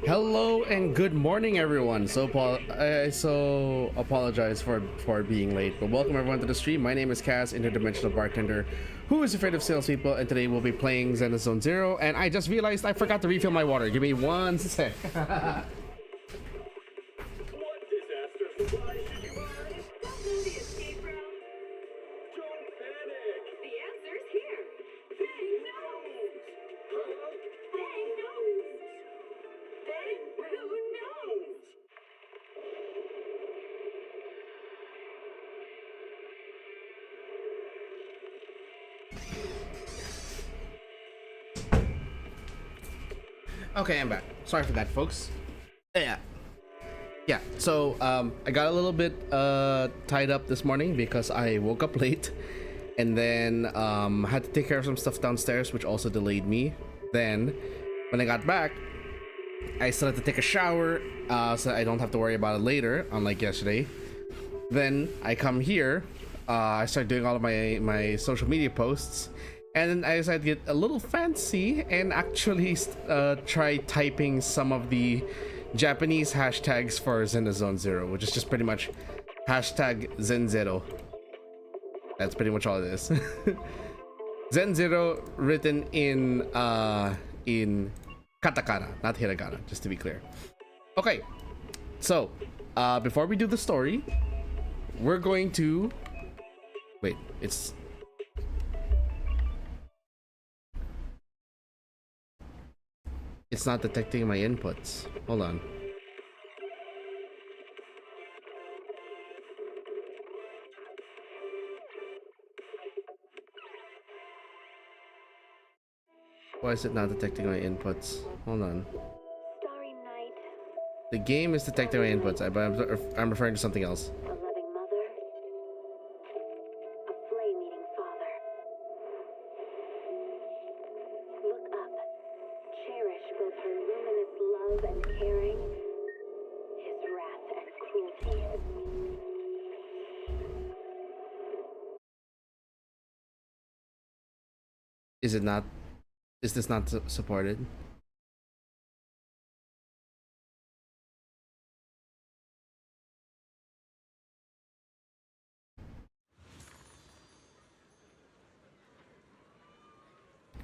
Hello and good morning, everyone. So apologize for being late, but welcome everyone to the stream. My name is Kaz, interdimensional bartender, who is afraid of salespeople, and today we'll be playing ZENLESS Zone Zero. And I just realized I forgot to refill my water. Give me 1 sec. Okay, I'm back. Sorry for that, folks. Yeah. So I got a little bit tied up this morning because I woke up late, and then had to take care of some stuff downstairs, which also delayed me. Then when I got back, I still had to take a shower, so I don't have to worry about it later, unlike yesterday. Then I come here, I start doing all of my social media posts, and then I decided to get a little fancy and actually try typing some of the Japanese hashtags for ZENLESS Zone Zero, which is just pretty much hashtag Zen Zero. That's pretty much all it is. Zen Zero written in katakana, not hiragana, just to be clear. Okay, so before we do the story, we're going to wait. It's not detecting my inputs. Hold on. Why is it not detecting my inputs? Hold on. Starry night. The game is detecting my inputs, but I'm referring to something else. A loving mother. A flame-eating father. Look up. Cherish both her luminous love and caring, his wrath and cruelty. Is this not supported?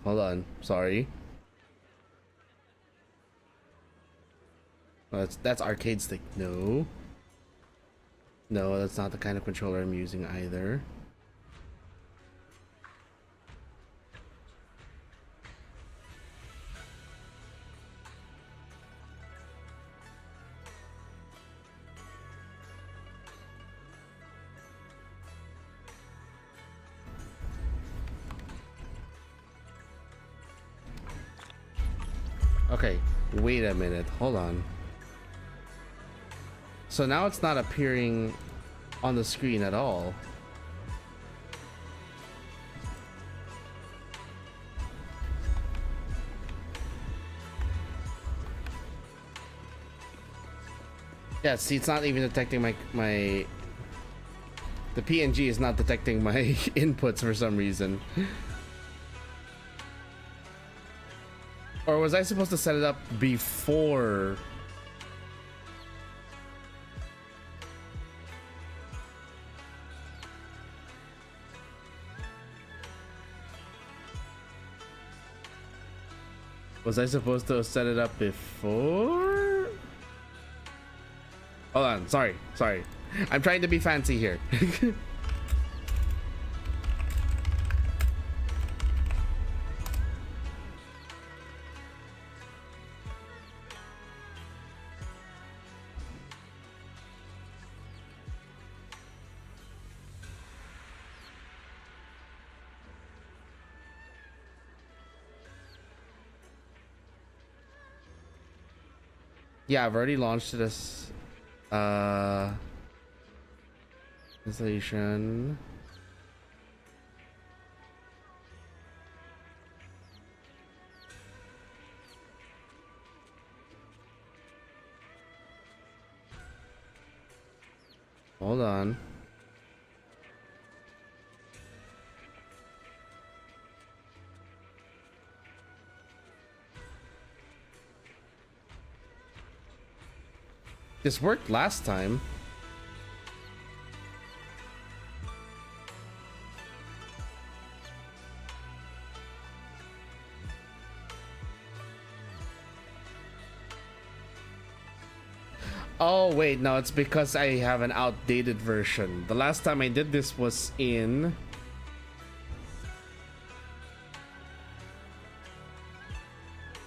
Hold on, sorry. Oh, that's arcade stick. No, that's not the kind of controller I'm using either. Okay, wait a minute, hold on. So now it's not appearing on the screen at all. Yeah, see, it's not even detecting my the PNG is not detecting my inputs for some reason. Or was I supposed to set it up before? Was I supposed to set it up before? Hold on, sorry. I'm trying to be fancy here. Yeah, I've already launched this installation. Hold on. This worked last time. Oh wait, no, it's because I have an outdated version. The last time I did this was in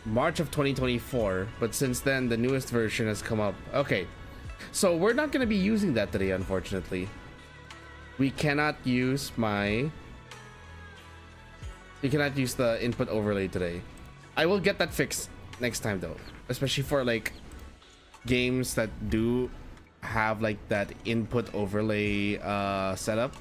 March of 2024, but since then the newest version has come up. Okay, so we're not going to be using that today, unfortunately. We cannot use the input overlay today. I will get that fixed next time though, especially for like games that do have like that input overlay setup.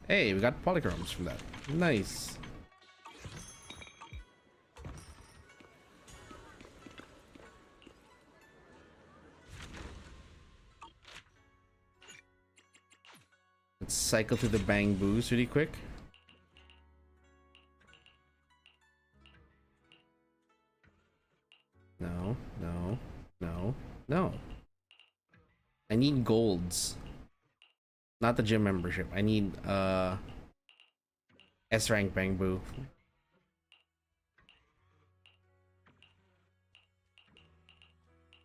Hey, we got polychromes from that. Nice. Let's cycle through the bamboos really quick. No, no, no, no. I need golds. Not the gym membership. I need S rank bamboo.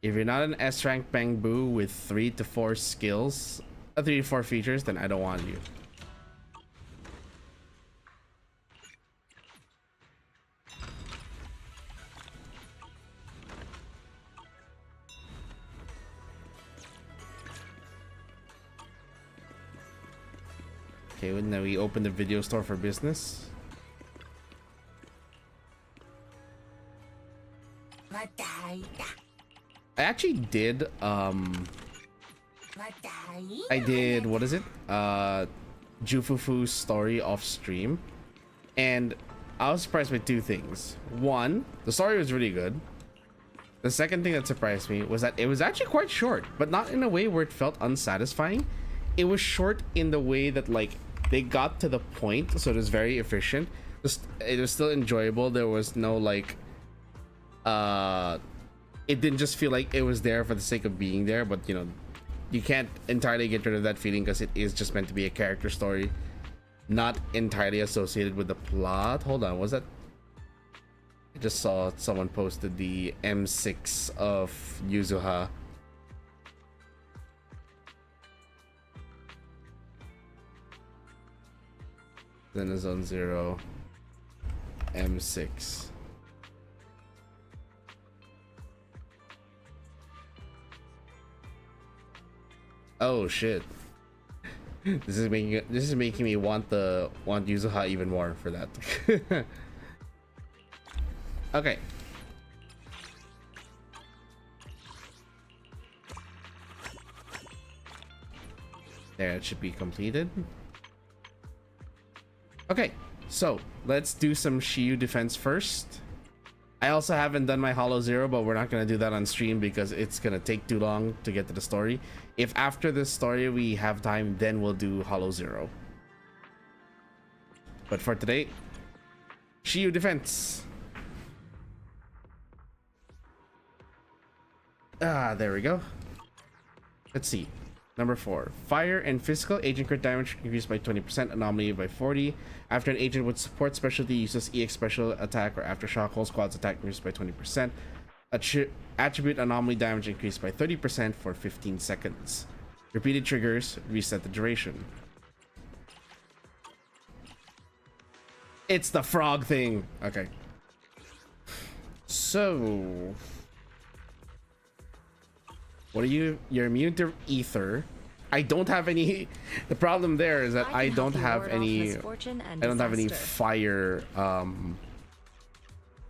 If you're not an S rank bamboo with 3 to 4 skills, 3 to 4 features, then I don't want you. Okay, well, now we open the video store for business. I actually did what is it? Jufufu's story off stream, and I was surprised by 2 things. One, the story was really good. The second thing that surprised me was that it was actually quite short, but not in a way where it felt unsatisfying. It was short in the way that like they got to the point, so it was very efficient. It was still enjoyable. There was no like it didn't just feel like it was there for the sake of being there, but you know, you can't entirely get rid of that feeling because it is just meant to be a character story, not entirely associated with the plot. Hold on, was that? I just saw someone posted the M6 of Yuzuha. Then a Zone 0 M6. Oh shit. This is making me want Yuzuha even more for that. Okay. There, it should be completed. Okay, so let's do some Shiyu defense first. I also haven't done my Hollow Zero, but we're not going to do that on stream because it's going to take too long to get to the story. If after this story we have time, then we'll do Hollow Zero. But for today, Shiyu defense. Ah, there we go. Let's see. Number 4. Fire and physical agent crit damage increased by 20%, anomaly by 40. After an agent with support specialty uses EX special attack or aftershock, whole squad's attack increased by 20%. Attribute anomaly damage increased by 30% for 15 seconds. Repeated triggers reset the duration. It's the frog thing. Okay. So what are you? You're immune to ether. I don't have any. The problem there is that I don't have any. I don't have any fire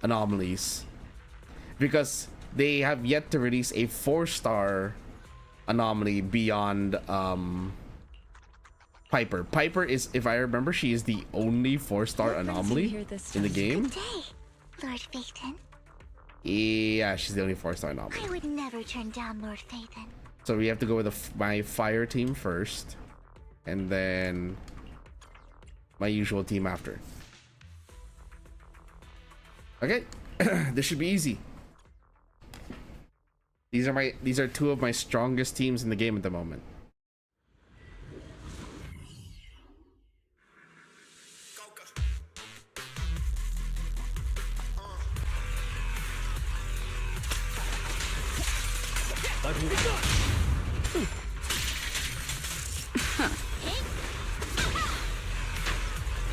anomalies because they have yet to release a 4-star anomaly beyond Piper. Piper is, if I remember, she is the only 4-star anomaly in the game. Good day, Lord Phaethon. Yeah, she's the only 4-star anomaly. I would never turn down Lord Phaethon. So we have to go with my fire team first, and then my usual team after. Okay, this should be easy. These are two of my strongest teams in the game at the moment.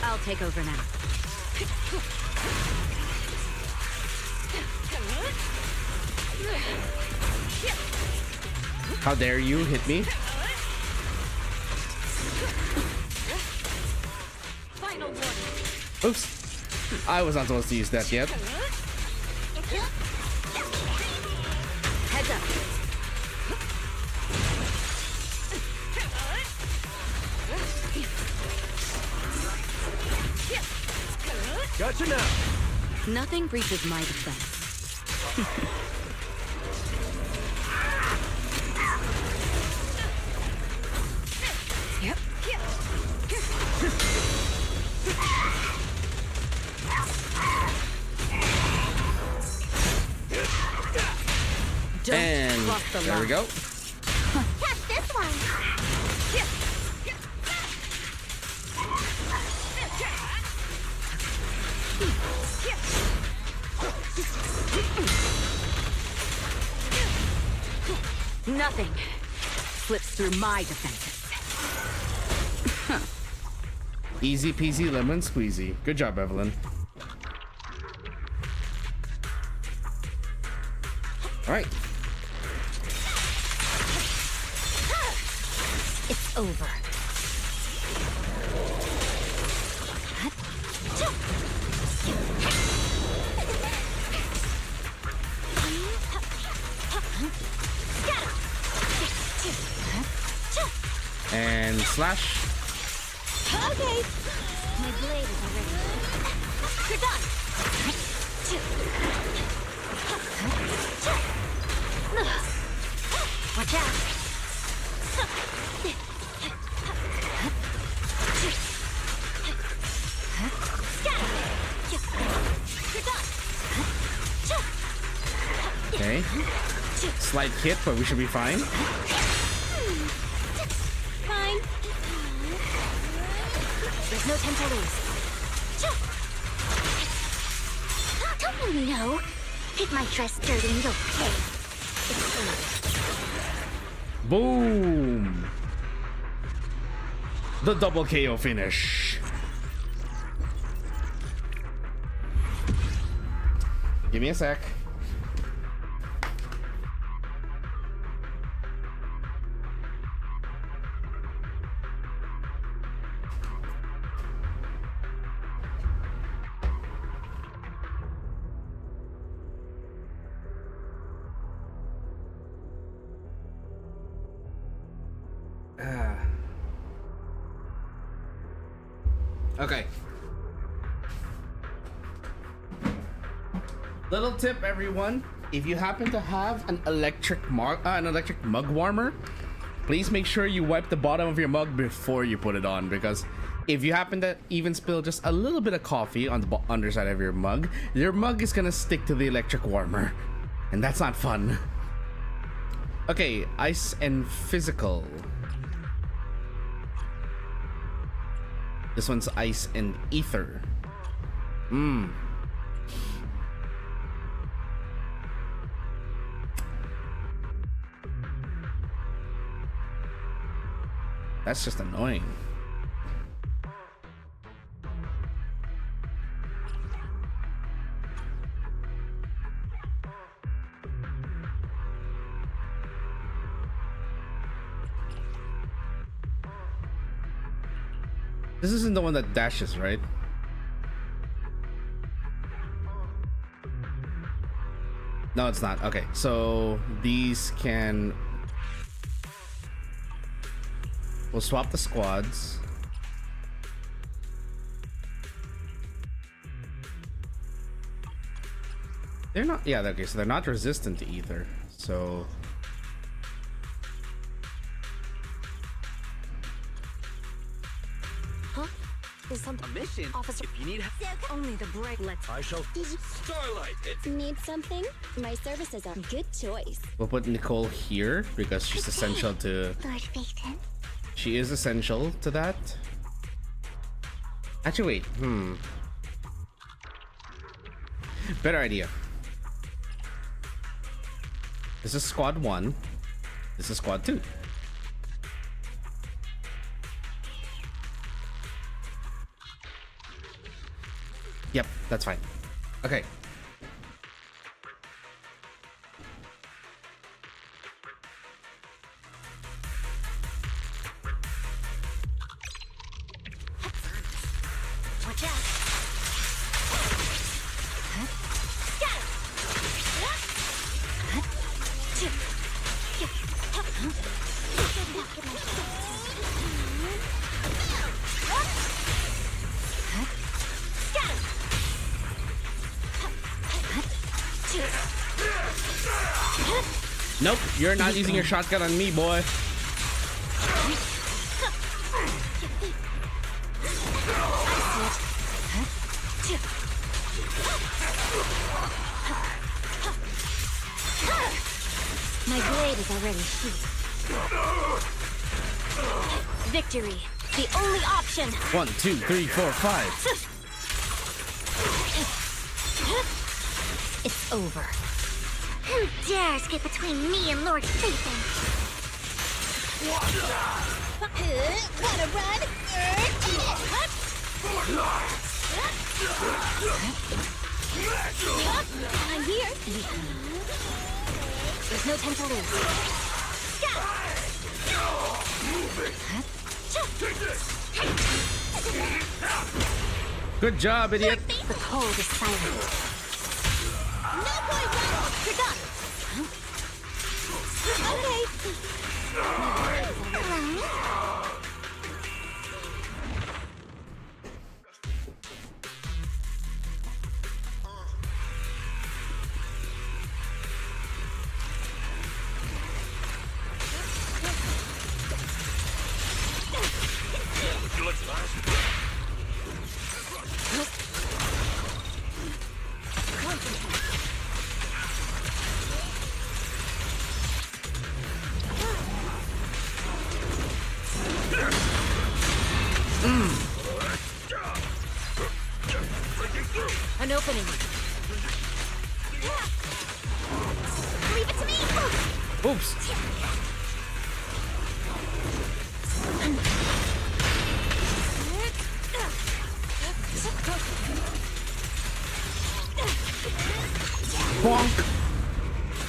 I'll take over now. How dare you hit me? Final warning. Oops. I was not supposed to use that yet. Heads up. Gotcha now. Nothing breaches my defense. Yep. And there we go. Catch this one. Nothing slips through my defenses. Easy peasy lemon squeezy. Good job, Evelyn. All right. It's over. And slash. Okay. My blade is already. You're done. Watch out. Okay. Slight hit, but we should be fine. Fine. There's no time to lose. Don't you know? Hit my dress dirty and you'll pay. It's over. Boom. The double KO finish. Give me a sec. Okay. Little tip, everyone: if you happen to have an electric mug warmer, please make sure you wipe the bottom of your mug before you put it on, because if you happen to even spill just a little bit of coffee on the underside of your mug is gonna stick to the electric warmer, and that's not fun. Okay, ice and physical. This one's ice and ether. That's just annoying. This isn't the one that dashes, right? No, it's not. Okay, so these can... We'll swap the squads. They're not... Yeah, okay, so they're not resistant to ether. So... Is something A mission? officer? If you need help, Only the brave. Let's. I shall. Starlight! It's Need something? My services are good choice. We'll put Nicole here because she's essential to. Lord Phaeton. She is essential to that. Actually, wait. Better idea. This is squad 1. This is squad 2. Yep, that's fine. Okay. Watch out. Scatter. Nope, you're not using your shotgun on me, boy. My blade is already sheathed. Victory, the only option. 1, 2, 3, 4, 5. It's over. Who dares get between me and Lord Phaeton? Wanna run? I'm here. There's no time to lose. Good job, idiot. The cold is silent. No point running. You're done. Okay. An opening. Leave it to me. Oops. Bonk.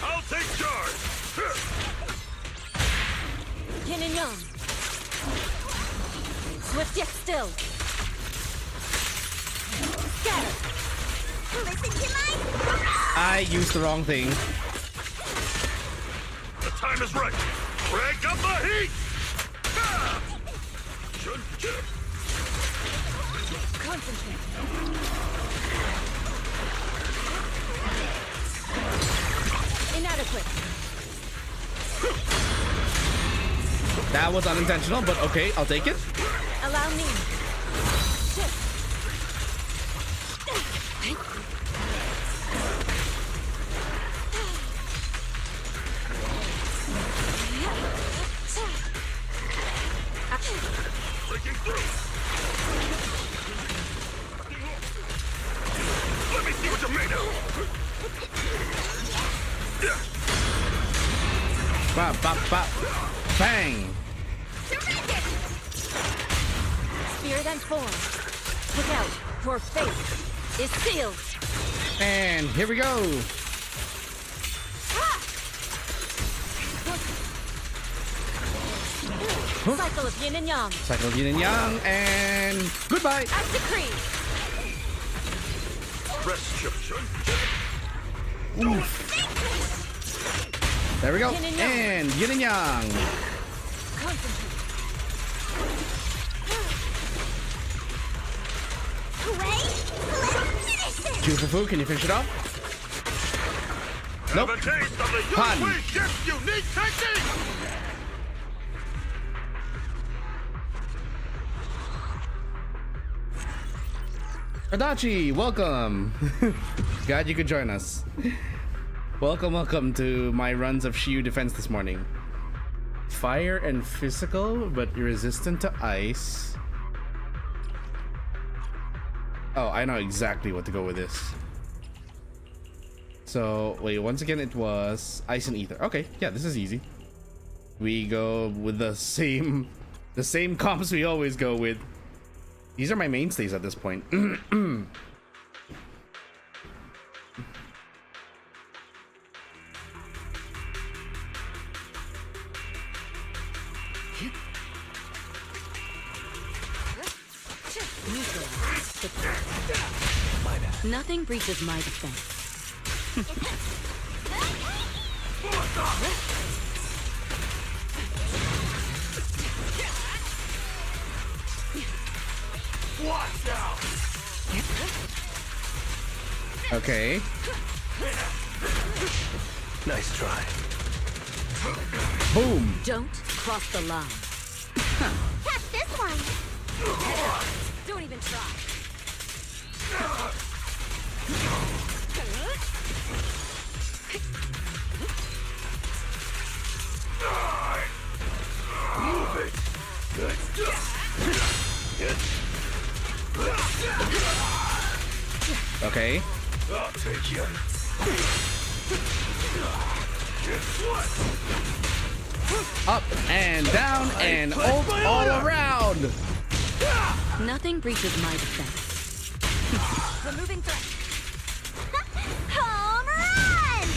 I'll take charge! Yin and yang. Swift yet still. Scatter. Listen to my. I used the wrong thing. The time is right! Crank up the heat! Ah! Concentrate. Inadequate. That was unintentional, but okay, I'll take it. Allow me. Breaking through! Let me see what you're made of! Bop, bop, bop. Bang. Spirit and form. Look out. Your fate is sealed. And here we go. Cycle of yin and yang. Cycle yin and yang, and goodbye. As decreed. Rest, children. There we go. Yin and yang. And yin and yang. Concentrate. Let's finish this. Jufufu, can you finish it off? Nope. Have a taste of the Pun. Yui Gift unique technique! Adachi, welcome. Glad you could join us. Welcome to my runs of Shiyu defense this morning. Fire and physical, but resistant to ice. Oh, I know exactly what to go with this. So, wait, once again, it was ice and ether. Okay, yeah, this is easy. We go with the same comps we always go with. These are my mainstays at this point. Nothing breaches my defense. Watch out! Okay. Nice try. Boom. Don't cross the line. Catch this one! Don't even try. Move it! Okay. I'll take you. Up and down and ult all around. Nothing breaches my defense. Removing threat. Home run!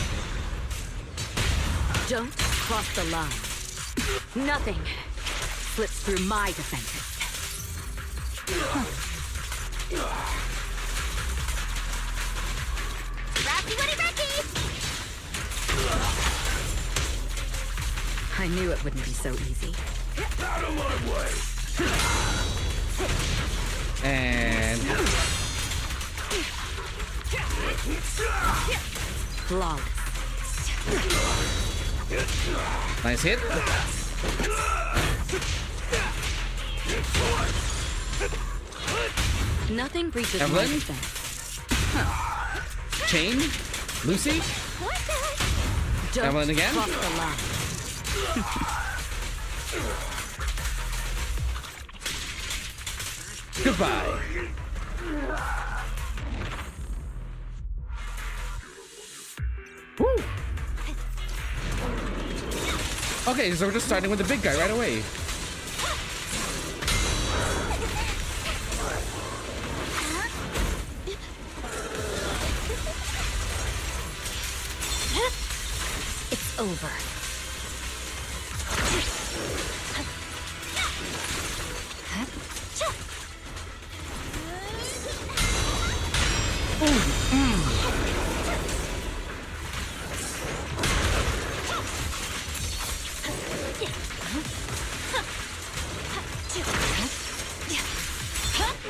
Don't cross the line. Nothing slips through my defenses. Rocky Woody Becky! I knew it wouldn't be so easy. Out of my way! And Flawless. nice hit. Nothing breaches my Evelyn? defense. Chain. Lucy. Don't Evelyn again? cross the line. Goodbye. Woo. Okay, so we're just starting with the big guy right away. It's over.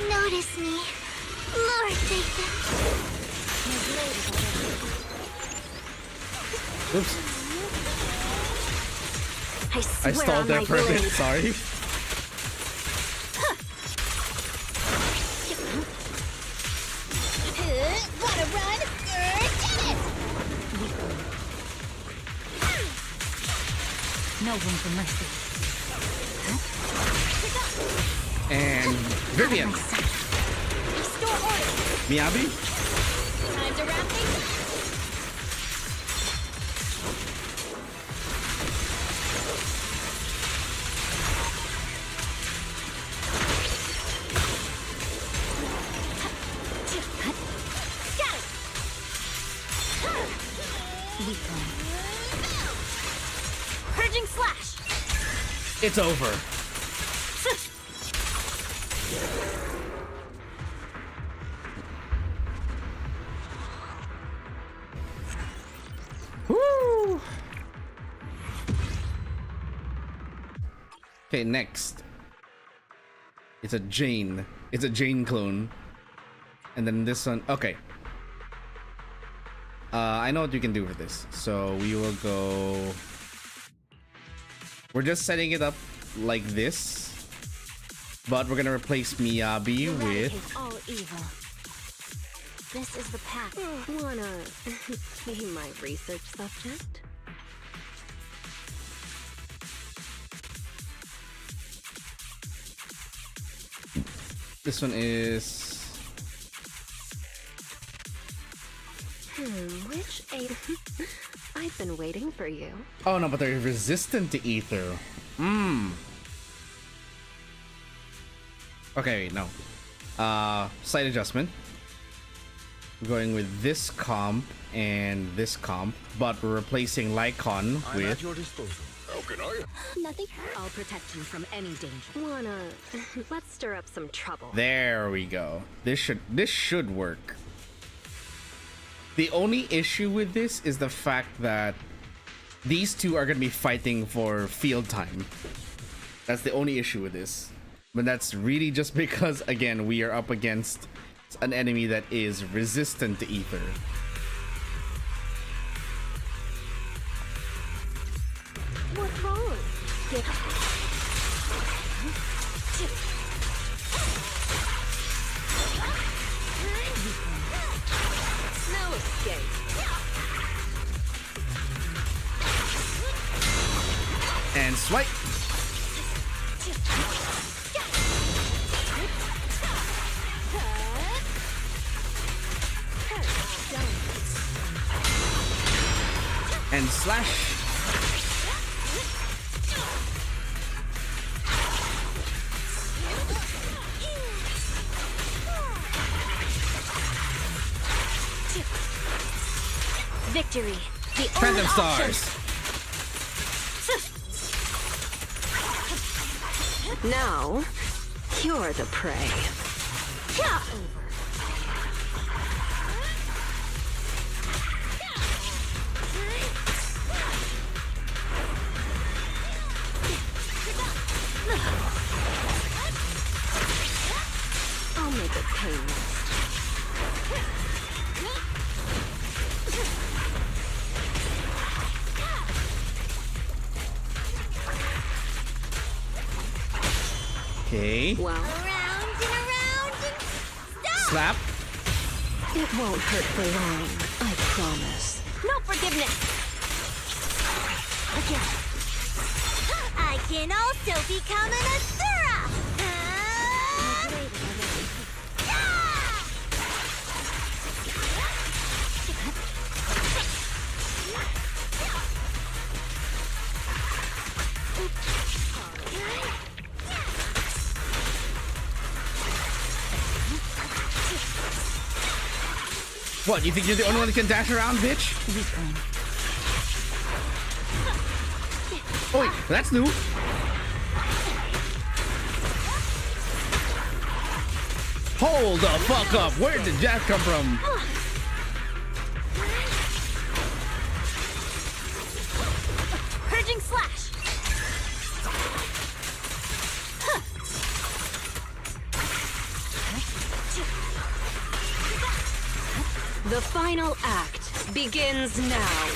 Notice me. Lord Jason. Oops. I I swear stalled on there my for a bit. blade. Sorry. Wanna run? Get it! No room for mercy. And Vivian. Restore order. Miyabi. Time to wrap things up. Got it. Purging slash. It's over. Woo! Okay, next. It's a Jane. It's a Jane clone. And then this one. Okay. I know what you can do for this. So we will go. We're just setting it up like this. But we're gonna replace Miyabi with Eradicate all evil. This is the path. Wanna be my research subject? This one is. Which aid? I've been waiting for you. Oh no, but they're resistant to ether. Okay, wait, no. Slight adjustment. We're going with this comp and this comp, but we're replacing Lycon I'm with. at your disposal. How can I? Nothing. I'll protect you from any danger. Wanna... Let's stir up some trouble. There we go. This should work. The only issue with this is the fact that these two are gonna be fighting for field time. That's the only issue with this. But that's really just because, again, we are up against an enemy that is resistant to ether. What's wrong? No escape. And swipe. And slash. Victory. The Phantom only option. stars. Now, you're the prey. I'll make it painless. Okay. Well, Around and around and stop! Slap. it won't hurt for long, I promise. No forgiveness. Again. I can also become an Asura. What, you think you're the only one that can dash around, bitch? Oh wait, that's new. Hold the fuck up. Where did Jack come from? Purging slash. The final act begins now.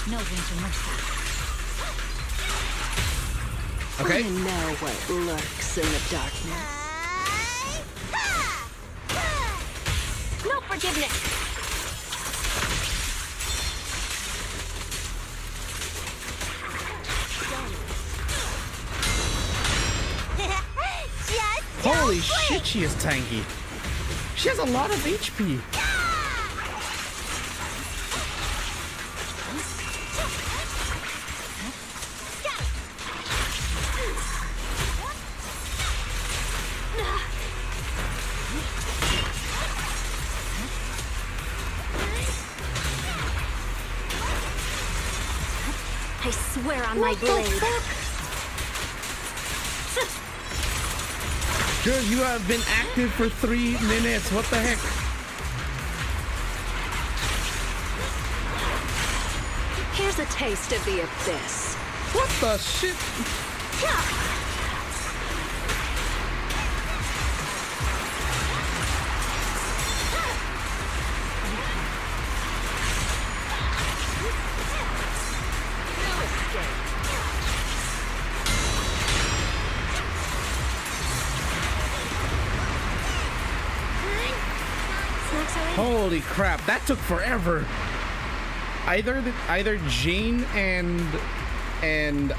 No winter mercy. Okay. I know what lurks in the darkness. No forgiveness. Holy shit, she is tanky. She has a lot of HP. I swear on my blade. Girl, you have been active for 3 minutes. What the heck? Here's a taste of the abyss. What the shit? Holy crap, that took forever. Either Jane and An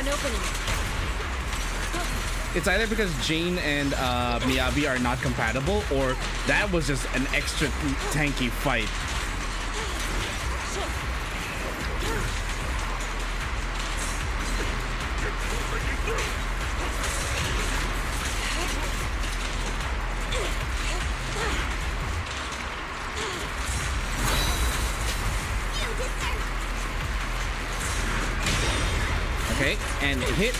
opening. it's either because Jane and Miyabi are not compatible, or that was just an extra tanky fight. Okay, and hit.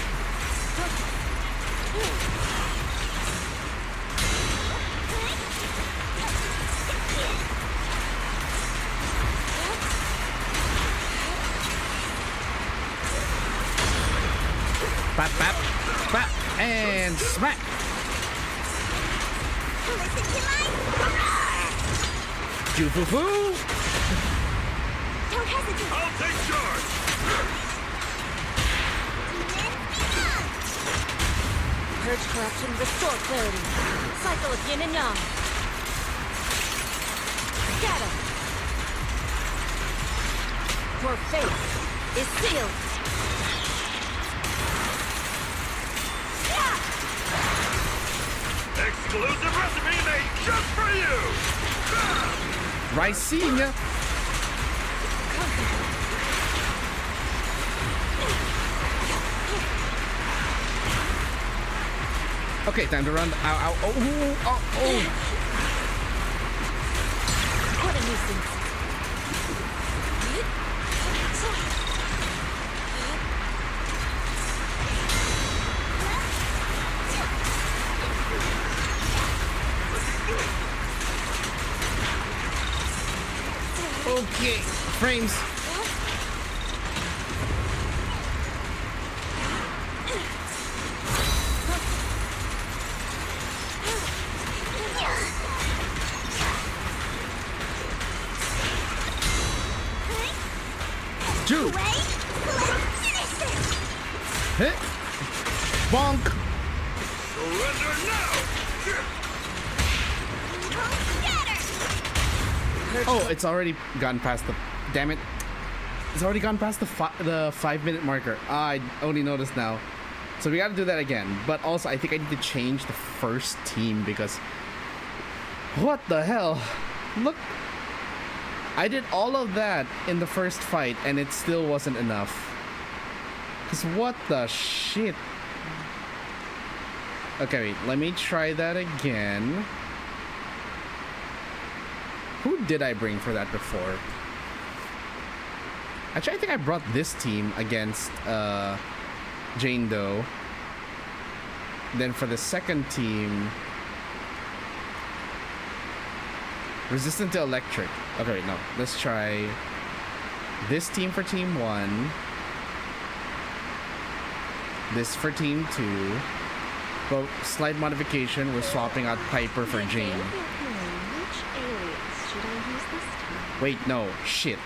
Bap, bap, bap, and smack. Jufufu. Don't hesitate. I'll take charge. Purge corruption, restore clarity. Cycle of yin and yang. Scatter. Your fate is sealed. Exclusive recipe made just for you. Ricina. Okay, time to run. Ow, ow, oh, oh, oh. What a nuisance. Okay, frames. Jude. Hit. Bonk. Surrender now. Oh, it's already gone past the. Damn it! It's already gone past the 5-minute marker. I only noticed now. So we got to do that again. But also, I think I need to change the first team because. What the hell? Look. I did all of that in the first fight and it still wasn't enough. Cause what the shit? Okay, wait, let me try that again. Who did I bring for that before? Actually, I think I brought this team against Jane Doe. Then for the second team, resistant to electric. Okay, wait, no. Let's try this team for team 1. This for team 2. But slight modification, we're swapping out Piper for Jane. Which alias should I use this time? Wait, no. Shit.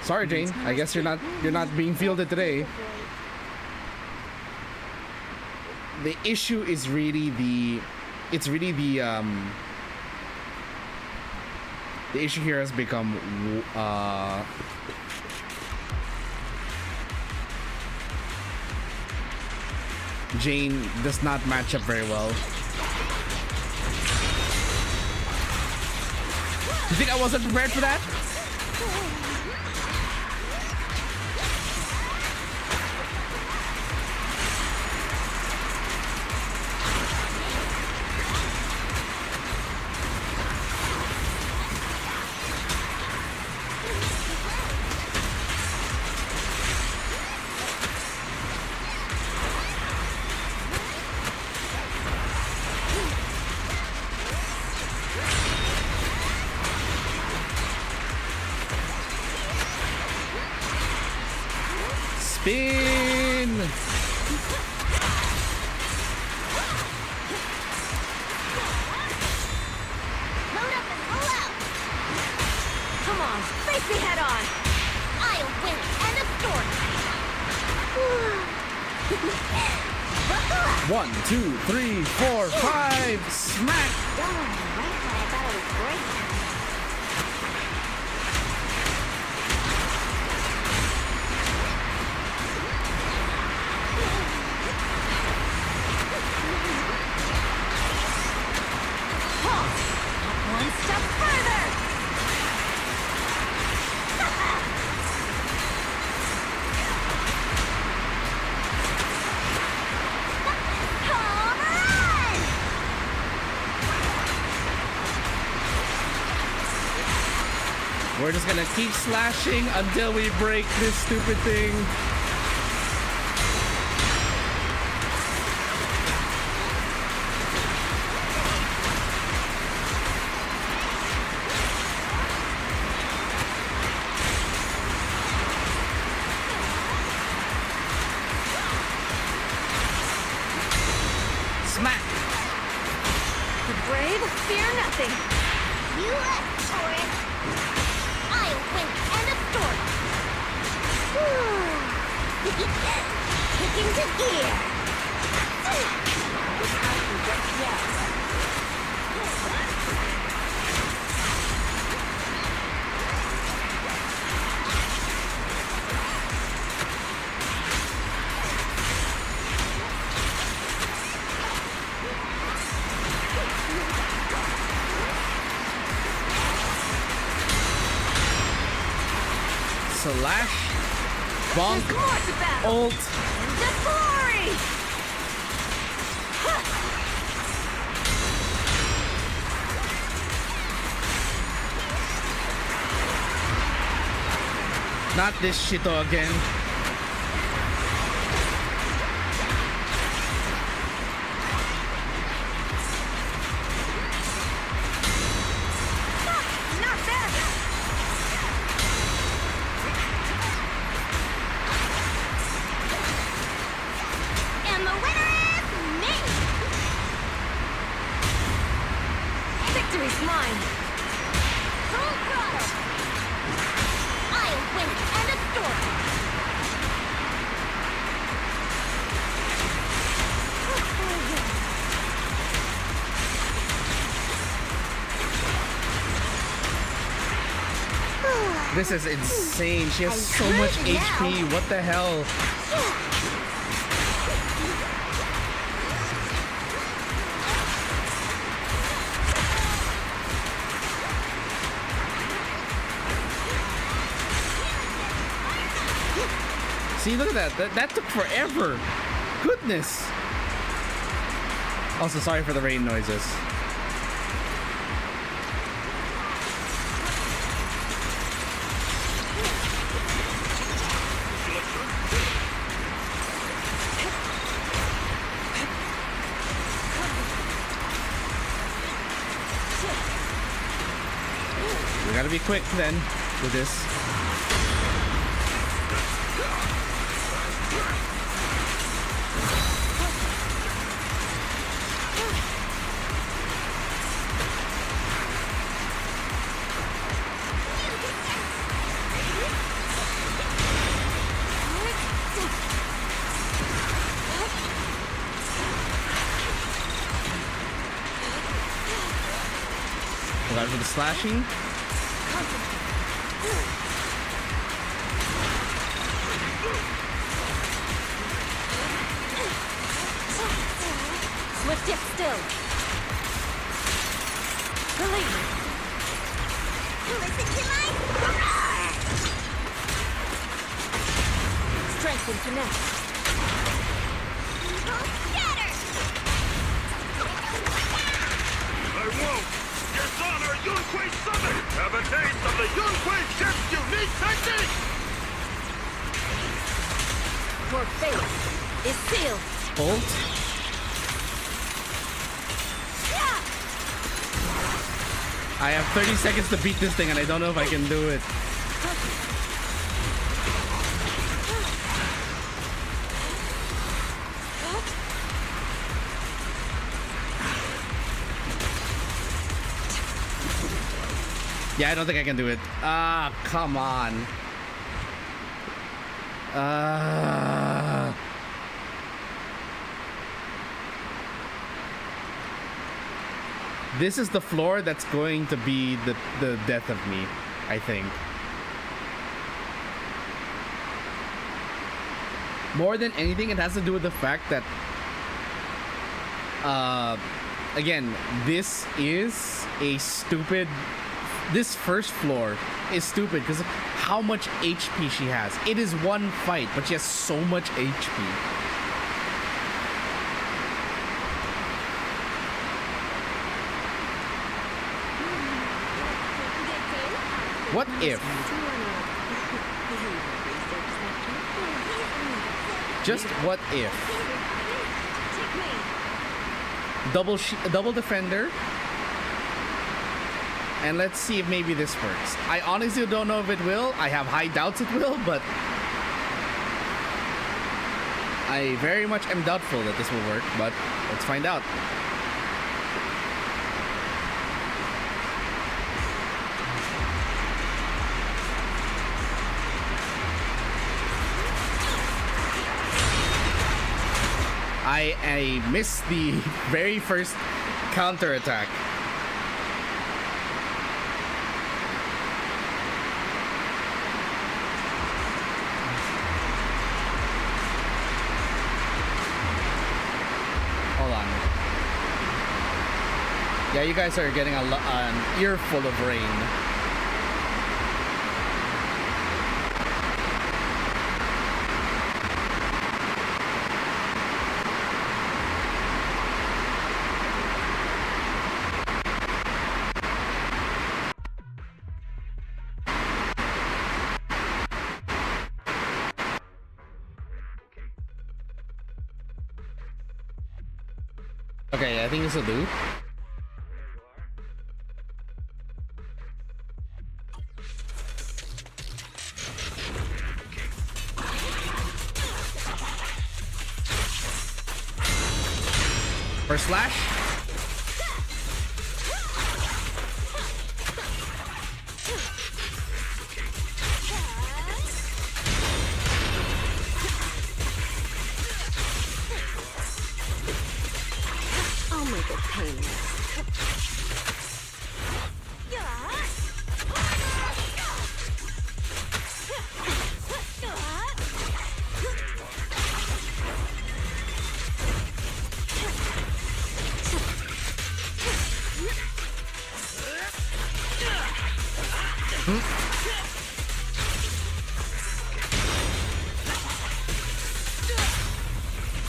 Sorry, Jane. I guess you're not being fielded today. The issue is really the issue here has become Jane does not match up very well. You think I wasn't prepared for that? Spin! 1, 2, 3, 4, 5. Smack. Darn, right when I thought it was great. One step further! Home run! We're just gonna keep slashing until we break this stupid thing. Smack! The brave fear nothing. You asked for it. I'll win and absorb. Kick into gear. Slash. Bonk. There's more to battle. Ult. The glory! Not this shito again. Not bad. And the winner is me. Victory's mine. Full throttle. I'll win and absorb. This is insane. She has so much HP. What the hell? See, look at that. That took forever. Goodness. Also, sorry for the rain noises. We gotta be quick then with this. Allow for the slashing. Swift yet still. Believe me. Listen to my roar. Strength and finesse. Scatter. I won't dishonor Yunquei Summit! Have a taste of the Yunquei ship's unique technique! Your fate is sealed. Ult. I have 30 seconds to beat this thing and I don't know if I can do it. Yeah, I don't think I can do it. Ah, come on. This is the floor that's going to be the death of me, I think. More than anything, it has to do with the fact that, again, this is a stupid... This first floor is stupid because of how much HP she has. It is one fight, but she has so much HP. What if? Just what if? Double defender. And let's see if maybe this works. I honestly don't know if it will. I have high doubts it will, but I very much am doubtful that this will work, but let's find out. I missed the very first counterattack. Hold on. Yeah, you guys are getting an earful of rain. Okay, I think this will do. First slash.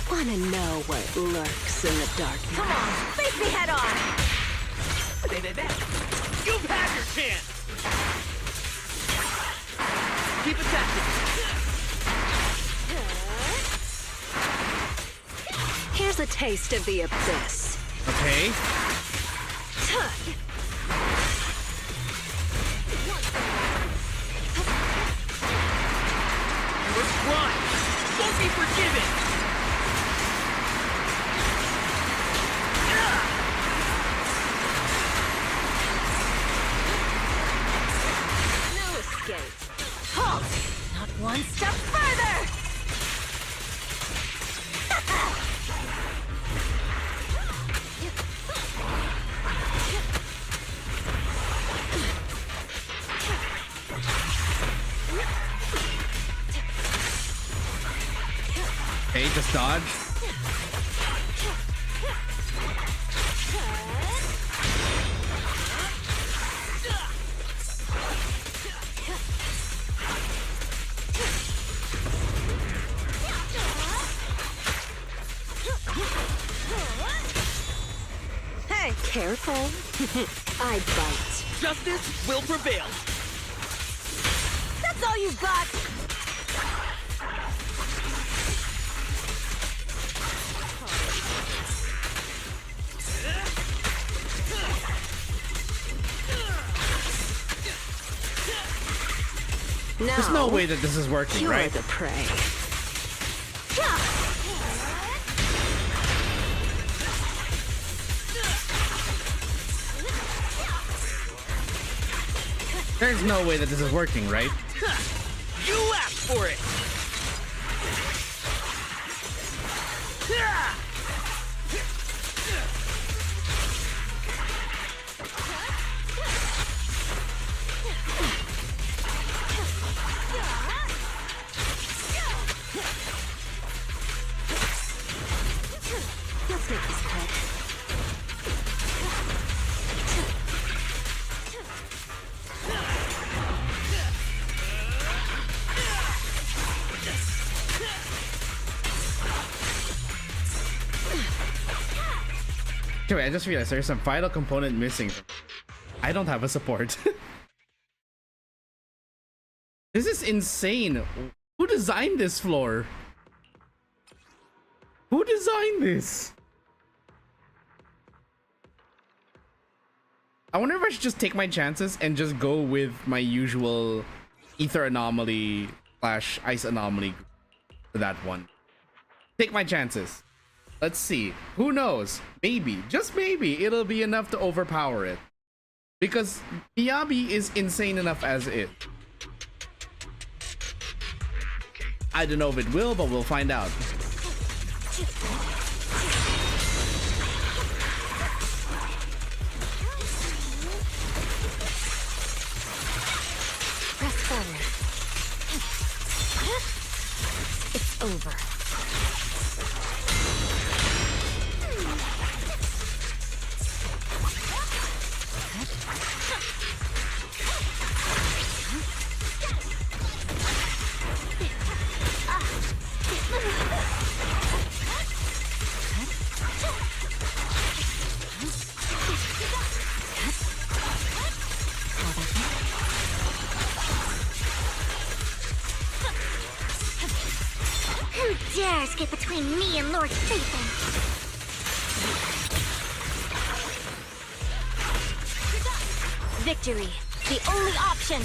Wanna know what lurks in the darkness? Come on, face me head on! You've had your chance! Keep attacking! Here's a taste of the abyss. Okay. Your crime won't be forgiven! No escape. Halt! Not one step further! Okay, just dodge. Hey! Careful. I bite. Justice will prevail! That's all you got! No. There's no way that this is working, You're right? the prey. There's no way that this is working, right? You asked for it! Let's make this quick. Okay, wait, I just realized there's some vital component missing. I don't have a support. This is insane. Who designed this floor? Who designed this? I wonder if I should just take my chances and just go with my usual ether anomaly slash ice anomaly for that one. Take my chances. Let's see. Who knows? Maybe, just maybe, it'll be enough to overpower it. Because Miyabi is insane enough as is. I don't know if it will, but we'll find out. Press forward. It's over. Who dares get between me and Lord Satan? Victory, the only option.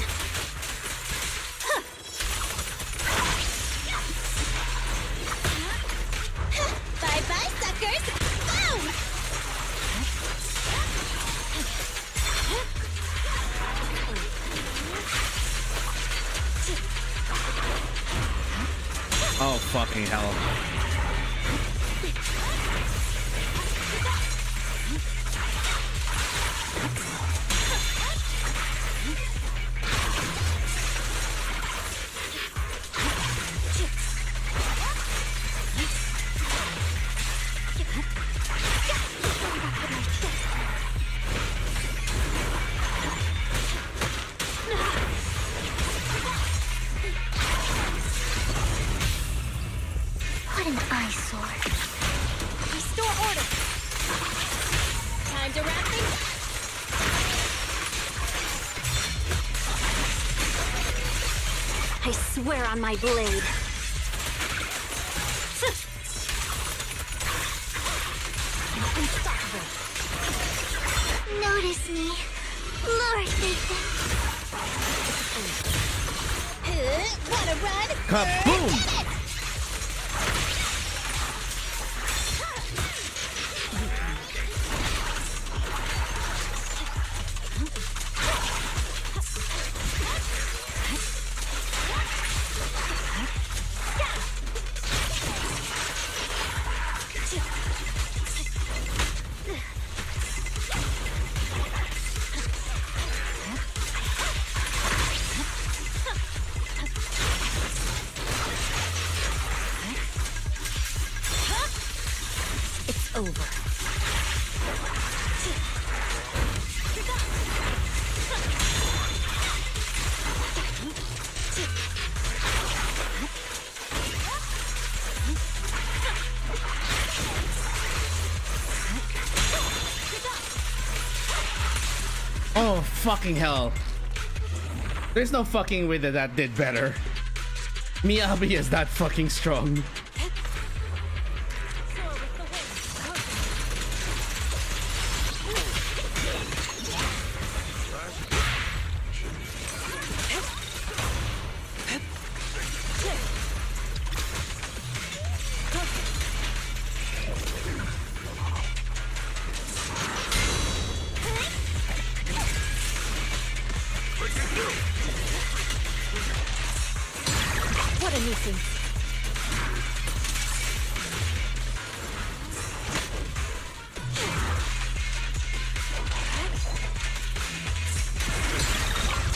Bye-bye, suckers! Boom! Oh, fucking hell. What an eyesore. Restore order. Time to wrap things up. I swear on my blade. Unstoppable. Notice me, Lord Satan. Wanna run? Kaboom! It's over. Oh, fucking hell. There's no fucking way that that did better. Miyabi is that fucking strong. What a nuisance.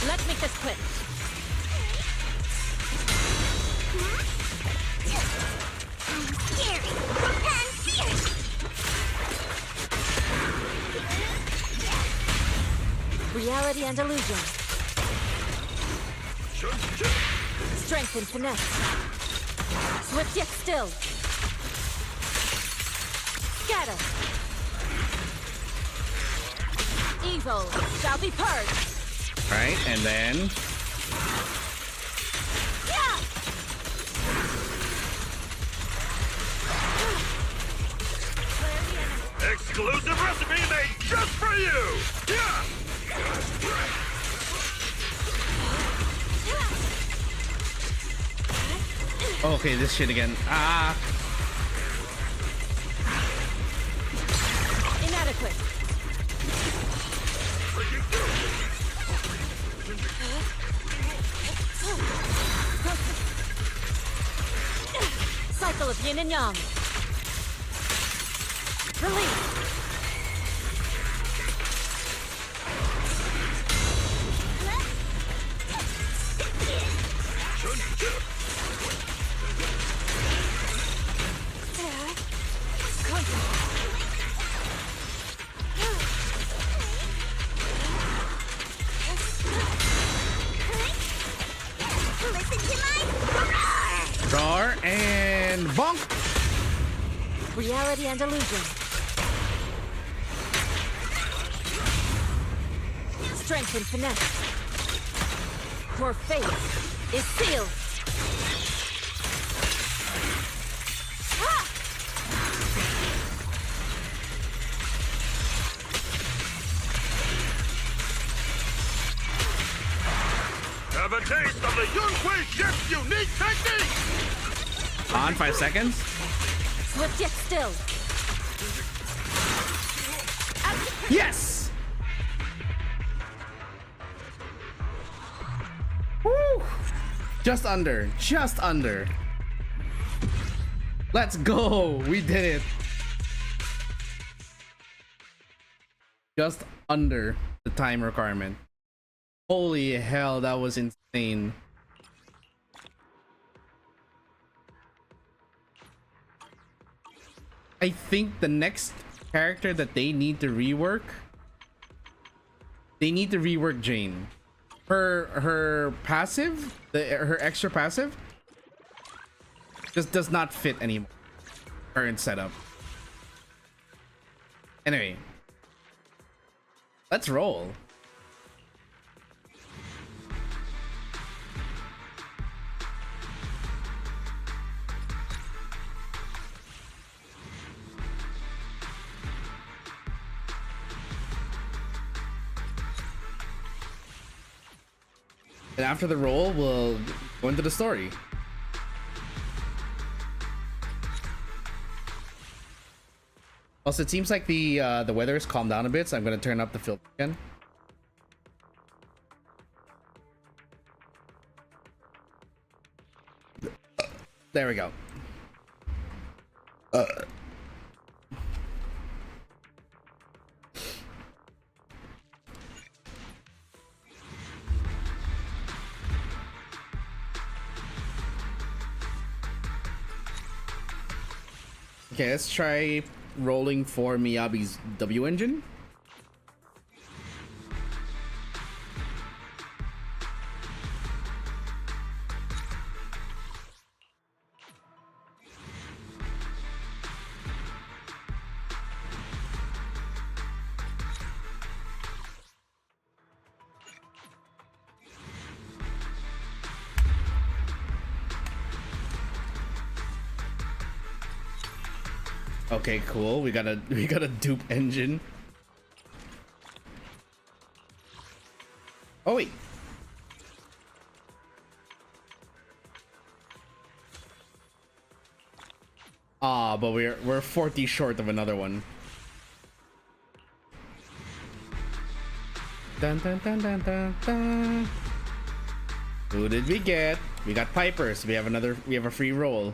Let's make this quick. I'm scary and fierce. Reality and illusion. Strength and finesse. Swift yet still. Scatter. Evil shall be purged. Right, and then Yeah! Exclusive recipe made just for you! Yeah! okay, this shit again. Ah, Inadequate. Cycle of yin and yang. Release. Listen to my roar and bonk. Reality and illusion. Strength and finesse. Your fate is sealed. Have a taste of the Yunhui Ship's unique technique! On 5 seconds. Swift yet still. Yes. Woo. Just under. Just under. Let's go. We did it. Just under the time requirement. Holy hell, that was insane. I think the next character that they need to rework, Jane. Her passive, her extra passive just does not fit anymore. Current setup. Anyway, let's roll. And after the roll, we'll go into the story. Also, it seems like the weather has calmed down a bit, so I'm gonna turn up the filter again. There we go. Okay, let's try rolling for Miyabi's W engine. Okay, cool. We got a dupe engine. Oh wait. Ah, but we're 40 short of another one. Dun dun dun dun dun dun. Who did we get? We got Pipers. We have a free roll.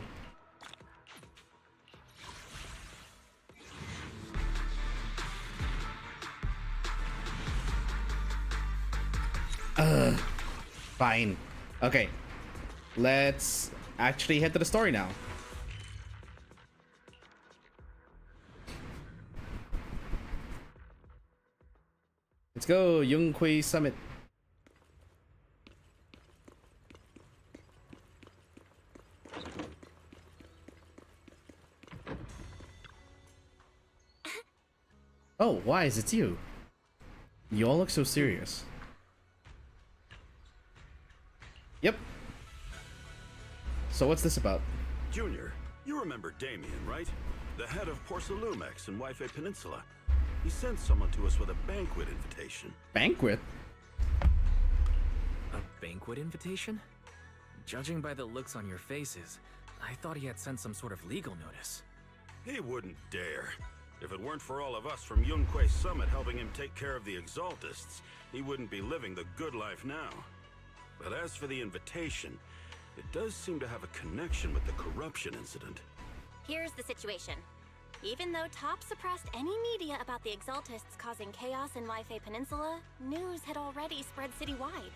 Fine. Okay. Let's actually head to the story now. Let's go, Yunquei Summit. Oh, Wise, it's you. You all look so serious. Yep. So what's this about? Junior, you remember Damien, right? The head of Porcelumex in Wi-Fi Peninsula. He sent someone to us with a banquet invitation. Banquet? A banquet invitation? Judging by the looks on your faces, I thought he had sent some sort of legal notice. He wouldn't dare. If it weren't for all of us from Yunquei Summit helping him take care of the Exaltists, he wouldn't be living the good life now. But as for the invitation, it does seem to have a connection with the corruption incident. Here's the situation. Even though Top suppressed any media about the Exaltists causing chaos in Wi-Fi Peninsula, news had already spread citywide.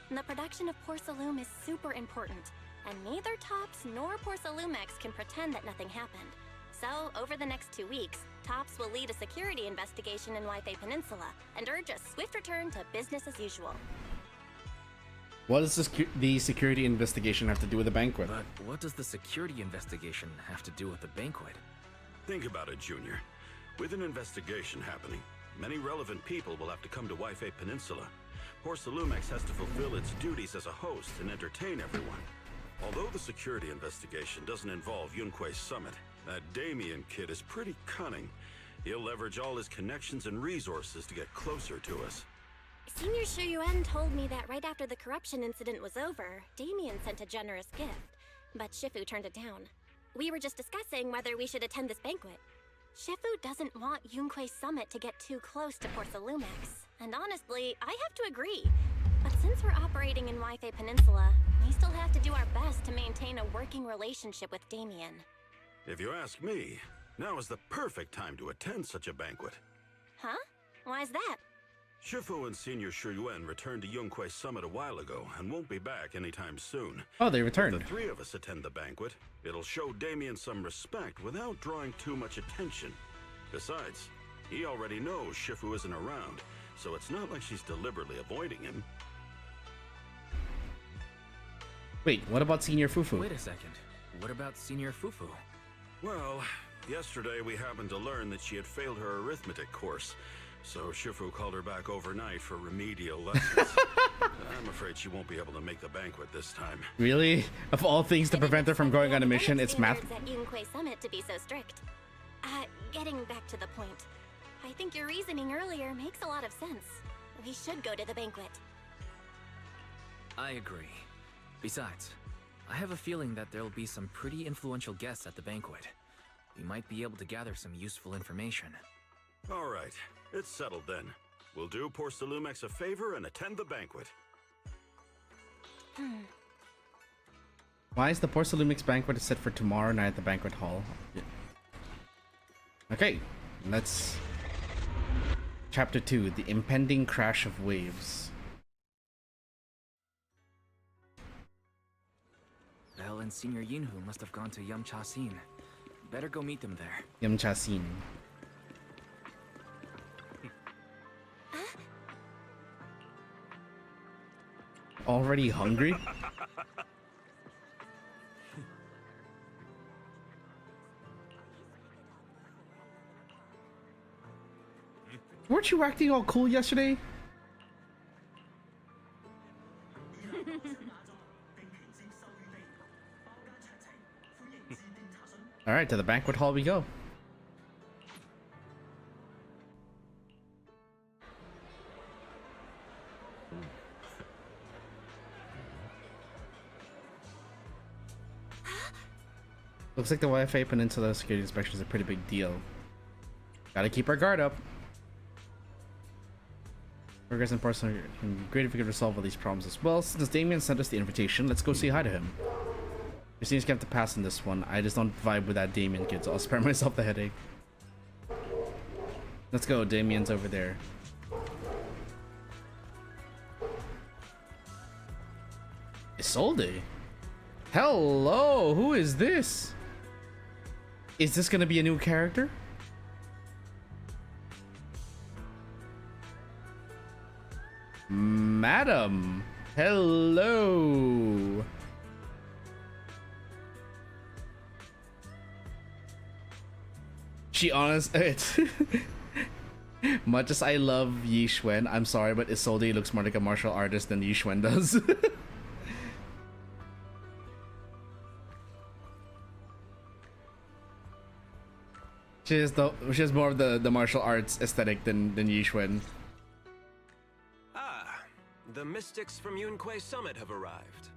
The production of Porcelume is super important, and neither Tops nor Porcelumex can pretend that nothing happened. So, over the next 2 weeks, Tops will lead a security investigation in Wi-Fi Peninsula and urge a swift return to business as usual. What does the security investigation have to do with the banquet? But what does the security investigation have to do with the banquet? Think about it, Junior. With an investigation happening, many relevant people will have to come to Wi-Fi Peninsula. Porcelumex has to fulfill its duties as a host and entertain everyone. Although the security investigation doesn't involve Yunquei Summit, that Damien kid is pretty cunning. He'll leverage all his connections and resources to get closer to us. Senior Shiyu told me that right after the corruption incident was over, Damien sent a generous gift, but Shifu turned it down. We were just discussing whether we should attend this banquet. Shifu doesn't want Yunquei Summit to get too close to Porcelumex, and honestly, I have to agree. But since we're operating in Wi-Fi Peninsula, we still have to do our best to maintain a working relationship with Damien. If you ask me, now is the perfect time to attend such a banquet. Huh? Why's that? Shifu and Senior Shuyuan returned to Yunquei Summit a while ago and won't be back anytime soon. Oh, they If returned. the three of us attend the banquet, it'll show Damien some respect without drawing too much attention. Besides, he already knows Shifu isn't around, so it's not like she's deliberately avoiding him. Wait, what about Senior Fufu? Wait a second. What about Senior Fufu? Well, yesterday we happened to learn that she had failed her arithmetic course, so Shifu called her back overnight for remedial lessons. I'm afraid she won't be able to make the banquet this time. Really? Of all things to prevent her from going on a mission, it's math. At Yunquei Summit to be so strict. Getting back to the point, I think your reasoning earlier makes a lot of sense. We should go to the banquet. I agree. Besides, I have a feeling that there'll be some pretty influential guests at the banquet. We might be able to gather some useful information. All right, it's settled then. We'll do Porcelumex a favor and attend the banquet. Why is the Porcelumex banquet set for tomorrow night at the banquet hall? Yeah. Okay, let's... Chapter 2, The Impending Crash of Waves. Belle and Senior Yinhu must have gone to Yamcha-sin. Better go meet them there. Yamcha-sin. Already hungry? Weren't you acting all cool yesterday? Alright, to the banquet hall we go. Looks like the Wi-Fi Peninsula security inspection is a pretty big deal. Gotta keep our guard up. Progress in person would be great if we could resolve all these problems as well. Since Damien sent us the invitation, let's go say hi to him. It seems to have to pass on this one. I just don't vibe with that Damien kid, so I'll spare myself the headache. Let's go, Damien's over there. Isolde? Hello, who is this? Is this gonna be a new character? Madam, hello. She honest. Much as I love Yi Xuan, I'm sorry, but Isolde looks more like a martial artist than Yi Xuan does. She has more of the martial arts aesthetic than Yi Xuan. Ah, the mystics from Yunquei Summit have arrived.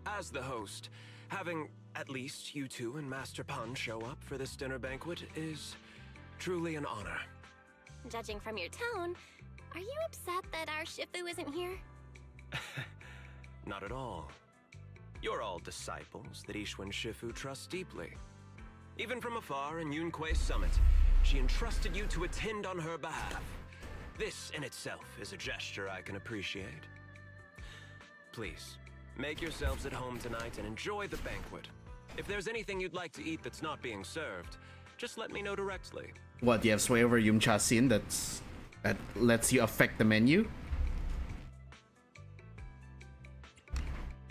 As the host, having at least you two and Master Pan show up for this dinner banquet is truly an honor. Judging from your tone, are you upset that our Shifu isn't here? Not at all. You're all disciples that Ishwan Shifu trusts deeply. Even from afar in Yunquei Summit, she entrusted you to attend on her behalf. This in itself is a gesture I can appreciate. Please, make yourselves at home tonight and enjoy the banquet. If there's anything you'd like to eat that's not being served, just let me know directly. What, you have sway over Yumcha Sin that lets you affect the menu?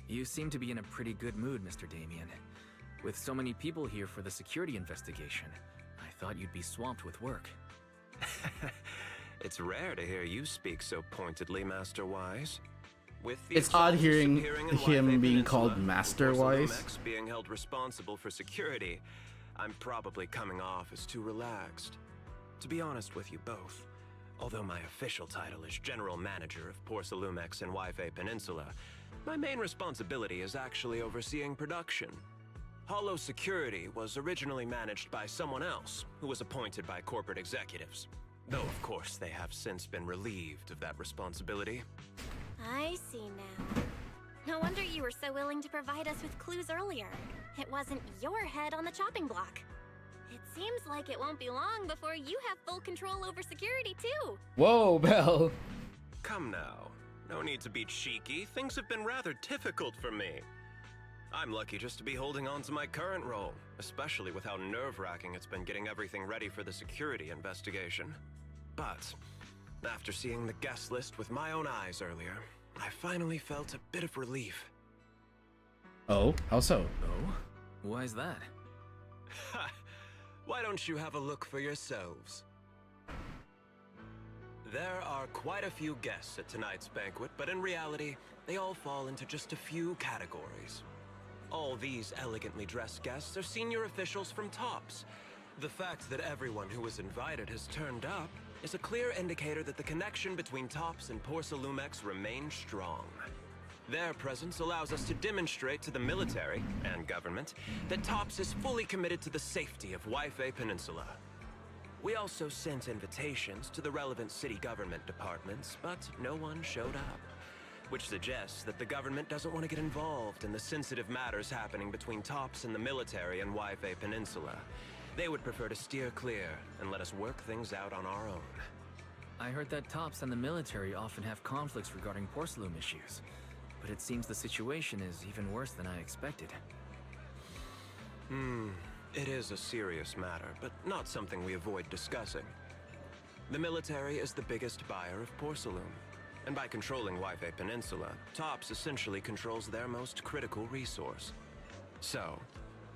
You seem to be in a pretty good mood, Mr. Damien. With so many people here for the security investigation, I thought you'd be swamped with work. It's rare to hear you speak so pointedly, Master Wise. With the It's odd hearing appearing in him Waifei being Peninsula, called Master Wise. Lumex being held responsible for security, I'm probably coming off as too relaxed. To be honest with you both, although my official title is General Manager of Porcelumex and Waifei Peninsula, my main responsibility is actually overseeing production. Hollow Security was originally managed by someone else, who was appointed by corporate executives. Though, of course, they have since been relieved of that responsibility. I see now. No wonder you were so willing to provide us with clues earlier. It wasn't your head on the chopping block. It seems like it won't be long before you have full control over security, too. Whoa, Belle. Come now. No need to be cheeky. Things have been rather difficult for me. I'm lucky just to be holding on to my current role, especially with how nerve-wracking it's been getting everything ready for the security investigation. But after seeing the guest list with my own eyes earlier, I finally felt a bit of relief. Oh, how so? Oh? Why is that? Ha! Why don't you have a look for yourselves? There are quite a few guests at tonight's banquet, but in reality, they all fall into just a few categories. All these elegantly dressed guests are senior officials from TOPS. The fact that everyone who was invited has turned up is a clear indicator that the connection between TOPS and Porcelumex remains strong. Their presence allows us to demonstrate to the military and government that TOPS is fully committed to the safety of Waifei Peninsula. We also sent invitations to the relevant city government departments, but no one showed up, which suggests that the government doesn't want to get involved in the sensitive matters happening between TOPS and the military and Waifei Peninsula. They would prefer to steer clear and let us work things out on our own. I heard that TOPS and the military often have conflicts regarding porcelain issues, but it seems the situation is even worse than I expected. It is a serious matter, but not something we avoid discussing. The military is the biggest buyer of porcelain, and by controlling Waifei Peninsula, TOPS essentially controls their most critical resource. So,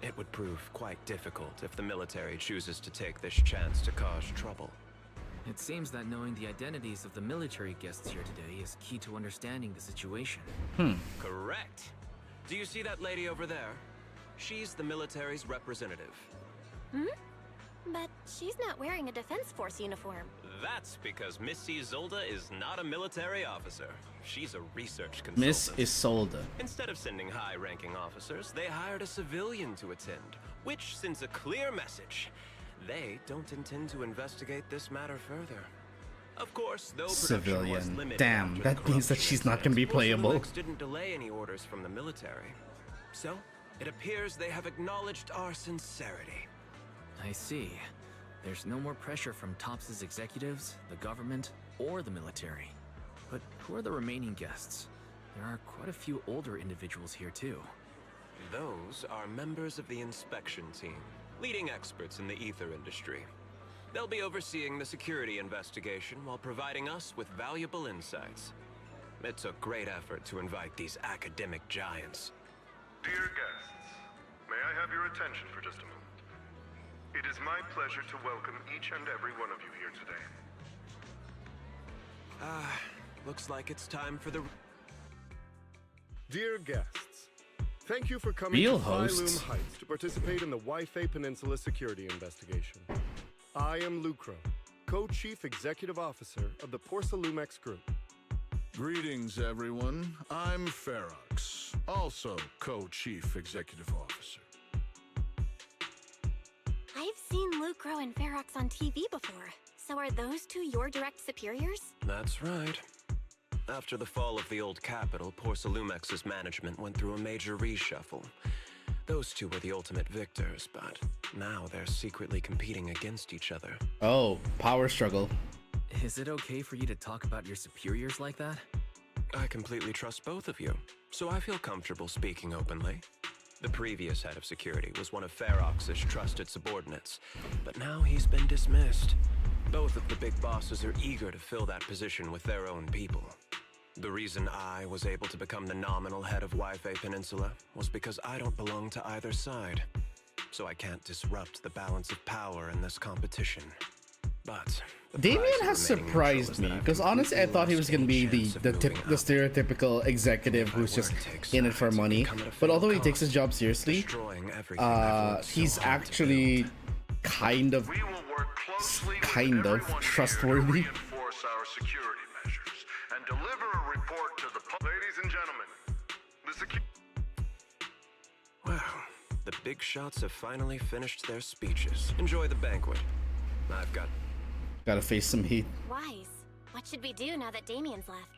it would prove quite difficult if the military chooses to take this chance to cause trouble. It seems that knowing the identities of the military guests here today is key to understanding the situation. Correct. Do you see that lady over there? She's the military's representative. But she's not wearing a Defense Force uniform. That's because Miss Isolde is not a military officer. She's a research consultant. Miss Isolde. Instead of sending high-ranking officers, they hired a civilian to attend, which sends a clear message. They don't intend to investigate this matter further. Of course, though production was Civilian. limited Damn, after that the means that corruption she's not gonna be incidents, playable. Porcelumex didn't delay any orders from the military. So, it appears they have acknowledged our sincerity. I see. There's no more pressure from TOPS' executives, the government, or the military. But who are the remaining guests? There are quite a few older individuals here too. Those are members of the inspection team, leading experts in the ether industry. They'll be overseeing the security investigation while providing us with valuable insights. It took great effort to invite these academic giants. Dear guests, may I have your attention for just a moment? It is my pleasure to welcome each and every one of you here today. Looks like it's time for the... Dear guests, thank you for coming Real to hosts. Phylum Heights to participate in the Wi-Fi Peninsula security investigation. I am Lucro, Co-Chief Executive Officer of the Porsalumex Group. Greetings, everyone. I'm Ferox, also Co-Chief Executive Officer. I've seen Lucro and Ferox on TV before. So are those two your direct superiors? That's right. After the fall of the old capital, Porsalumex's management went through a major reshuffle. Those two were the ultimate victors, but now they're secretly competing against each other. Oh, power struggle. Is it okay for you to talk about your superiors like that? I completely trust both of you, so I feel comfortable speaking openly. The previous head of security was one of Ferox's trusted subordinates, but now he's been dismissed. Both of the big bosses are eager to fill that position with their own people. The reason I was able to become the nominal head of Wi-Fi Peninsula was because I don't belong to either side, so I can't disrupt the balance of power in this competition. But Damien has surprised me because honestly, I thought he was gonna be the stereotypical executive who's just in it for money. But although he takes his job seriously, he's actually kind of trustworthy. Enforce our security measures and deliver a report to the ladies and gentlemen. Wow, the big shots have finally finished their speeches. Enjoy the banquet. I've Gotta face some heat. Wise. What should we do now that Damien's left?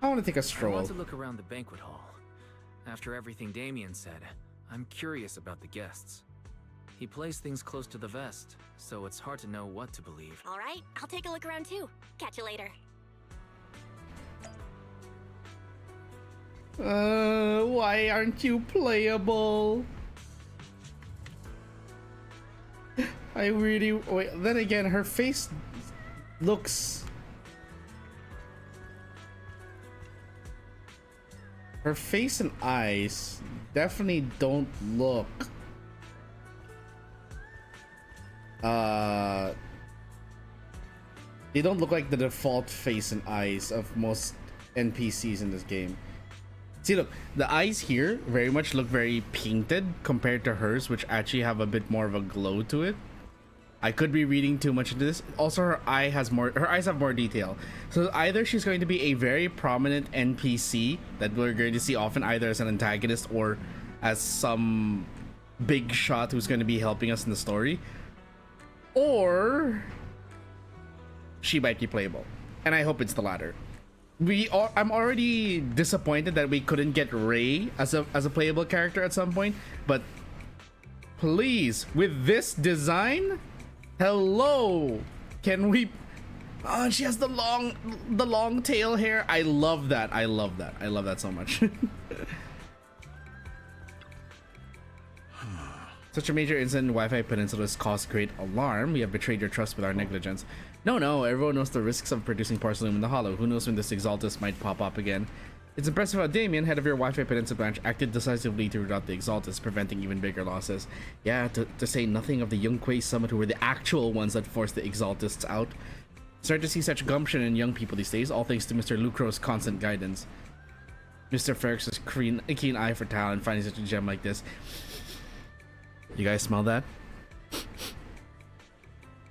I want to take a I stroll. want to look around the banquet hall. After everything Damien said, I'm curious about the guests. He plays things close to the vest, so it's hard to know what to believe. All right, I'll take a look around too. Catch you later. Why aren't you playable? I really wait. Then again, her face looks. Her face and eyes definitely don't look. They don't look like the default face and eyes of most NPCs in this game. See, look, the eyes here very much look very painted compared to hers, which actually have a bit more of a glow to it. I could be reading too much into this. Also, her eyes have more detail. So either she's going to be a very prominent NPC that we're going to see often, either as an antagonist or as some big shot who's going to be helping us in the story, or she might be playable. And I hope it's the latter. I'm already disappointed that we couldn't get Ray as a playable character at some point, but please, with this design, hello, can we? Oh, she has the long tail hair. I love that. I love that so much. Such a major incident in Wi-Fi Peninsula has caused great alarm. We have betrayed your trust with our negligence. No, everyone knows the risks of producing porcelain in the hollow. Who knows when this Exaltus might pop up again. It's impressive how Damien, head of your Wi-Fi Peninsula branch, acted decisively to root out the Exaltus, preventing even bigger losses. Yeah, to say nothing of the Yunquei Summit, who were the actual ones that forced the Exaltists out. Starting to see such gumption in young people these days, all thanks to Mr. Lucro's constant guidance. Mr. Ferrex's keen eye for talent, finding such a gem like this. You guys smell that?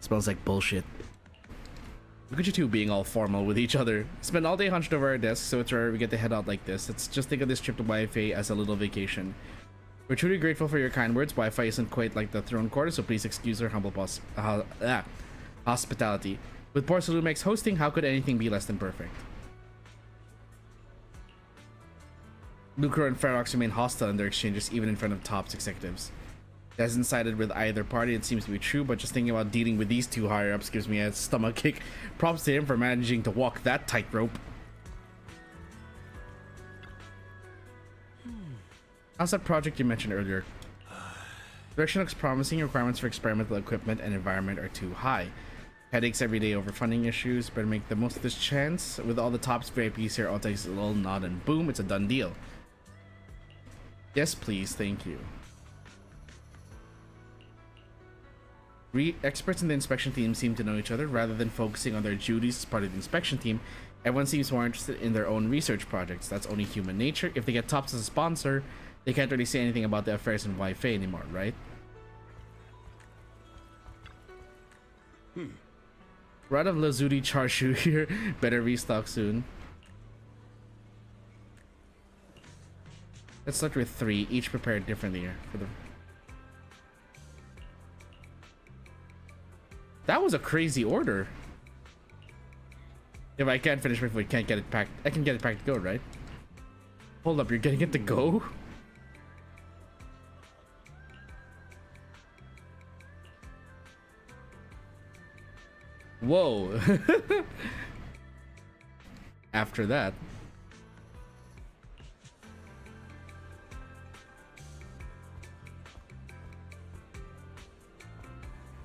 Smells like bullshit. Look at you two being all formal with each other. Spend all day hunched over our desks, so it's rare we get to head out like this. Let's just think of this trip to Wi-Fi as a little vacation. We're truly grateful for your kind words. Wi-Fi isn't quite like the throne quarter, so please excuse our humble hospitality. With Porsalumex hosting, how could anything be less than perfect? Lucro and Ferox remain hostile in their exchanges, even in front of TOPS executives. It hasn't sided with either party, it seems to be true, but just thinking about dealing with these two higher-ups gives me a stomach kick. Props to him for managing to walk that tightrope. How's that project you mentioned earlier? Direction looks promising. Requirements for experimental equipment and environment are too high. Headaches every day over funding issues. Better make the most of this chance. With all the tops VIPs here, all takes a little nod and boom, it's a done deal. Yes, please. Thank you. Experts in the inspection team seem to know each other. Rather than focusing on their duties as part of the inspection team, everyone seems more interested in their own research projects. That's only human nature. If they get Tops as a sponsor, they can't really say anything about the affairs in Wi-Fi anymore, right? Right of Lazuli Charshu here. Better restock soon. Let's start with 3, each prepared differently here for the. That was a crazy order. If I can't finish my food, can't get it packed. I can get it packed to go, right? Hold up, you're getting it to go? Whoa. After that.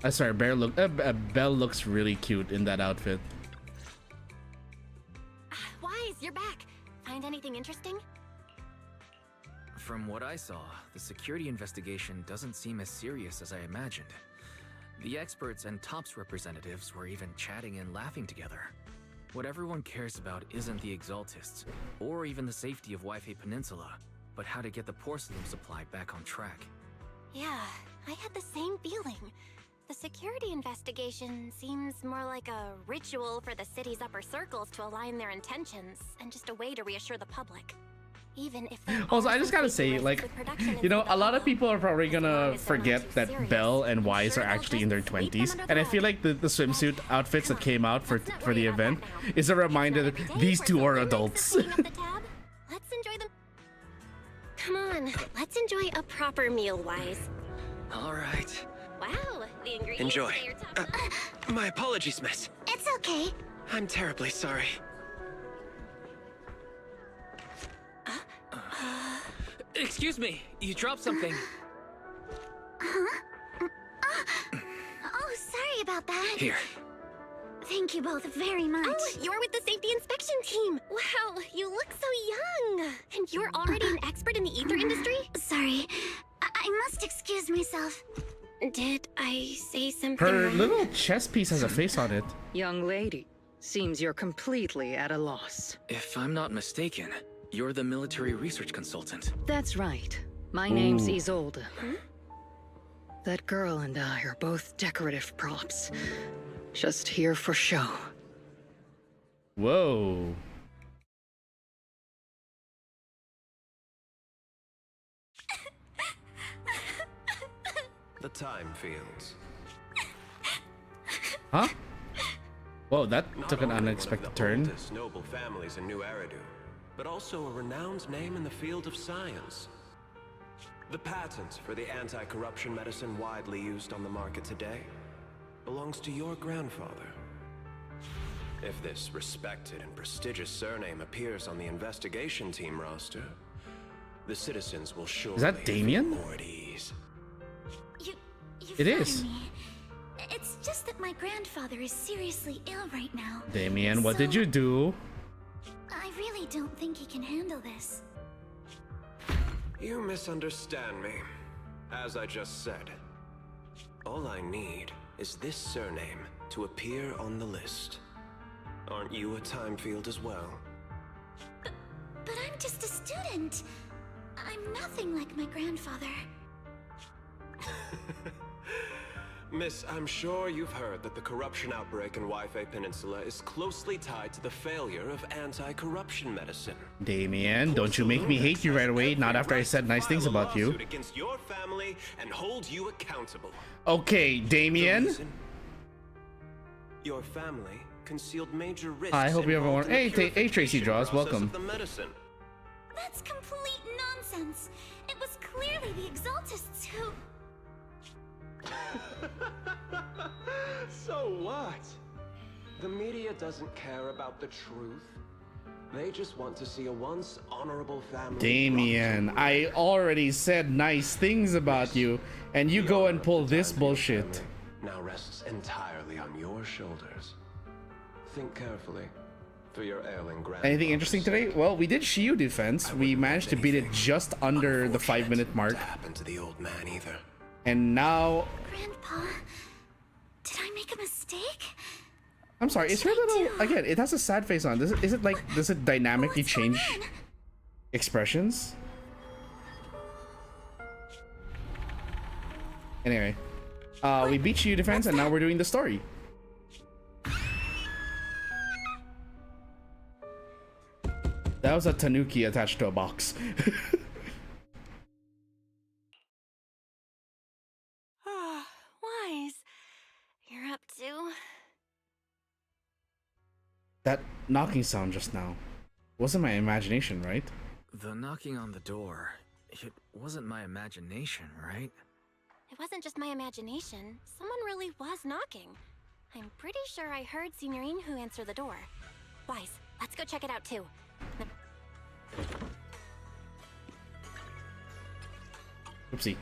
Sorry, Belle looks really cute in that outfit. Wise, you're back. Find anything interesting? From what I saw, the security investigation doesn't seem as serious as I imagined. The experts and TOPS representatives were even chatting and laughing together. What everyone cares about isn't the Exaltists, or even the safety of Wi-Fi Peninsula, but how to get the porcelain supply back on track. Yeah, I had the same feeling. The security investigation seems more like a ritual for the city's upper circles to align their intentions, and just a way to reassure the public. Even if also, I just gotta say, like, you know, a lot of people are probably gonna forget that Belle and Wise are actually in their 20s, and I feel like the swimsuit outfits that came out for the event is a reminder that these two are adults. Let's enjoy them. Come on, let's enjoy a proper meal, Wise. All right. Wow, the ingredients Enjoy. say you're top- My apologies, miss. It's okay. I'm terribly sorry. Excuse me, you dropped something. Huh? Oh, sorry about that. Here. Thank you both very much. Oh, you're with the safety inspection team. Wow, you look so young. And you're already an expert in the ether industry? Sorry. I must excuse myself. Did I say something Her wrong? little chess piece has a face on it. Young lady, seems you're completely at a loss. If I'm not mistaken, you're the military research consultant. That's right. My name's Ooh. Isolde. That girl and I are both decorative props. Just here for show. Whoa. The time fields. Huh? Whoa, that Not took an only one unexpected of the turn. oldest noble families in New Eridu, but also a renowned name in the field of science. The patent for the anti-corruption medicine widely used on the market today belongs to your grandfather. If this respected and prestigious surname appears on the investigation team roster, the citizens will surely Is that Damien? feel more at ease. You It flatter is. me. It's just that my grandfather is seriously ill right now. Damien, what did So, you do? I really don't think he can handle this. You misunderstand me. As I just said, all I need is this surname to appear on the list. Aren't you a time field as well? But I'm just a student. I'm nothing like my grandfather. Miss, I'm sure you've heard that the corruption outbreak in Wi-Fi Peninsula is closely tied to the failure of anti-corruption medicine. Damien, don't you make me hate you right away, not after I said nice things about you. Against your family and hold you accountable. Okay, Damien. The reason? Your family concealed major risks. I hope you ever want. involved in the Hey, Tracy purification Draws, process welcome. of the medicine. That's complete nonsense. It was clearly the Exaltists who... So what? The media doesn't care about the truth. They just want to see a once honorable family. Damien, I already said nice things about you, and you go and pull this bullshit. now rests entirely on your shoulders. Think carefully. For your ailing grandfather. Anything interesting today? Well, we did Shiyu defense. We managed to beat it just under the 5-minute mark. Happened to the old man either. And now... Grandpa, did I make a mistake? I'm sorry, it's your little... Again, it has a sad face on. Does it dynamically change expressions? Anyway. We beat Shiyu defense and now we're doing the story. That was a tanuki attached to a box. Wise. You're up to... That knocking sound just now wasn't my imagination, right? The knocking on the door, it wasn't my imagination, right? It wasn't just my imagination. Someone really was knocking. I'm pretty sure I heard Signorine who answered the door. Wise, let's go check it out too. Oopsie.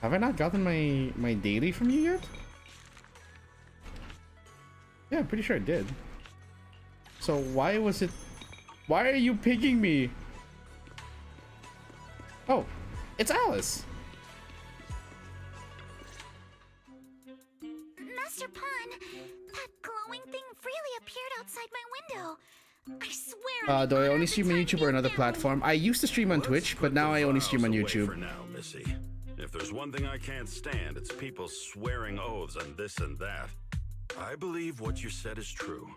Have I not gotten my daily from you yet? Yeah, I'm pretty sure I did. So why are you picking me? Oh, it's Alice. Master Pun, that glowing thing really appeared outside my window. I swear. Do I only stream on YouTube or another platform? I used to stream on Twitch, but now I only stream on YouTube. For now, Missy. If there's one thing I can't stand, it's people swearing oaths and this and that. I believe what you said is true.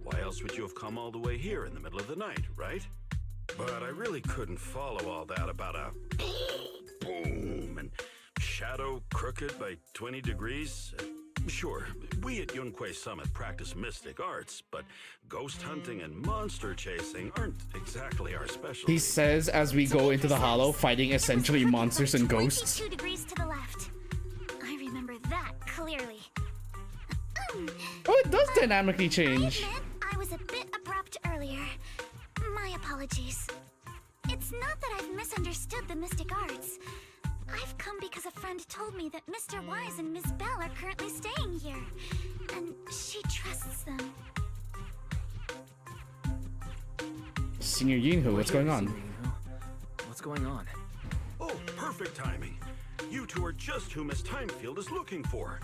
Why else would you have come all the way here in the middle of the night, right? But I really couldn't follow all that about a boom and shadow crooked by 20 degrees. Sure, we at Yunquay Summit practice mystic arts, but ghost hunting and monster chasing aren't exactly our specialty. He says as we go into the hollow, fighting essentially monsters and ghosts. 22 degrees to the left. I remember that clearly. Oh, it does dynamically change. I admit I was a bit abrupt earlier. My apologies. It's not that I've misunderstood the mystic arts. I've come because a friend told me that Mr. Wise and Miss Bell are currently staying here, and she trusts them. Senior Yinhu, what's going on? What's going on? Oh, perfect timing. You two are just who Miss Timefield is looking for.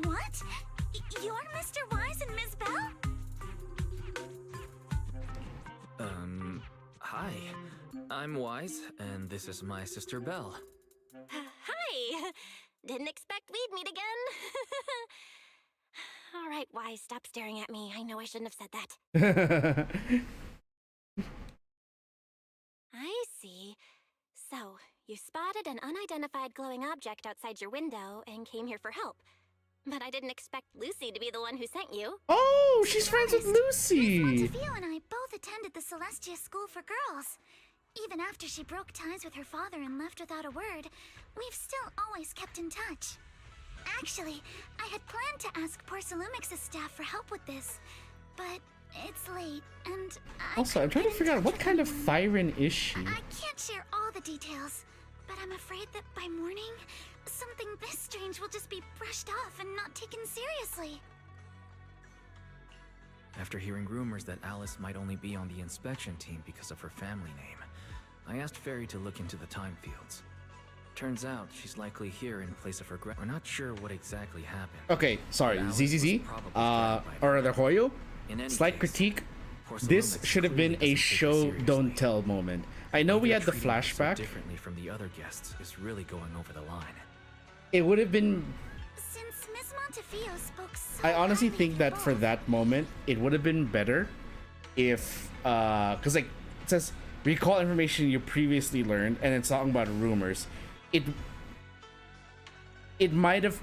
What? You're Mr. Wise and Miss Bell? Hi. I'm Wise, and this is my sister Belle. Hi! Didn't expect we'd meet again. All right, Wise, stop staring at me. I know I shouldn't have said that. I see. So, you spotted an unidentified glowing object outside your window and came here for help. But I didn't expect Lucy to be the one who sent you. Oh, she's friends with Lucy! Miss Montefiore and I both attended the Celestia School for Girls. Even after she broke ties with her father and left without a word, we've still always kept in touch. Actually, I had planned to ask Porcelumix's staff for help with this, but it's late, and Also, I'm trying to figure out what kind of Thyran is she? I can't share all the details, but I'm afraid that by morning, something this strange will just be brushed off and not taken seriously. After hearing rumors that Alice might only be on the inspection team because of her family name, I asked Fairy to look into the time fields. Turns out she's likely here in place of her We're not sure what exactly happened. Okay, sorry, ZZZ, or the Hoyo. Slight critique. This should have been a show don't tell moment. I know we had the flashback. Differently from the other guests is really going over the line. It would have been. Since Miss Montefiore spoke so I honestly think that for that moment, it would have been better if, because like it says, recall information you previously learned, and it's talking about rumors. It might have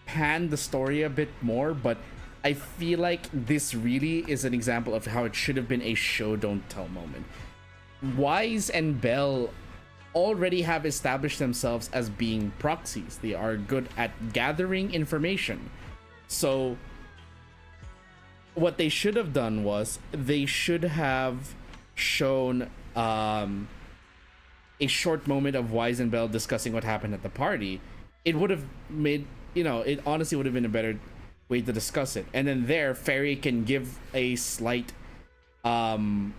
panned the story a bit more, but I feel like this really is an example of how it should have been a show don't tell moment. Wise and Bell already have established themselves as being proxies. They are good at gathering information. So what they should have done was they should have shown a short moment of Wise and Bell discussing what happened at the party, it would have made, it honestly would have been a better way to discuss it. And then there, Fairy can give a slight a moment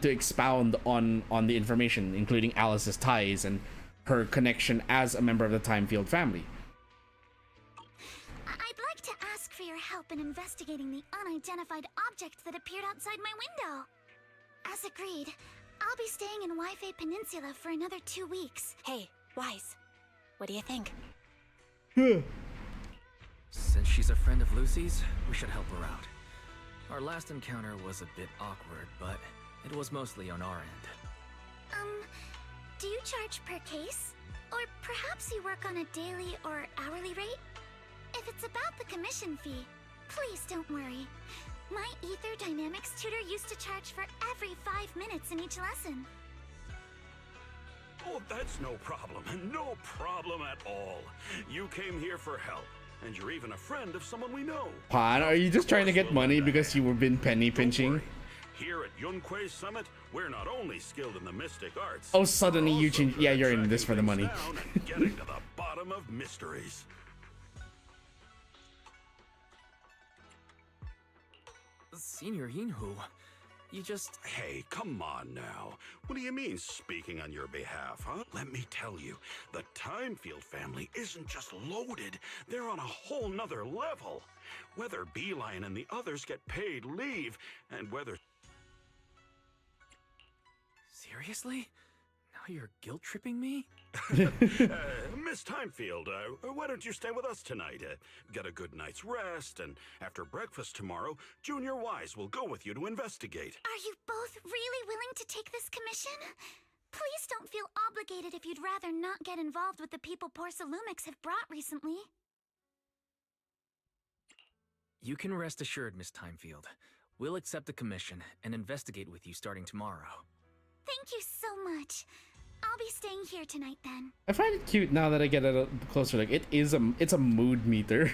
to expound on the information, including Alice's ties and her connection as a member of the Time Field family. I'd like to ask for your help in investigating the unidentified object that appeared outside my window. As agreed, I'll be staying in Wi-Fi Peninsula for another 2 weeks. Hey, Wise, what do you think? Since she's a friend of Lucy's, we should help her out. Our last encounter was a bit awkward, but it was mostly on our end. Do you charge per case? Or perhaps you work on a daily or hourly rate? If it's about the commission fee, please don't worry. My ether dynamics tutor used to charge for every 5 minutes in each lesson. Oh, that's no problem. No problem at all. You came here for help, and you're even a friend of someone we know. Pan, are you just trying to get money because you were been penny pinching? Here at Yunque's Summit, we're not only skilled in the mystic arts. Oh, suddenly you change. Yeah, you're in this for the money. And getting to the bottom of mysteries. Senior Yinhu, you just... Hey, come on now. What do you mean speaking on your behalf, huh? Let me tell you, the Time Field family isn't just loaded. They're on a whole nother level. Whether Beeline and the others get paid leave, and whether... Seriously? Now you're guilt-tripping me? Miss Timefield, why don't you stay with us tonight? Get a good night's rest, and after breakfast tomorrow, Junior Wise will go with you to investigate. Are you both really willing to take this commission? Please don't feel obligated if you'd rather not get involved with the people Porcelumix have brought recently. You can rest assured, Miss Timefield. We'll accept the commission and investigate with you starting tomorrow. Thank you so much. I'll be staying here tonight then. I find it cute now that I get a closer look. It's a mood meter.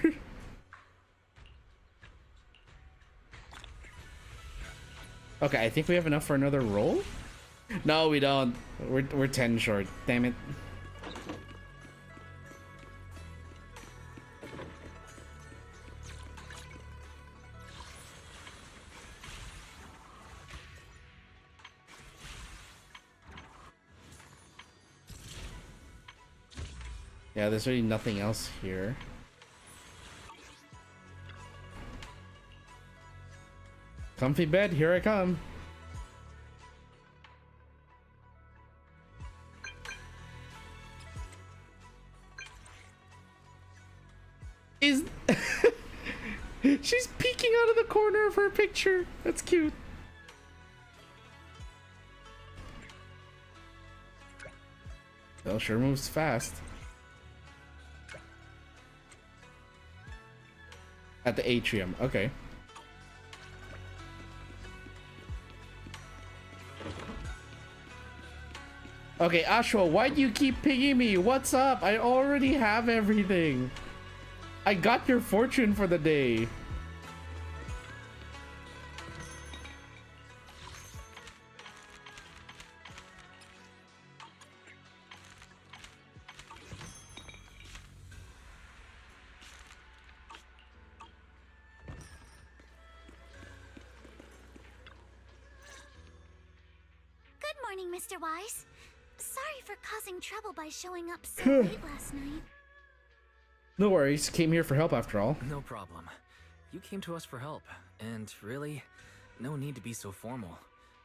Okay, I think we have enough for another roll. No, we don't. We're 10 short. Damn it. Yeah, there's really nothing else here. Comfy bed, here I come. Is she's peeking out of the corner of her picture. That's cute. Well, sure moves fast. At the atrium, okay. Okay, Ashwa, why do you keep pinging me? What's up? I already have everything. I got your fortune for the day. Mr. Wise. Sorry for causing trouble by showing up so late last night. No worries, came here for help after all. No problem. You came to us for help, and really, no need to be so formal.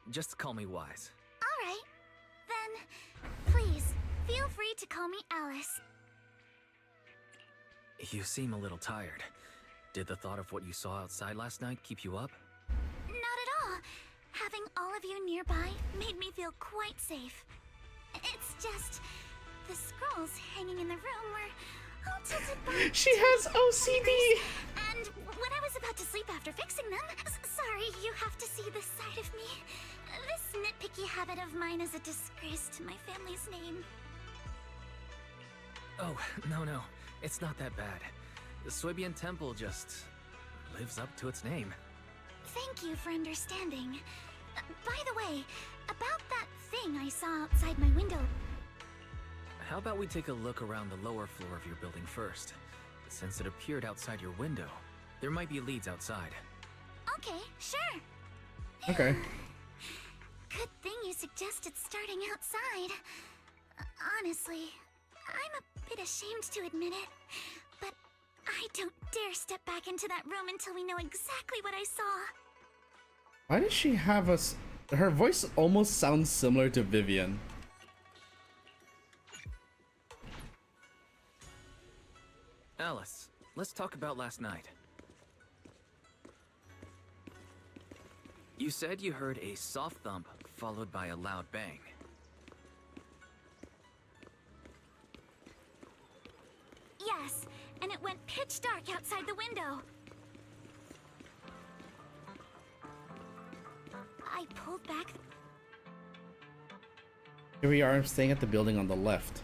Just call me Wise. Alright. Then, please, feel free to call me Alice. You seem a little tired. Did the thought of what you saw outside last night keep you up? Not at all. Having all of you nearby made me feel quite safe. It's just the scrolls hanging in the room were all tilted back. She has OCD! And when I was about to sleep after fixing them, sorry, you have to see this side of me. This nitpicky habit of mine is a disgrace to my family's name. Oh, no. It's not that bad. The Suebian Temple just lives up to its name. Thank you for understanding. By the way, about that thing I saw outside my window. How about we take a look around the lower floor of your building first? Since it appeared outside your window, there might be leads outside. Okay, sure. Okay. Good thing you suggested starting outside. Honestly, I'm a bit ashamed to admit it, but I don't dare step back into that room until we know exactly what I saw. Why does she have us? Her voice almost sounds similar to Vivian. Alice, let's talk about last night. You said you heard a soft thump followed by a loud bang. Yes, and it went pitch dark outside the window. I pulled back. Here we are, I'm staying at the building on the left.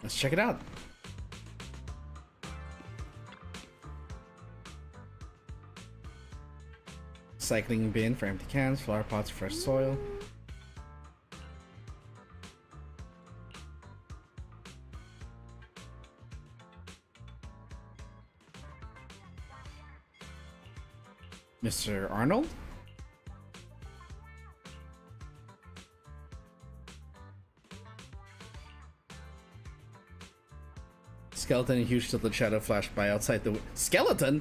Let's check it out. Cycling bin for empty cans, flower pots, fresh soil. Mr. Arnold? Skeleton and huge tilted shadow flashed by outside the skeleton?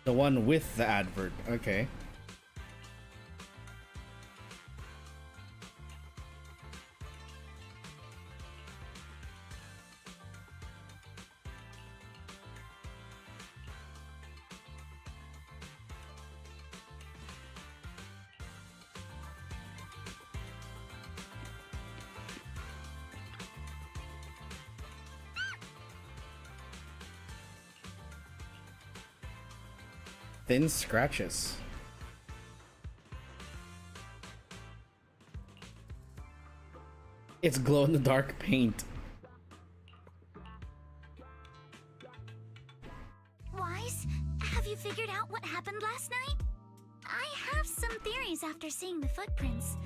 The one with the advert, okay. Thin scratches. It's glow-in-the-dark paint. Wise, have you figured out what happened last night? I have some theories after seeing the footprints,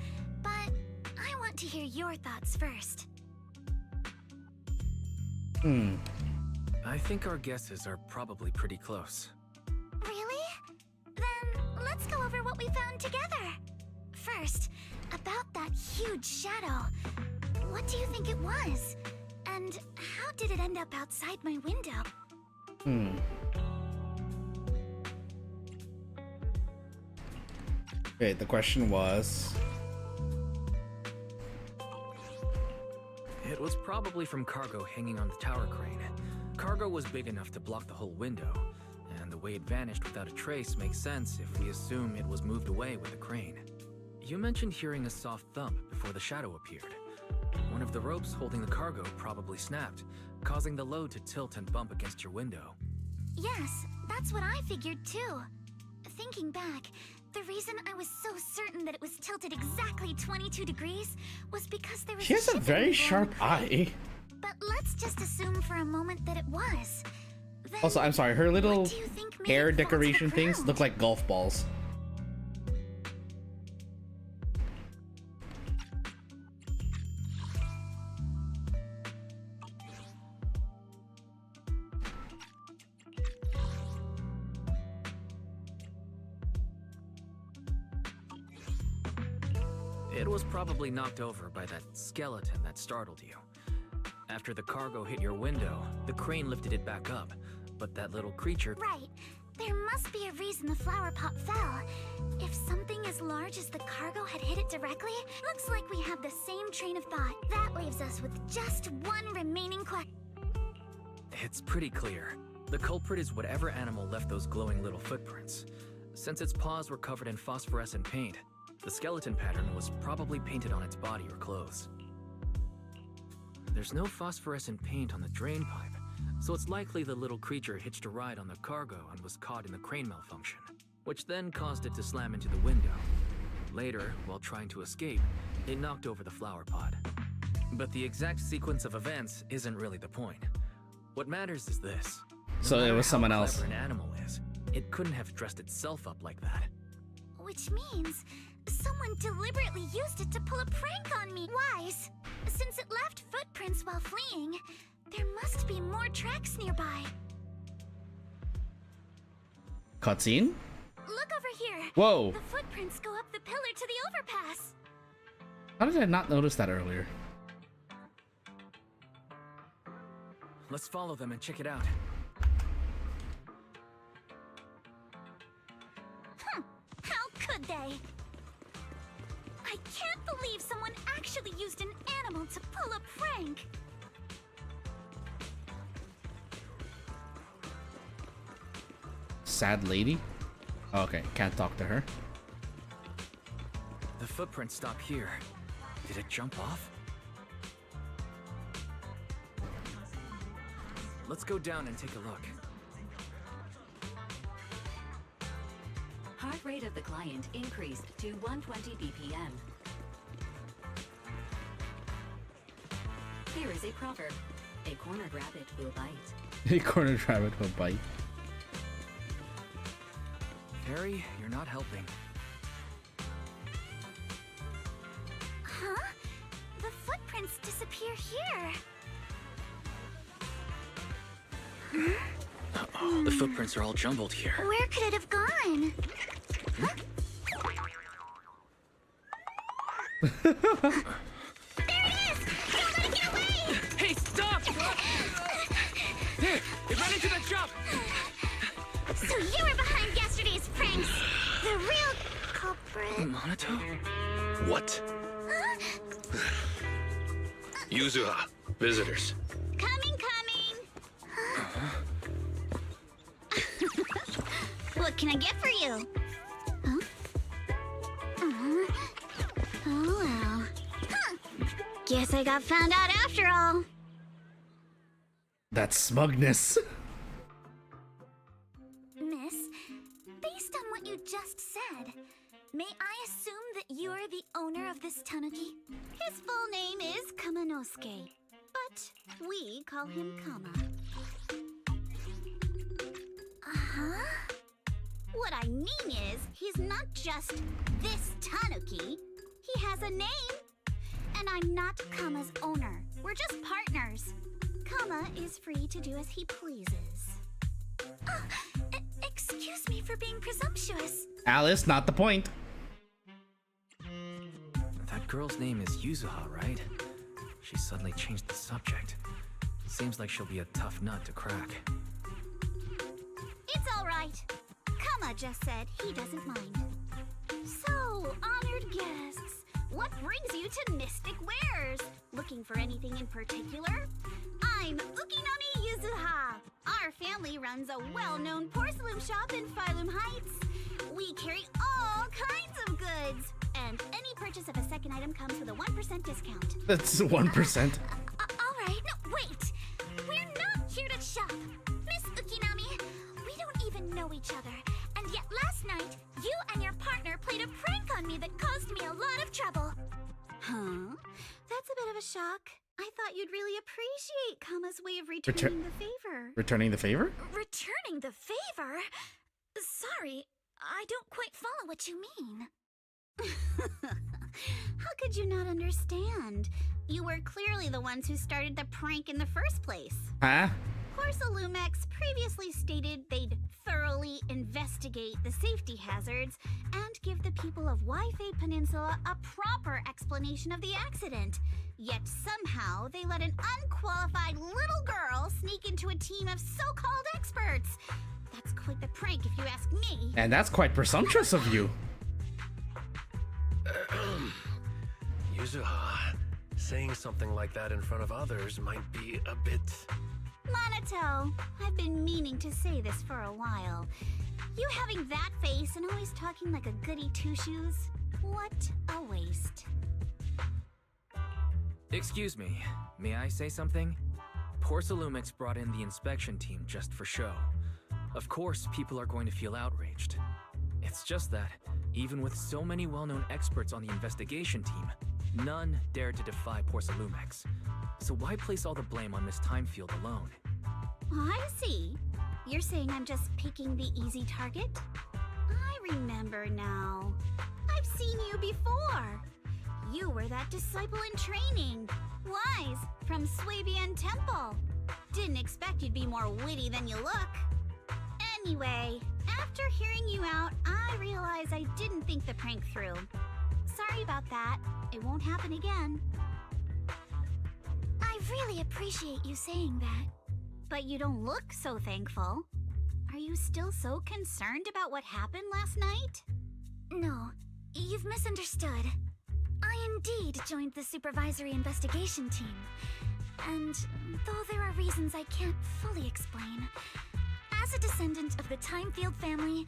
but I want to hear your thoughts first. I think our guesses are probably pretty close. Really? Then let's go over what we found together. First, about that huge shadow. What do you think it was? And how did it end up outside my window? Okay, the question was... It was probably from cargo hanging on the tower crane. Cargo was big enough to block the whole window, and the way it vanished without a trace makes sense if we assume it was moved away with the crane. You mentioned hearing a soft thump before the shadow appeared. One of the ropes holding the cargo probably snapped, causing the load to tilt and bump against your window. Yes, that's what I figured too. Thinking back, the reason I was so certain that it was tilted exactly 22 degrees was because there was She has a very sharp eye. But let's just assume for a moment that it was. Then Also, I'm sorry, her little what do you think made hair it fall to the decoration things ground? look like golf balls. It was probably knocked over by that skeleton that startled you. After the cargo hit your window, the crane lifted it back up, but that little creature... Right. There must be a reason the flower pot fell. If something as large as the cargo had hit it directly, looks like we have the same train of thought. That leaves us with just one remaining question. It's pretty clear. The culprit is whatever animal left those glowing little footprints. Since its paws were covered in phosphorescent paint, the skeleton pattern was probably painted on its body or clothes. There's no phosphorescent paint on the drain pipe, so it's likely the little creature hitched a ride on the cargo and was caught in the crane malfunction, which then caused it to slam into the window. Later, while trying to escape, it knocked over the flower pot. But the exact sequence of events isn't really the point. What matters is this. So it was someone else. No matter how clever an animal is, it couldn't have dressed itself up like that. Which means someone deliberately used it to pull a prank on me. Wise. Since it left footprints while fleeing, there must be more tracks nearby. Cutscene? Look over here. Whoa. The footprints go up the pillar to the overpass. How did I not notice that earlier? Let's follow them and check it out. How could they? I can't believe someone actually used an animal to pull a prank. Sad lady? Okay, can't talk to her. The footprints stop here. Did it jump off? Let's go down and take a look. Heart rate of the client increased to 120 BPM. Here is a proverb. A cornered rabbit will bite. A cornered rabbit will bite. Fairy, you're not helping. Huh? The footprints disappear here. Uh-oh, the footprints are all jumbled here. Where could it have gone? Huh? There it is! Don't let it get away! Hey, stop! There! It ran into the jump! So you were behind yesterday's pranks! The real culprit. Monato? What? Huh? Yuzuha, visitors. Coming! What can I get for you? Huh? Oh well. Huh. Guess I got found out after all. That smugness. Miss, based on what you just said, may I assume that you are the owner of this tanuki? His full name is Kamanosuke, but we call him Kama. Uh-huh. What I mean is, he's not just this tanuki. He has a name. And I'm not Kama's owner. We're just partners. Kama is free to do as he pleases. Excuse me for being presumptuous. Alice, not the point. That girl's name is Yuzuha, right? She suddenly changed the subject. Seems like she'll be a tough nut to crack. It's all right. Kama just said he doesn't mind. So, honored guests, what brings you to Mystic Wares? Looking for anything in particular? I'm Ukinami Yuzuha. Our family runs a well-known porcelain shop in Phylum Heights. We carry all kinds of goods, and any purchase of a second item comes with a 1% discount. That's 1%. All right, no, wait. We're not here to shop. Miss Ukinami, we don't even know each other. And yet last night, you and your partner played a prank on me that caused me a lot of trouble. Huh? That's a bit of a shock. I thought you'd really appreciate Kama's way of returning the favor. Returning the favor? Returning the favor? Sorry, I don't quite follow what you mean. How could you not understand? You were clearly the ones who started the prank in the first place. Huh? Porcelumex previously stated they'd thoroughly investigate the safety hazards and give the people of Waifei Peninsula a proper explanation of the accident. Yet somehow they let an unqualified little girl sneak into a team of so-called experts. That's quite the prank if you ask me. And that's quite presumptuous of you. Yuzuha, saying something like that in front of others might be a bit... Monato, I've been meaning to say this for a while. You having that face and always talking like a goody two-shoes? What a waste. Excuse me, may I say something? Porcelumix brought in the inspection team just for show. Of course, people are going to feel outraged. It's just that, even with so many well-known experts on the investigation team, none dared to defy Porcelumix. So why place all the blame on Miss Timefield alone? I see. You're saying I'm just picking the easy target? I remember now. I've seen you before. You were that disciple in training. Wise, from Swabian Temple. Didn't expect you'd be more witty than you look. Anyway, after hearing you out, I realized I didn't think the prank through. Sorry about that. It won't happen again. I really appreciate you saying that. But you don't look so thankful. Are you still so concerned about what happened last night? No, you've misunderstood. I indeed joined the supervisory investigation team. And though there are reasons I can't fully explain, as a descendant of the Timefield family,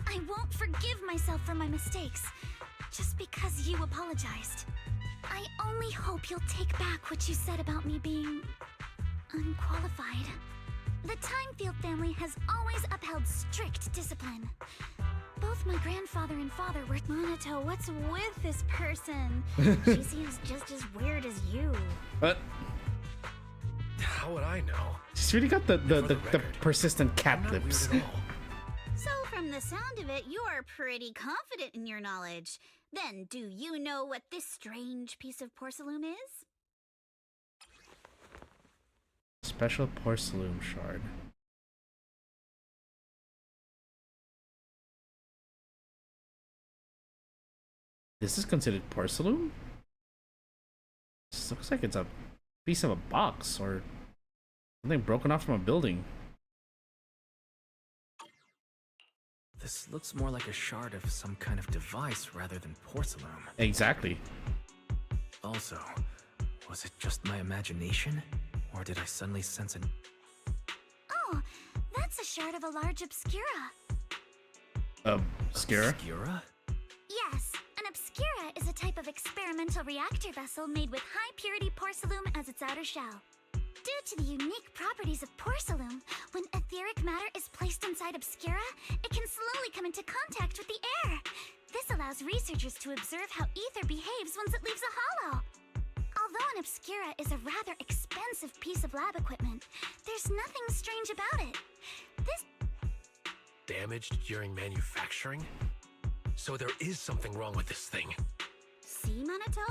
I won't forgive myself for my mistakes just because you apologized. I only hope you'll take back what you said about me being unqualified. The Timefield family has always upheld strict discipline. Both my grandfather and father were... Monato, what's with this person? She seems just as weird as you. What? How would I know? She's really got the persistent cat lips. So from the sound of it, you're pretty confident in your knowledge. Then do you know what this strange piece of porcelain is? Special porcelain shard. This is considered porcelain? This looks like it's a piece of a box or something broken off from a building. This looks more like a shard of some kind of device rather than porcelain. Exactly. Also, was it just my imagination? Or did I suddenly sense an... Oh, that's a shard of a large obscura. Obscura? Obscura? Yes, an obscura is a type of experimental reactor vessel made with high-purity porcelain as its outer shell. Due to the unique properties of porcelain, when etheric matter is placed inside obscura, it can slowly come into contact with the air. This allows researchers to observe how ether behaves once it leaves a hollow. Although an obscura is a rather expensive piece of lab equipment, there's nothing strange about it. This... Damaged during manufacturing? So there is something wrong with this thing. See, Monato?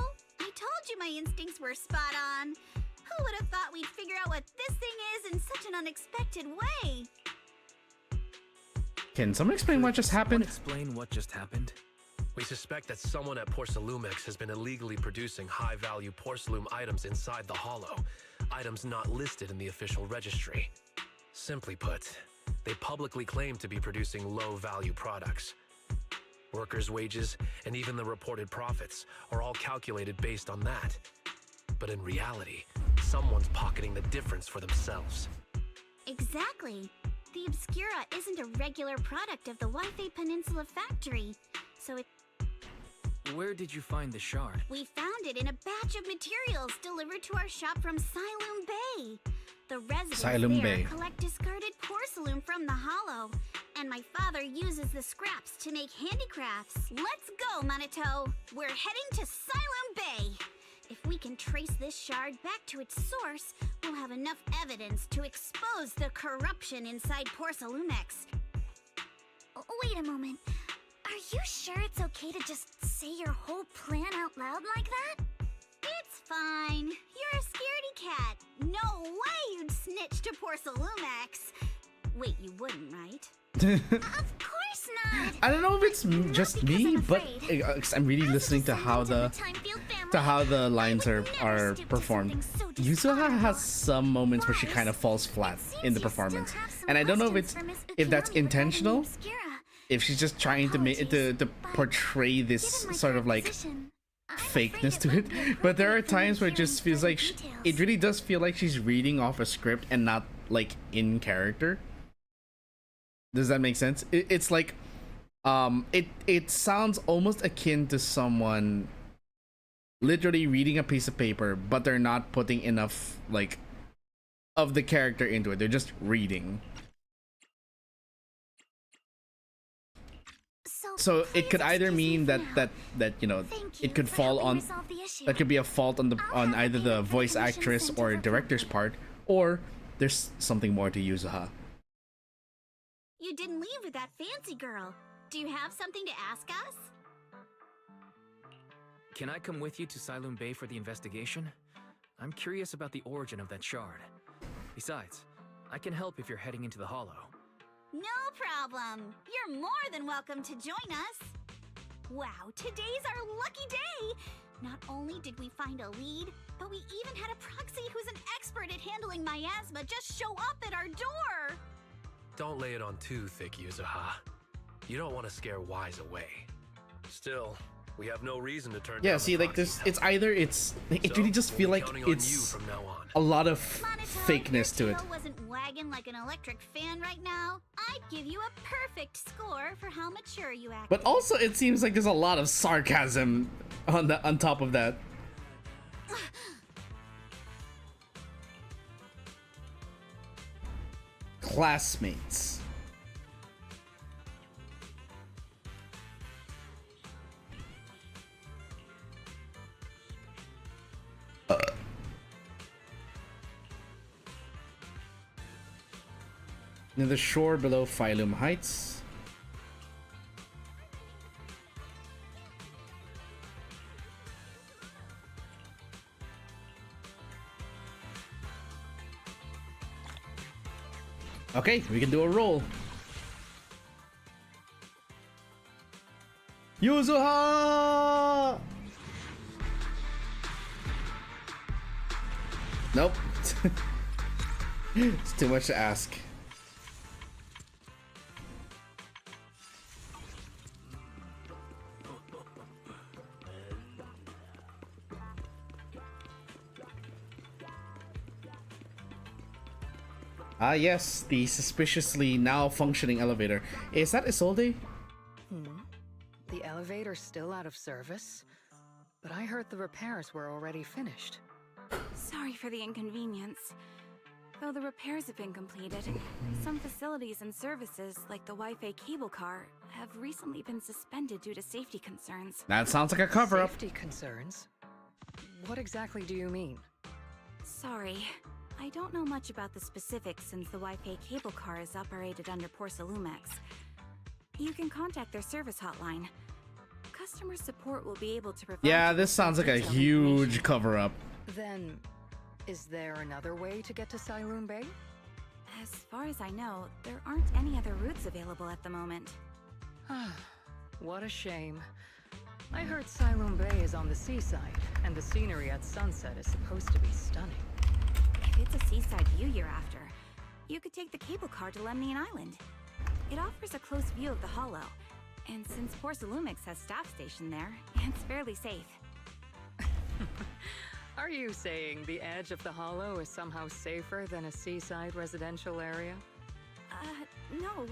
I told you my instincts were spot on. Who would have thought we'd figure out what this thing is in such an unexpected way? Can someone explain what just happened? Explain what just happened? We suspect that someone at Porcelumix has been illegally producing high-value porcelain items inside the hollow, items not listed in the official registry. Simply put, they publicly claim to be producing low-value products. Workers' wages and even the reported profits are all calculated based on that. But in reality, someone's pocketing the difference for themselves. Exactly. The Obscura isn't a regular product of the Waifei Peninsula factory, so it... Where did you find the shard? We found it in a batch of materials delivered to our shop from Silum Bay. The residents there collect discarded porcelain from the hollow, and my father uses the scraps to make handicrafts. Let's go, Monato! We're heading to Silum Bay! If we can trace this shard back to its source, we'll have enough evidence to expose the corruption inside Porcelumix. Wait a moment. Are you sure it's okay to just say your whole plan out loud like that? It's fine. You're a scaredy cat. No way you'd snitch to Porcelumix. Wait, you wouldn't, right? Of course not. I don't know if it's just me, but I'm really listening to how the lines are performed. Yusuha has some moments where she kind of falls flat in the performance, and I don't know if that's intentional, if she's just trying to portray this sort of like fakeness to it. But there are times where it just feels like it really does feel like she's reading off a script and not like in character. Does that make sense? It's like it sounds almost akin to someone literally reading a piece of paper, but they're not putting enough like of the character into it. They're just reading. So it could either mean that you know it could fall on, that could be a fault on either the voice actress or director's part, or there's something more to Yuzuha. You didn't leave with that fancy girl. Do you have something to ask us? Can I come with you to Silum Bay for the investigation? I'm curious about the origin of that shard. Besides, I can help if you're heading into the Hollow. No problem. You're more than welcome to join us. Wow, today's our lucky day. Not only did we find a lead, but we even had a proxy who's an expert at handling miasma just show up at our door. Don't lay it on too thick, Yuzuha. You don't want to scare Wise away. Still, we have no reason to turn down See, like this, it's either it really just feel like it's a lot of fakeness to it. If wasn't wagging like an electric fan right now, I'd give you a perfect score for how mature you act. But also, it seems like there's a lot of sarcasm on top of that. Classmates. Near the shore below Phylum Heights. Okay, we can do a roll. Yuzuha! Nope. It's too much to ask. Ah yes, the suspiciously now functioning elevator. Is that Isolde? The elevator's still out of service? But I heard the repairs were already finished. Sorry for the inconvenience. Though the repairs have been completed, some facilities and services, like the Wi-Fi cable car, have recently been suspended due to safety concerns. That sounds like a cover-up. Safety concerns? What exactly do you mean? Sorry. I don't know much about the specifics since the Wi-Fi cable car is operated under Porsalumex. You can contact their service hotline. Customer support will be able to provide... Yeah, this sounds like a huge cover-up. Then, is there another way to get to Silum Bay? As far as I know, there aren't any other routes available at the moment. What a shame. I heard Silum Bay is on the seaside, and the scenery at sunset is supposed to be stunning. If it's a seaside view you're after, you could take the cable car to Lemnian Island. It offers a close view of the Hollow, and since Porsalumix has staff stationed there, it's fairly safe. Are you saying the edge of the Hollow is somehow safer than a seaside residential area? No.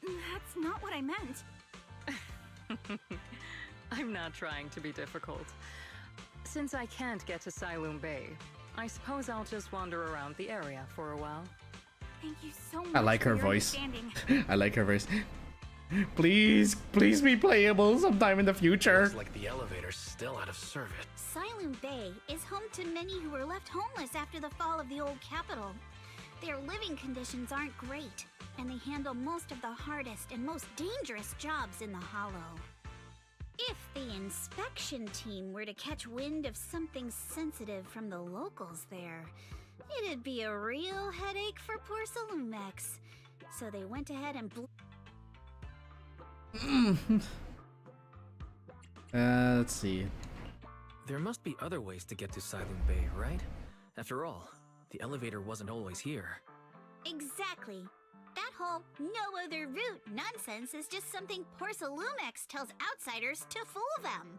That's not what I meant. I'm not trying to be difficult. Since I can't get to Silum Bay, I suppose I'll just wander around the area for a while. Thank you so much. I like her voice. I like her voice. Please be playable sometime in the future. Looks like the elevator's still out of service. Silum Bay is home to many who were left homeless after the fall of the old capital. Their living conditions aren't great, and they handle most of the hardest and most dangerous jobs in the Hollow. If the inspection team were to catch wind of something sensitive from the locals there, it'd be a real headache for Porsalumex. So they went ahead and let's see. There must be other ways to get to Silum Bay, right? After all, the elevator wasn't always here. Exactly. That whole no other route nonsense is just something Porsalumex tells outsiders to fool them.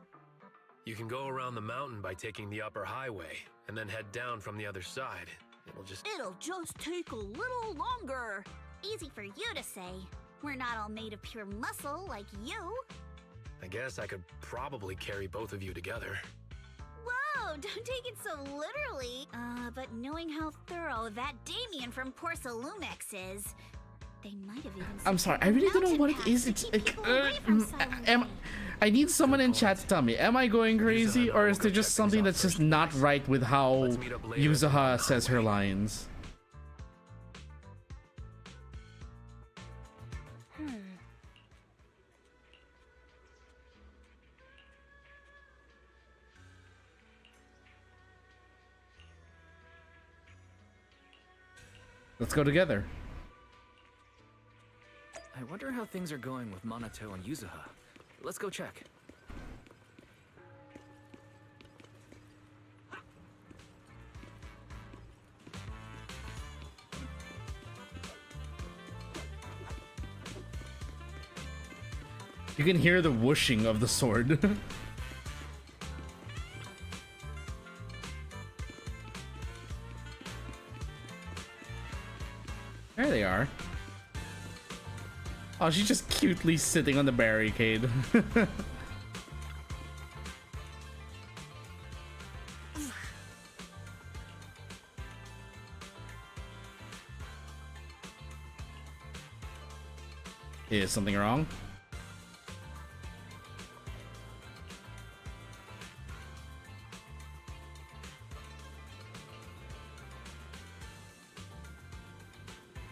You can go around the mountain by taking the upper highway, and then head down from the other side. It'll just take a little longer. Easy for you to say. We're not all made of pure muscle like you. I guess I could probably carry both of you together. Oh, don't take it so literally. But knowing how thorough that Damien from Porsalumex is, they might have even... I'm sorry, I really don't know what it is. It's like, I need someone in chat to tell me, am I going crazy, or is there just something that's just not right with how Yuzuha says her lines? Let's go together. I wonder how things are going with Minato and Yuzuha. Let's go check. You can hear the whooshing of the sword. There they are. Oh, she's just cutely sitting on the barricade. Is something wrong?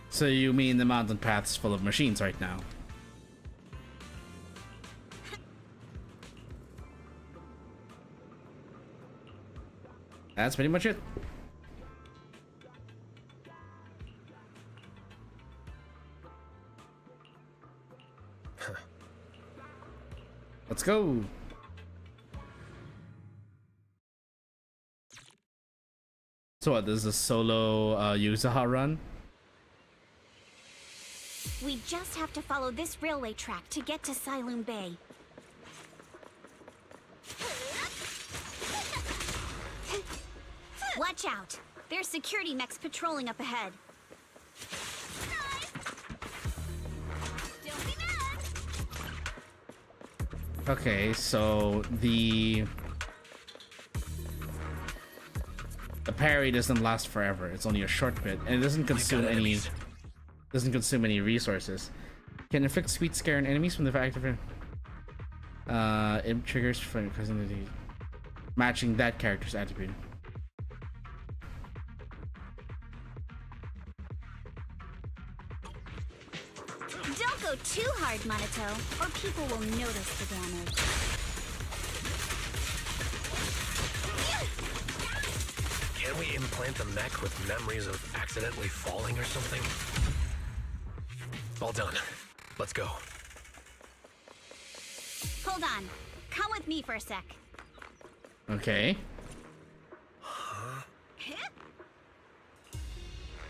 So you mean the mountain path's full of machines right now? That's pretty much it. Let's go. So what, this is a solo Yuzuha run? We just have to follow this railway track to get to Siloon Bay. Watch out! There's security mechs patrolling up ahead. Don't be mad. Okay, so the parry doesn't last forever. It's only a short bit, and it doesn't consume any resources. Can inflict sweet scare on enemies from the fact of it triggers from matching that character's attribute. Don't go too hard, Minato, or people will notice the damage. Can we implant the mech with memories of accidentally falling or something? All done. Let's go. Hold on. Come with me for a sec. Okay.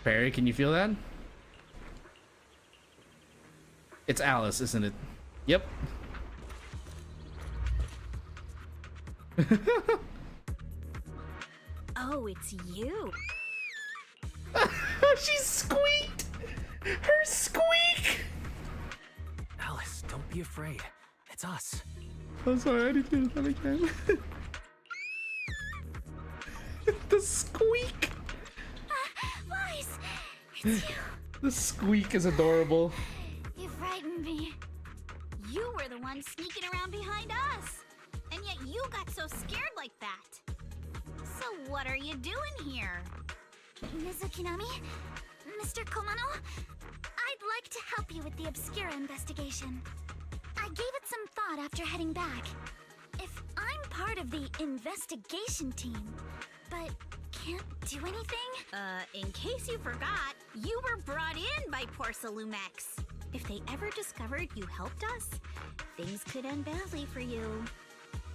Barry, can you feel that? It's Alice, isn't it? Yep. Oh, it's you. She squeaked! Her squeak! Alice, don't be afraid. It's us. I'm sorry, I need to do that again. The squeak! Wise! It's you. The squeak is adorable. You frightened me. You were the one sneaking around behind us. And yet you got so scared like that. So what are you doing here? Mizukinami? Mr. Komano? I'd like to help you with the Obscura investigation. I gave it some thought after heading back. If I'm part of the investigation team, but can't do anything? In case you forgot, you were brought in by Porsalumex. If they ever discovered you helped us, things could end badly for you.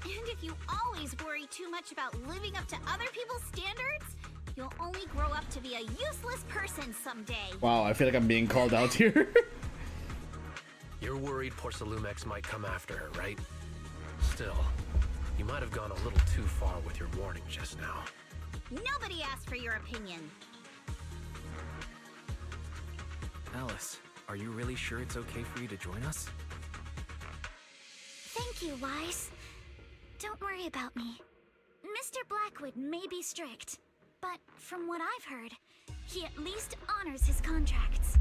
And if you always worry too much about living up to other people's standards, you'll only grow up to be a useless person someday. Wow, I feel like I'm being called out here. You're worried Porsalumex might come after her, right? Still, you might have gone a little too far with your warning just now. Nobody asked for your opinion. Alice, are you really sure it's okay for you to join us? Thank you, Wise. Don't worry about me. Mr. Blackwood may be strict, but from what I've heard, he at least honors his contracts.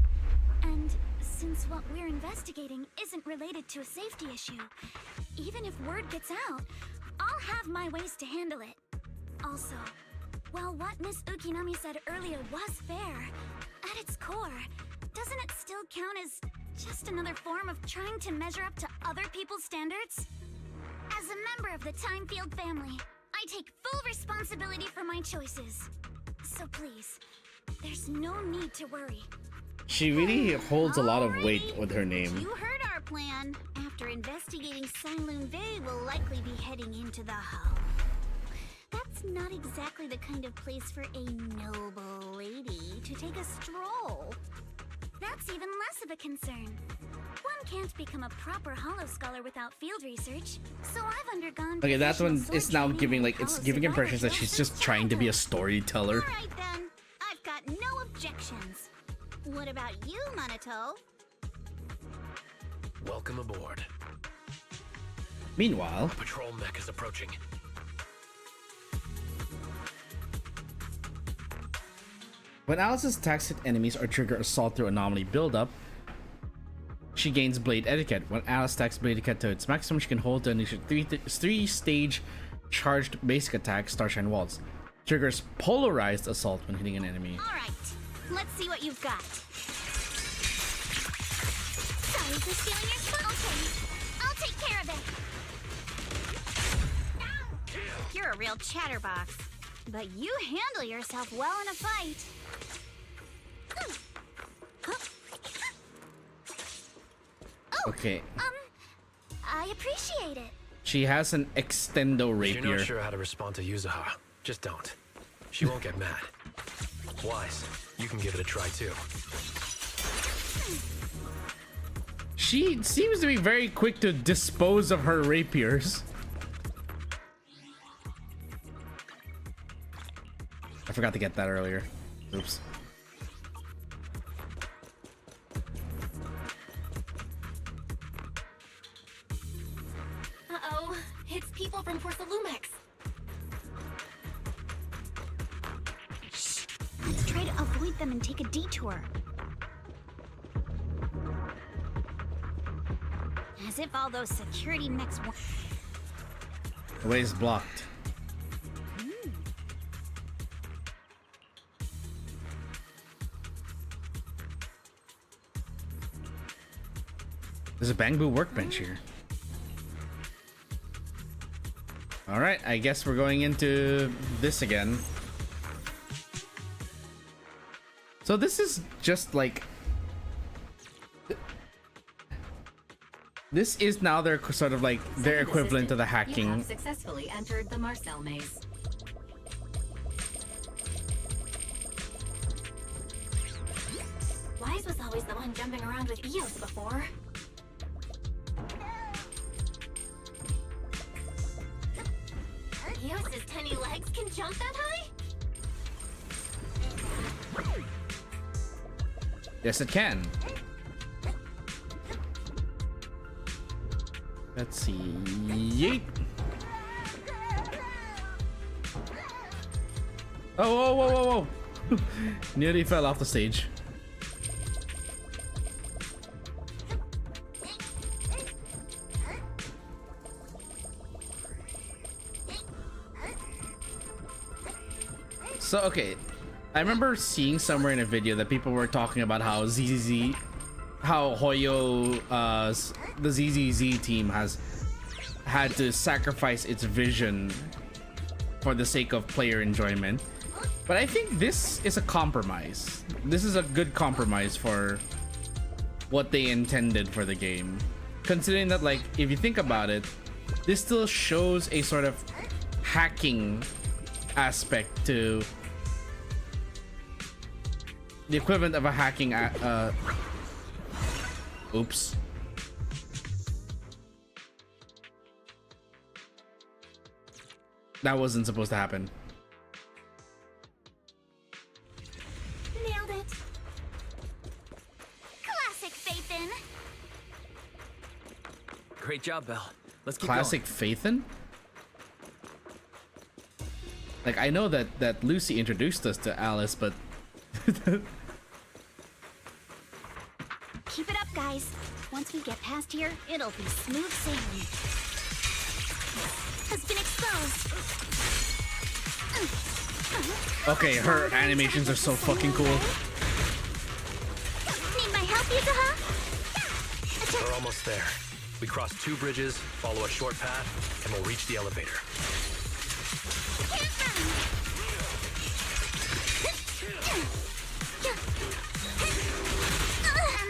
And since what we're investigating isn't related to a safety issue, even if word gets out, I'll have my ways to handle it. Also, while what Miss Ukinami said earlier was fair, at its core, doesn't it still count as just another form of trying to measure up to other people's standards? As a member of the Timefield family, I take full responsibility for my choices. So please, there's no need to worry. She really holds a lot of weight with her name. You heard our plan. After investigating Sailoon Bay, we'll likely be heading into the hull. That's not exactly the kind of place for a noble lady to take a stroll. That's even less of a concern. One can't become a proper Hollow Scholar without field research, so I've undergone... Okay, that one professional is now sword giving training like, and it's Hollow giving impressions that survival she's just trying to be a storyteller. Alright then, I've got no objections. What about you, Minato? Welcome aboard. Meanwhile, Patrol mech is approaching. when Alice's attacks hit enemies or trigger assault through anomaly buildup, she gains Blade Etiquette. When Alice attacks Blade Etiquette to its maximum, she can hold to initiate three-stage charged basic attack, Starshine Waltz. Triggers Polarized Assault when hitting an enemy. Alright, let's see what you've got. Sorry for stealing your spell. Okay, I'll take care of it. You're a real chatterbox, but you handle yourself well in a fight. Okay. I appreciate it. She has an extendo If you're rapier. not sure how to respond to Yuzuha, just don't. She won't get mad. Wise, you can give it a try too. She seems to be very quick to dispose of her rapiers. I forgot to get that earlier. Oops. Uh-oh, it's people from Porsalumex. Shh. Let's try to avoid them and take a detour. As if all those security mechs were... The way is blocked. There's a bamboo workbench here. Alright, I guess we're going into this again. So this is just like... This is now their sort of like their equivalent to the You hacking. have successfully entered the Marcel maze. Wise was always the one jumping around with Eos before. Eos's tiny legs can jump that high? Yes, it can. Let's see. Yeet. Oh, whoa, whoa, whoa, whoa. Nearly fell off the stage. So, okay. I remember seeing somewhere in a video that people were talking about how ZZZ, how Hoyo, the ZZZ team has had to sacrifice its vision for the sake of player enjoyment. But I think this is a compromise. This is a good compromise for what they intended for the game. Considering that, like, if you think about it, this still shows a sort of hacking aspect to the equivalent of a hacking oops. That wasn't supposed to happen. Nailed it. Classic Phaethon. Great job, Belle. Let's keep Classic going. Phaethon? Like, I know that Lucy introduced us to Alice, but Keep it up, guys. Once we get past here, it'll be smooth sailing. Has been exposed. okay, her animations are so fucking cool. Need my help, Yuzuha? We're almost there. We cross 2 bridges, follow a short path, and we'll reach the elevator.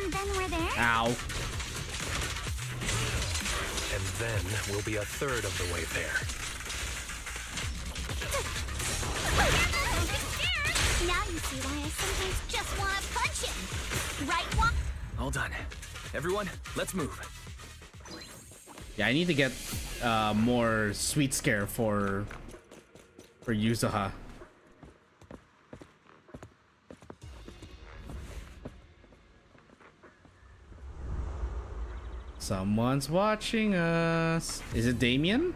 And then we're there. Ow. And then we'll be a third of the way there. Now you see why I sometimes just want to punch him. Right, Wong? All done. Everyone, let's move. Yeah, I need to get more sweet scare for Yuzuha. Someone's watching us. Is it Damien?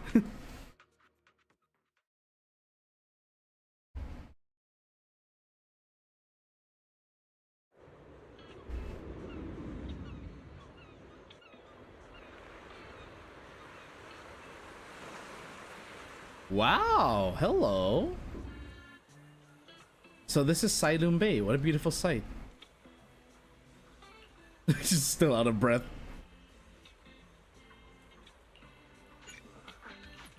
Wow, hello. So this is Silum Bay. What a beautiful sight. She's still out of breath.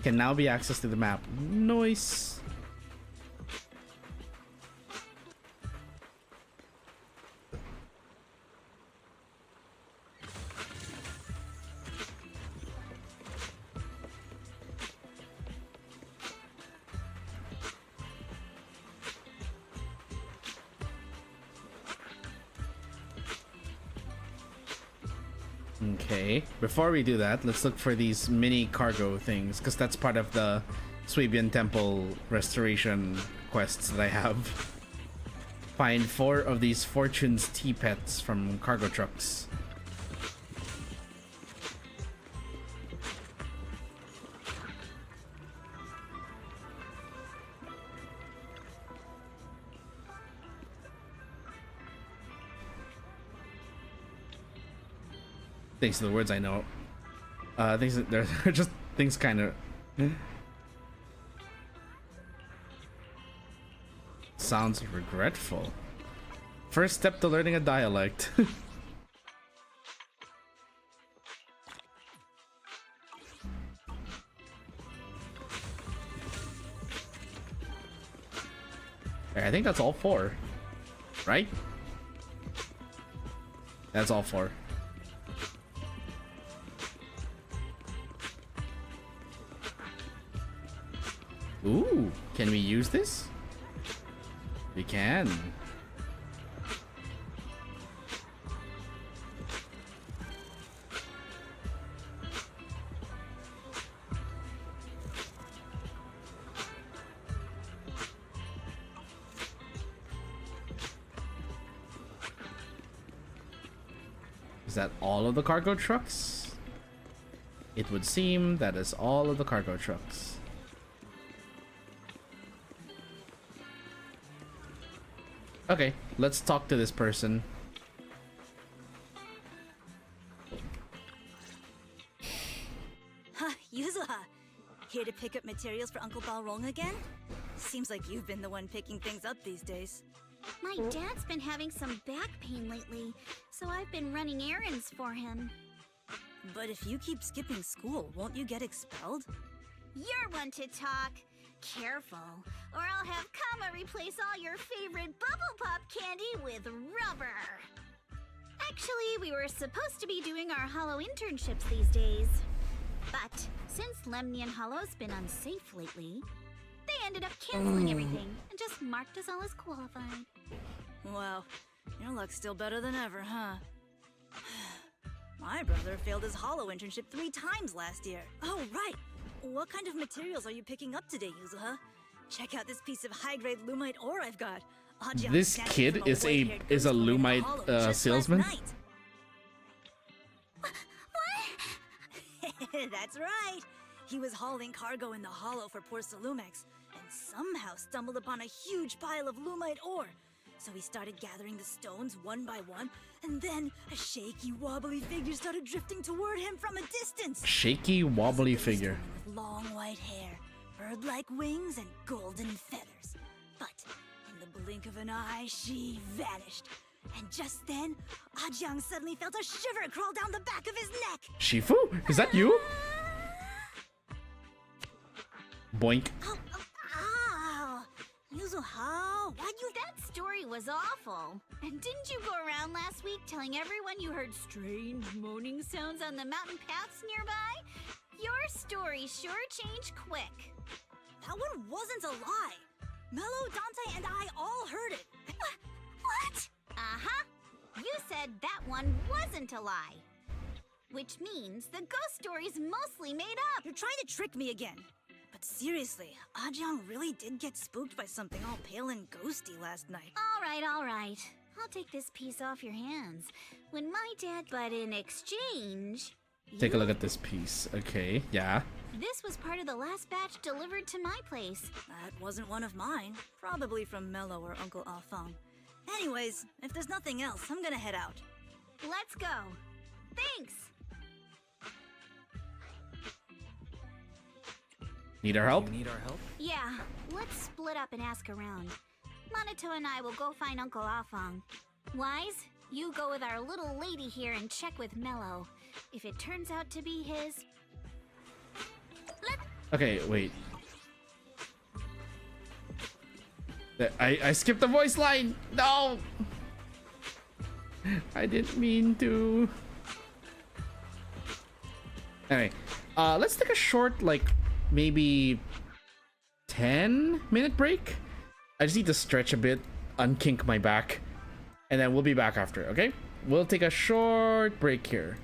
Can now be accessed to the map. Nice. Okay, before we do that, let's look for these mini cargo things, because that's part of the Swabian Temple restoration quests that I have. Find 4 of these Fortune's tea pets from cargo trucks. Thanks to the words I know. Things that they're just things kind of sounds regretful. First step to learning a dialect. I think that's all 4, right? That's all 4. Ooh, can we use this? We can. Is that all of the cargo trucks? It would seem that is all of the cargo trucks. Okay, let's talk to this person. Huh, Yuzuha. Here to pick up materials for Uncle Balrong again? Seems like you've been the one picking things up these days. My dad's been having some back pain lately, so I've been running errands for him. But if you keep skipping school, won't you get expelled? You're one to talk. Careful, or I'll have Kama replace all your favorite bubble pop candy with rubber. Actually, we were supposed to be doing our Hollow internships these days. But since Lemnian Hollow's been unsafe lately, they ended up canceling everything and just marked us all as qualified. Wow, your luck's still better than ever, huh? My brother failed his Hollow internship 3 times last year. Oh, right! What kind of materials are you picking up today, Yuzuha? Check out this piece of high-grade lumite ore I've got. This kid is a lumite salesman. That's right. He was hauling cargo in the Hollow for poor Salumex, and and somehow stumbled upon a huge pile of lumite ore. So he started gathering the stones one by one, and then a shaky, wobbly figure started drifting toward him from a distance. Shaky, wobbly figure. With long white hair, bird-like wings, and golden feathers. But in the blink of an eye, she vanished. And just then, Ajang suddenly felt a shiver crawl down the back of his neck. Shifu? Is that you? Boink. Oh, Yuzuha, why'd you? That story was awful. And didn't you go around last week telling everyone you heard strange moaning sounds on the mountain paths nearby? Your story sure changed quick. That one wasn't a lie. Mello, Dante, and I all heard it. What? Uh-huh. You said that one wasn't a lie. Which means the ghost story's mostly made up. You're trying to trick me again. But seriously, Ajang really did get spooked by something all pale and ghosty last night. All right. I'll take this piece off your hands. When my dad, but in exchange... Take a look at this piece. Okay, yeah. This was part of the last batch delivered to my place. That wasn't one of mine. Probably from Mello or Uncle Alphon. Anyways, if there's nothing else, I'm gonna head out. Let's go. Thanks. Need our help? You need our help? Yeah, let's split up and ask around. Monato and I will go find Uncle Afong. Wise, you go with our little lady here and check with Mello. If it turns out to be his... Okay, wait. I skipped the voice line! No! I didn't mean to. Anyway, let's take a short, like, maybe 10-minute break. I just need to stretch a bit, unkink my back, and then we'll be back after, okay? We'll take a short break here.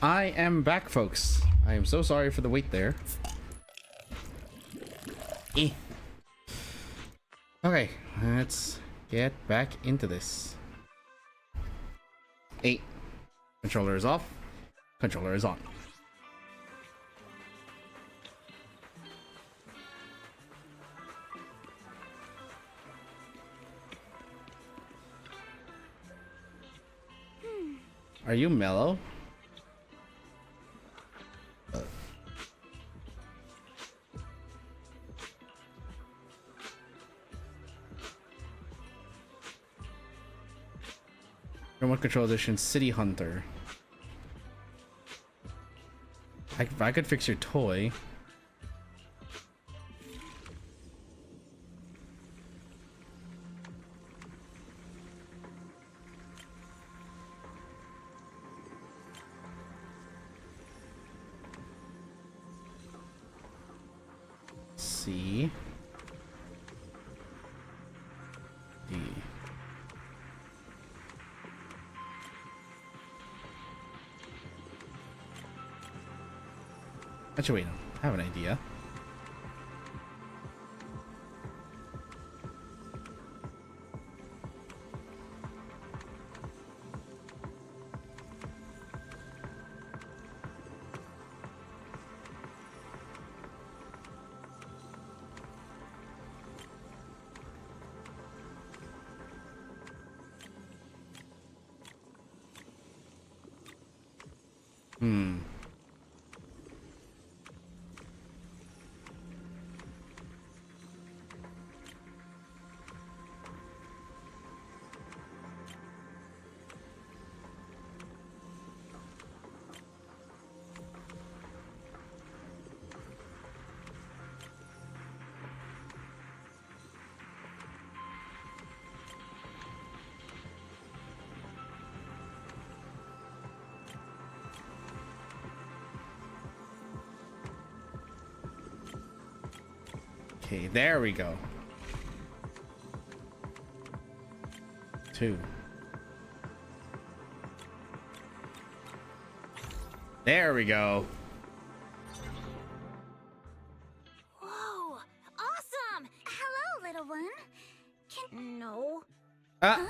I am back, folks. I am so sorry for the wait there. Okay, let's get back into this. 8. Controller is off. Controller is on. Are you mellow? Remote control edition City Hunter. I could fix your toy. C D. Actually, wait, I have an idea. Okay, there we go. 2. There we go. Whoa! Awesome! Hello, little one. No. Huh?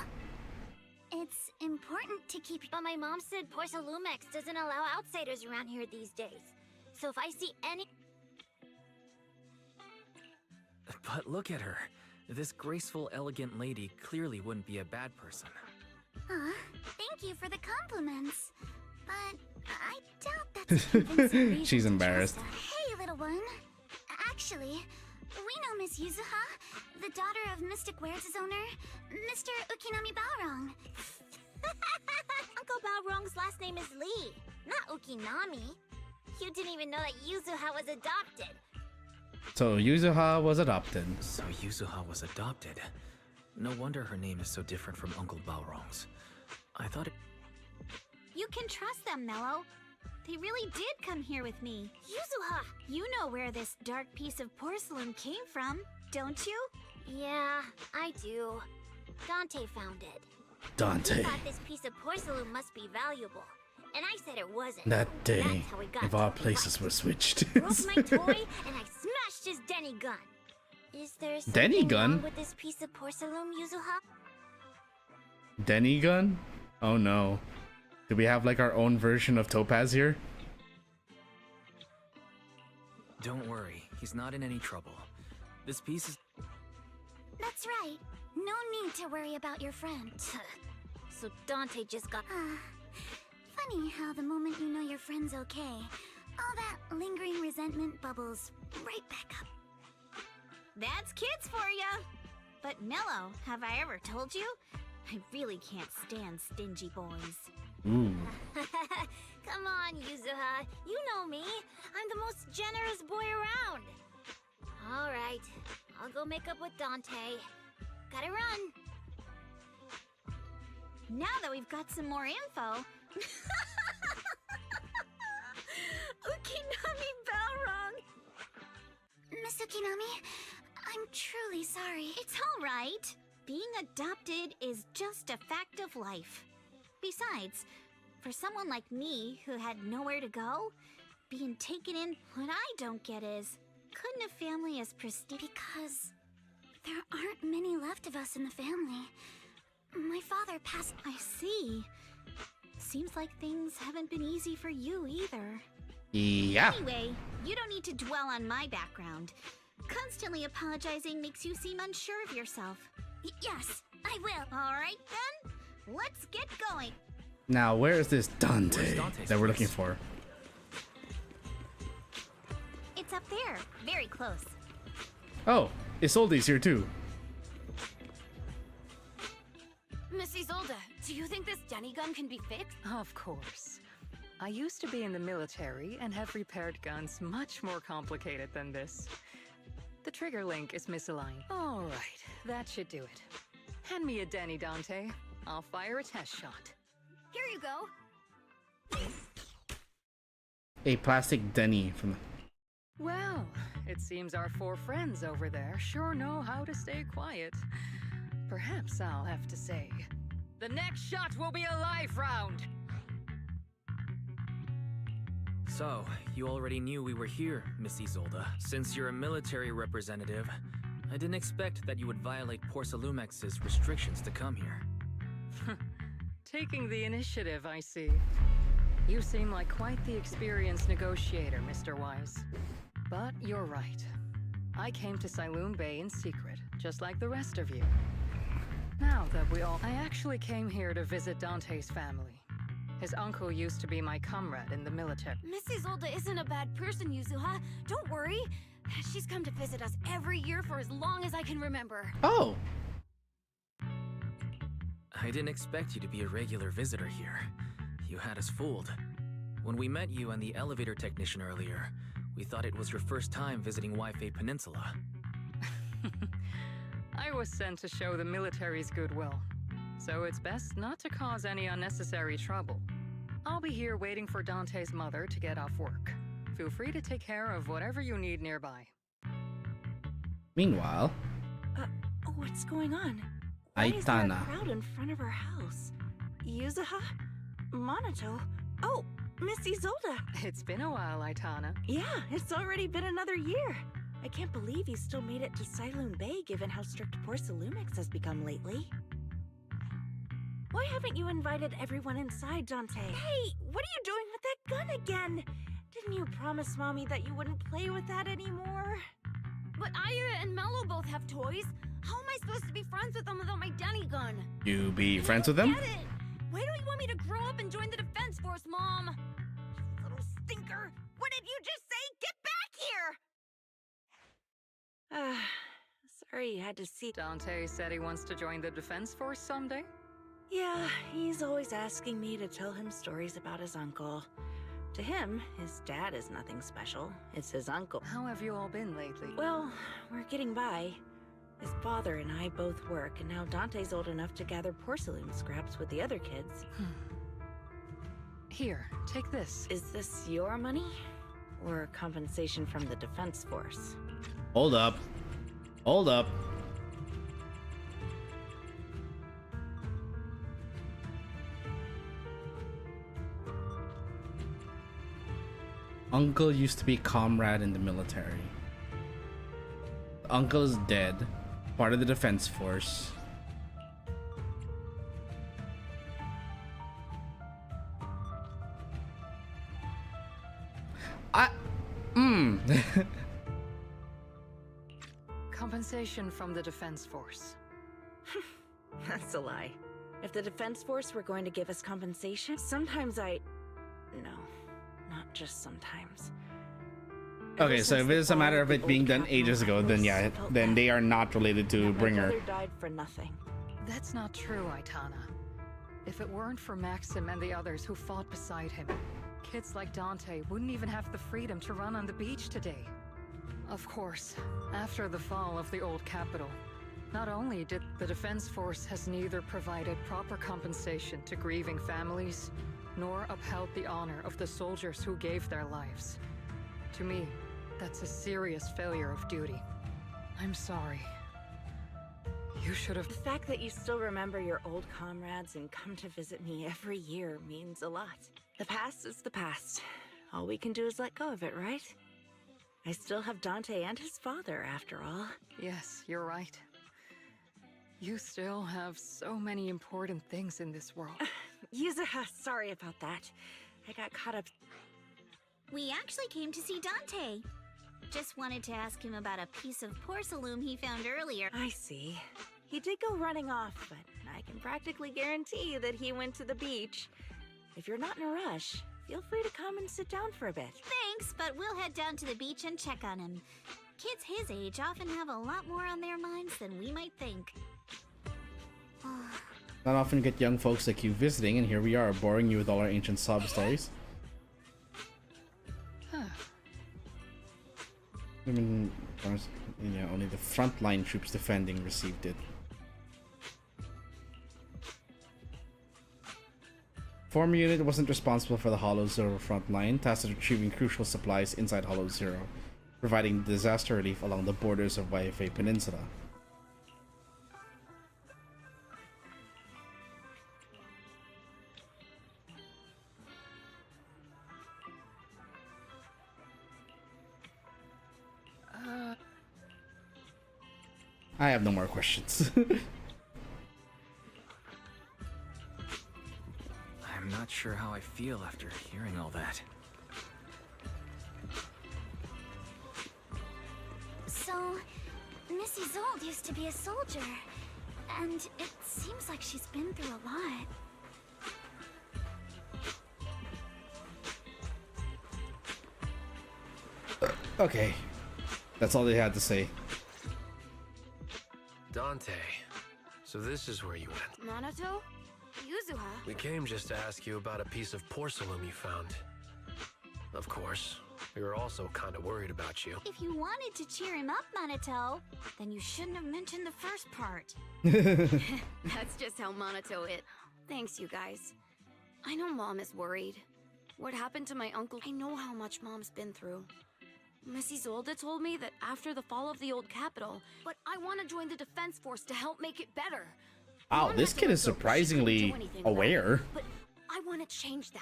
It's important to keep. But my mom said Porsalumex doesn't allow outsiders around here these days. So if I see any... But look at her. This graceful, elegant lady clearly wouldn't be a bad person. Thank you for the compliments. But I doubt that's a convincing reason She's to embarrassed. trust us. Hey, little one. Actually, we know Miss Yuzuha, the daughter of Mystic Wares' owner, Mr. Ukinami Balrong. Uncle Balrong's last name is Lee, not Ukinami. You didn't even know that Yuzuha was adopted. So Yuzuha was adopted. So Yuzuha was adopted. No wonder her name is so different from Uncle Balrong's. I thought it... You can trust them, Mello. They really did come here with me. Yuzuha! You know where this dark piece of porcelain came from, don't you? Yeah, I do. Dante found it. Dante. He thought this piece of porcelain must be valuable. And I said it wasn't. That day, That's how we got if our places were switched. broke my toy and I smashed his Denny gun. Is there Denny something gun? wrong with this piece of porcelain, Yuzuha? Denny gun? Oh no. Do we have like our own version of Topaz here? Don't worry, he's not in any trouble. This piece is... That's right. No need to worry about your friend. So Dante just got... Funny how the moment you know your friend's okay, all that lingering resentment bubbles right back up. That's kids for ya! But Mello, have I ever told you? I really can't stand stingy boys. Ooh. Come on, Yuzuha. You know me. I'm the most generous boy around. All right. I'll go make up with Dante. Gotta run. Now that we've got some more info... Ukinami Balrong! Miss Ukinami, I'm truly sorry. It's all right. Being adopted is just a fact of life. Besides, For someone like me, who had nowhere to go, being taken in, what I don't get is, couldn't a family as prestigious... Because there aren't many left of us in the family. My father passed... I see. Seems like things haven't been easy for you either. Yeah. Anyway, you don't need to dwell on my background. Constantly apologizing makes you seem unsure of yourself. Yes, I will. Alright then, let's get going. Now, where is this Dante that we're looking place? for? It's up there, very close. Oh, Isolde's here too. Miss Isolde, do you think this Denny gun can be fixed? Of course. I used to be in the military and have repaired guns much more complicated than this. The trigger link is misaligned. All right, that should do it. Hand me a Denny, Dante. I'll fire a test shot. Here you go. A plastic Denny from. Well, it seems our 4 friends over there sure know how to stay quiet. Perhaps I'll have to say, the next shot will be a live round. So, you already knew we were here, Miss Isolde. Since you're a military representative, I didn't expect that you would violate Porcelumex's restrictions to come here. Taking the initiative, I see. You seem like quite the experienced negotiator, Mr. Wise. But you're right. I came to Siloon Bay in secret, just like the rest of you. Now that I actually came here to visit Dante's family. His uncle used to be my comrade in the military. Miss Isolde isn't a bad person, Yuzuha. Don't worry. She's come to visit us every year for as long as I can remember. Oh. I didn't expect you to be a regular visitor here. You had us fooled. When we met you and the elevator technician earlier, we thought it was your first time visiting Waifei Peninsula. I was sent to show the military's goodwill, so it's best not to cause any unnecessary trouble. I'll be here waiting for Dante's mother to get off work. Feel free to take care of whatever you need nearby. Meanwhile, What's going on? Why is there a Aitana. crowd in front of her house? Yuzuha? Monato? Oh, Miss Isolde! It's been a while, Aitana. Yeah, it's already been another year. I can't believe you still made it to Siloon Bay given how strict Porcelumix has become lately. Why haven't you invited everyone inside, Dante? Hey, what are you doing with that gun again? Didn't you promise Mommy that you wouldn't play with that anymore? But Aya and Mello both have toys. How am I supposed to be friends with them without my Denny gun? You be friends with them? Get it! Why don't you want me to grow up and join the Defense Force, Mom? Little stinker! What did you just say? Get back here! Sorry you had to see... Dante said he wants to join the Defense Force someday? Yeah, he's always asking me to tell him stories about his uncle. To him, his dad is nothing special. It's his uncle. How have you all been lately? Well, we're getting by. His father and I both work, and now Dante's old enough to gather porcelain scraps with the other kids. Here, take this. Is this your money? Or compensation from the Defense Force? Hold up. Hold up. Uncle used to be comrade in the military. Uncle is dead, part of the Defense Force. Compensation from the Defense Force. That's a lie. If the Defense Force were going to give us compensation, sometimes No, not just sometimes. Okay, so if it's a matter of it being done ages ago, then yeah, then they are not related to Bringer. My brother died for nothing. That's not true, Aitana. If it weren't for Maxim and the others who fought beside him, kids like Dante wouldn't even have the freedom to run on the beach today. Of course, after the fall of the old capital, not only did the Defense Force has neither provided proper compensation to grieving families, nor upheld the honor of the soldiers who gave their lives. To me, that's a serious failure of duty. I'm sorry. You should have. The fact that you still remember your old comrades and come to visit me every year means a lot. The past is the past. All we can do is let go of it, right? I still have Dante and his father, after all. Yes, you're right. You still have so many important things in this world. Yuzuha, sorry about that. I got caught up. We actually came to see Dante. Just wanted to ask him about a piece of porcelain he found earlier. I see. He did go running off, but I can practically guarantee that he went to the beach. If you're not in a rush, feel free to come and sit down for a bit. Thanks, but we'll head down to the beach and check on him. Kids his age often have a lot more on their minds than we might think. Not often get young folks like you visiting, and here we are, boring you with all our ancient sob stories. I mean, only the frontline troops defending received it. Former unit wasn't responsible for the Hollow Zero front line, tasked with retrieving crucial supplies inside Hollow Zero, providing disaster relief along the borders of YFA Peninsula. I have no more questions. I'm not sure how I feel after hearing all that. So, Missy Zold used to be a soldier, and it seems like she's been through a lot. Okay, that's all they had to say. Dante, so this is where you went. Minato? Yuzuha? We came just to ask you about a piece of porcelain you found. Of course, we were also kind of worried about you. If you wanted to cheer him up, Minato, then you shouldn't have mentioned the first part. That's just how Minato is. Thanks, you guys. I know Mom is worried. What happened to my uncle? I know how much Mom's been through. Mrs. Zolda told me that after the fall of the old capital, but I want to join the defense force to help make it better. Wow, this kid is surprisingly aware. But I want to change that.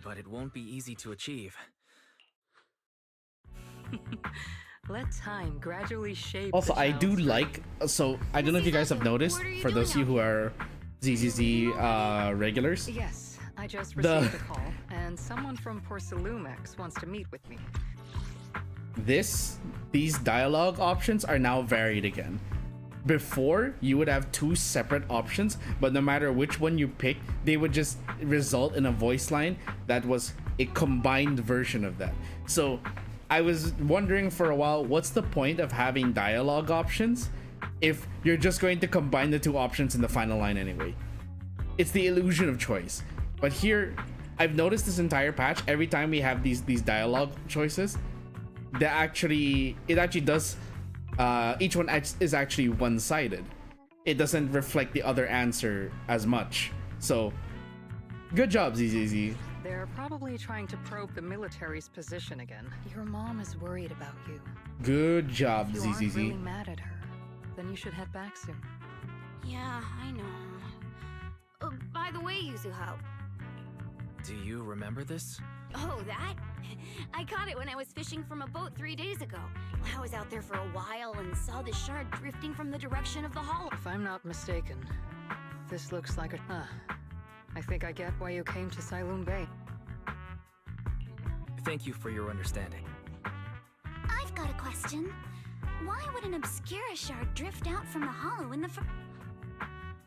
But it won't be easy to achieve. Let time gradually shape. Also, I do like, so I don't know if you guys have noticed, for those of you who are ZZZ regulars. Yes. I just received a call, and someone from Porcelumex wants to meet with me. These dialogue options are now varied again. Before, you would have two separate options, but no matter which one you pick, they would just result in a voice line that was a combined version of that. So I was wondering for a while, what's the point of having dialogue options if you're just going to combine the two options in the final line anyway? It's the illusion of choice. But here, I've noticed this entire patch, every time we have these dialogue choices, it actually does, each one is actually one-sided. It doesn't reflect the other answer as much. So, good job, ZZZ. They're probably trying to probe the military's position again. Your mom is worried about you. Good job, if you ZZZ. aren't really mad at her, then you should head back soon. Yeah, I know. By the way, Yuzuha. Do you remember this? Oh, that? I caught it when I was fishing from a boat 3 days ago. I was out there for a while and saw the shard drifting from the direction of the hollow. If I'm not mistaken, this looks like a... I think I get why you came to Siloon Bay. Thank you for your understanding. I've got a question. Why would an Obscura shard drift out from the hollow in the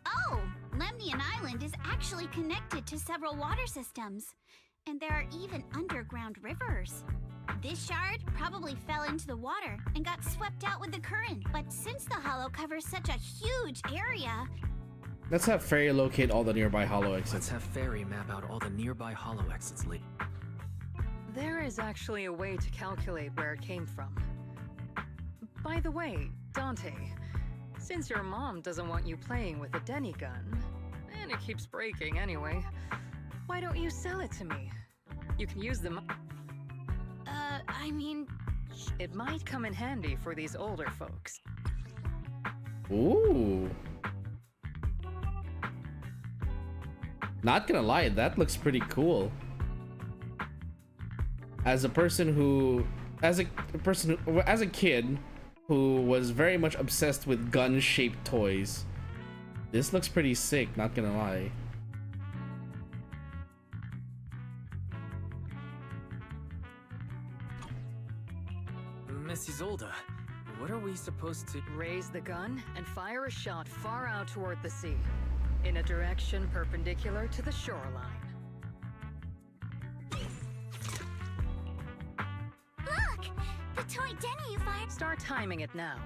Oh! Lemnian Island is actually connected to several water systems. And there are even underground rivers. This shard probably fell into the water and got swept out with the current. But since the hollow covers such a huge area... Let's have Fairy locate all the nearby hollow exits. Let's have Fairy map out all the nearby hollow exits later. There is actually a way to calculate where it came from. By the way, Dante, since your mom doesn't want you playing with a Denny gun, and it keeps breaking anyway, why don't you sell it to me? You can use them. I mean, It might come in handy for these older folks. Ooh. Not gonna lie, that looks pretty cool. As a kid who was very much obsessed with gun-shaped toys, this looks pretty sick, not gonna lie. Miss Isolde, what are we supposed to... Raise the gun and fire a shot far out toward the sea, in a direction perpendicular to the shoreline. Look! The toy Denny you fired. Start timing it now.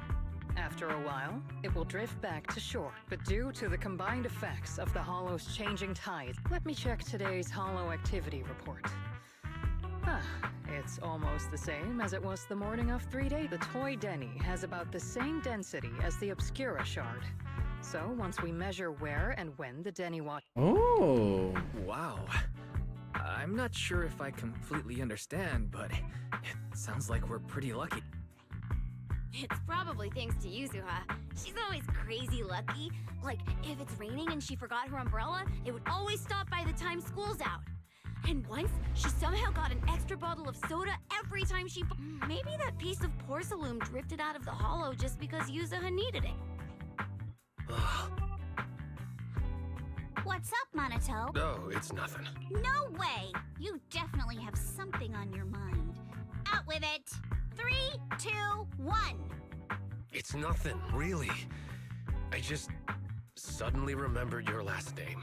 After a while, it will drift back to shore, but due to the combined effects of the Hollow's changing tides, let me check today's Hollow activity report. It's almost the same as it was the morning of 3 days. The toy Denny has about the same density as the Obscura shard. So once we measure where and when the Denny watch... Oh! Wow. I'm not sure if I completely understand, but it sounds like we're pretty lucky. It's probably thanks to Yuzuha. She's always crazy lucky. Like, if it's raining and she forgot her umbrella, it would always stop by the time school's out. And once, she somehow got an extra bottle of soda every time she... Maybe that piece of porcelain drifted out of the hollow just because Yuzuha needed it. What's up, Monato? Oh, it's nothing. No way! You definitely have something on your mind. Out with it! 3, 2, 1! It's nothing, really. I just suddenly remembered your last name.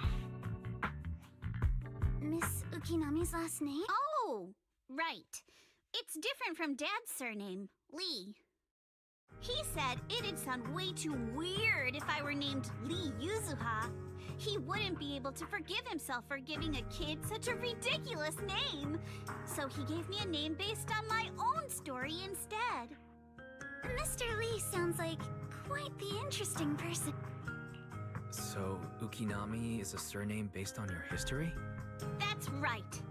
Miss Ukinami's last name? Oh, right. It's different from Dad's surname, Lee. He said it'd sound way too weird if I were named Lee Yuzuha. He wouldn't be able to forgive himself for giving a kid such a ridiculous name. So he gave me a name based on my own story instead. Mr. Lee sounds like quite the interesting person. So, Ukinami is a surname based on your history? That's right.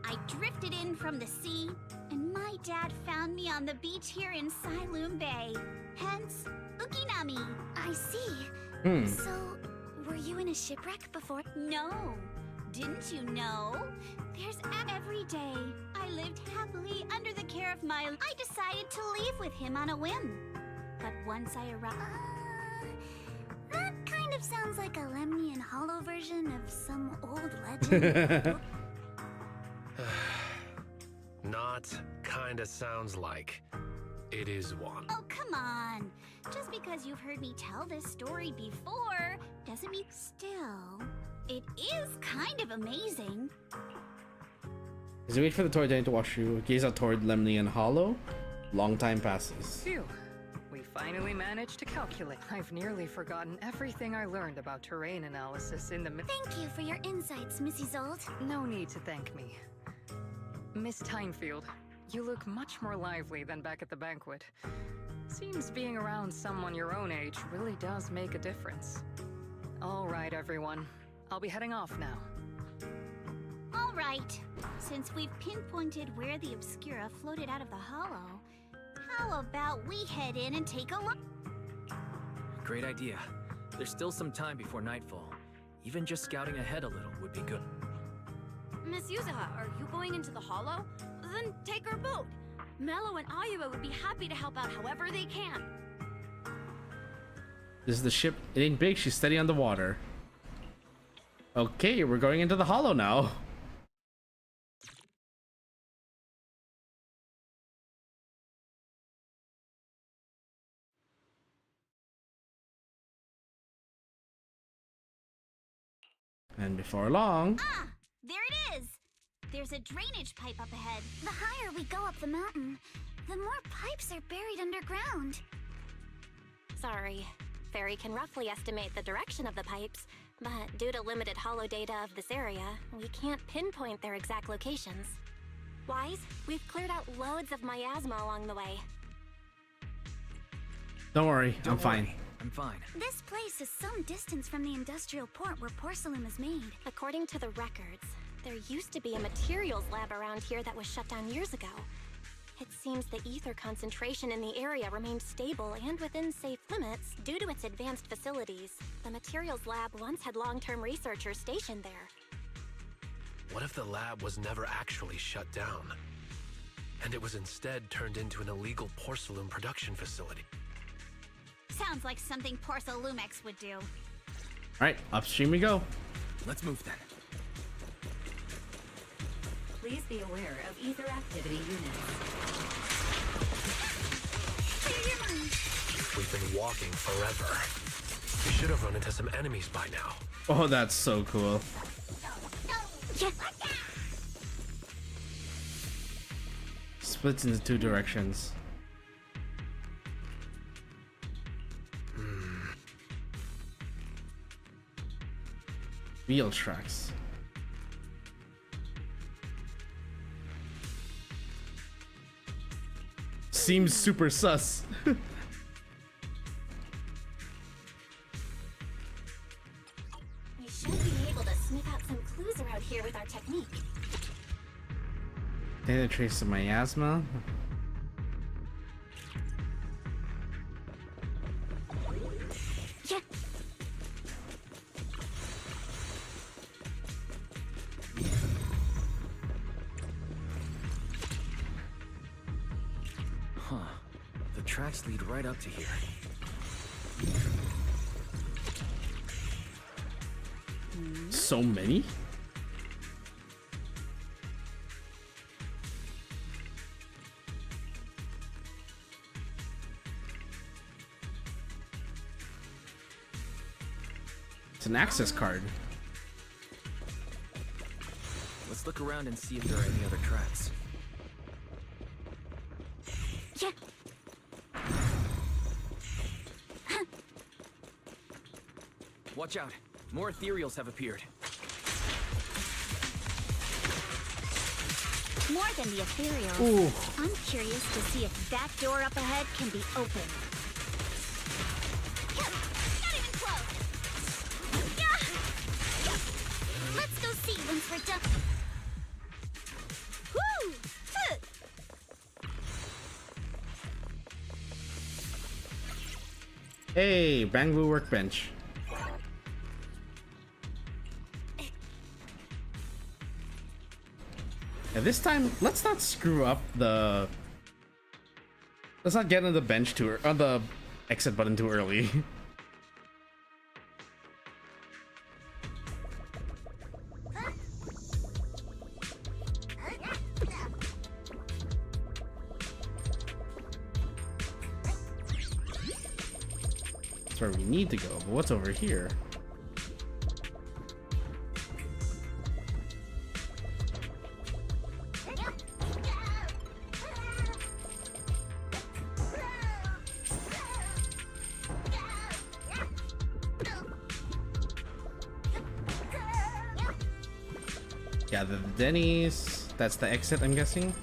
I drifted in from the sea, and my dad found me on the beach here in Sailoon Bay. Hence, Ukinami. I see. So, were you in a shipwreck before? No. Didn't you know? There's every day. I lived happily under the care of my... I decided to leave with him on a whim. But once I arrived... That kind of sounds like a Lemnian Hollow version of some old legend. Not kinda sounds like. It is one. Oh, come on. Just because you've heard me tell this story before doesn't mean... Still, it is kind of amazing. As you wait for the toy Denny to watch you gaze out toward Lemnian Hollow, long time passes. Phew. We finally managed to calculate. I've nearly forgotten everything I learned about terrain analysis in the... Thank you for your insights, Miss Isolde. No need to thank me. Miss Timefield, you look much more lively than back at the banquet. Seems being around someone your own age really does make a difference. All right, everyone. I'll be heading off now. All right. Since we've pinpointed where the Obscura floated out of the hollow, how about we head in and take a look? Great idea. There's still some time before nightfall. Even just scouting ahead a little would be good. Miss Yuzuha, are you going into the hollow? Then take our boat. Mello and Ayuba would be happy to help out however they can. This is the ship. It ain't big, she's steady on the water. Okay, we're going into the hollow now. And before long... Ah! There it is! There's a drainage pipe up ahead. The higher we go up the mountain, the more pipes are buried underground. Sorry. Fairy can roughly estimate the direction of the pipes, but due to limited hollow data of this area, we can't pinpoint their exact locations. Wise, we've cleared out loads of miasma along the way. Don't worry, I'm fine. I'm fine. This place is some distance from the industrial port where porcelain is made. According to the records, there used to be a materials lab around here that was shut down years ago. It seems the ether concentration in the area remained stable and within safe limits due to its advanced facilities. The materials lab once had long-term researchers stationed there. What if the lab was never actually shut down? And it was instead turned into an illegal porcelain production facility? Sounds like something Porcelalumex would do. Alright, upstream we go. Let's move then. Please be aware of ether activity units. We've been walking forever. We should have run into some enemies by now. Oh, that's so cool. Splits into two directions. Wheel tracks. Seems super sus. We should be able to sniff out some clues around here with our technique. Data trace of miasma. Yeah. Huh. The tracks lead right up to here. So many? It's an access card. Let's look around and see if there are any other tracks. Yeah. Watch out. More ethereals have appeared. More than the ethereals. Ooh. I'm curious to see if that door up ahead can be opened. Not even close. Let's go see once we're done. Woo! Hey, Bangbu workbench. And this time, let's not screw up the. Let's not get on the bench on the exit button too early. That's where we need to go, but what's over here? Yeah, the Denny's. That's the exit, I'm guessing.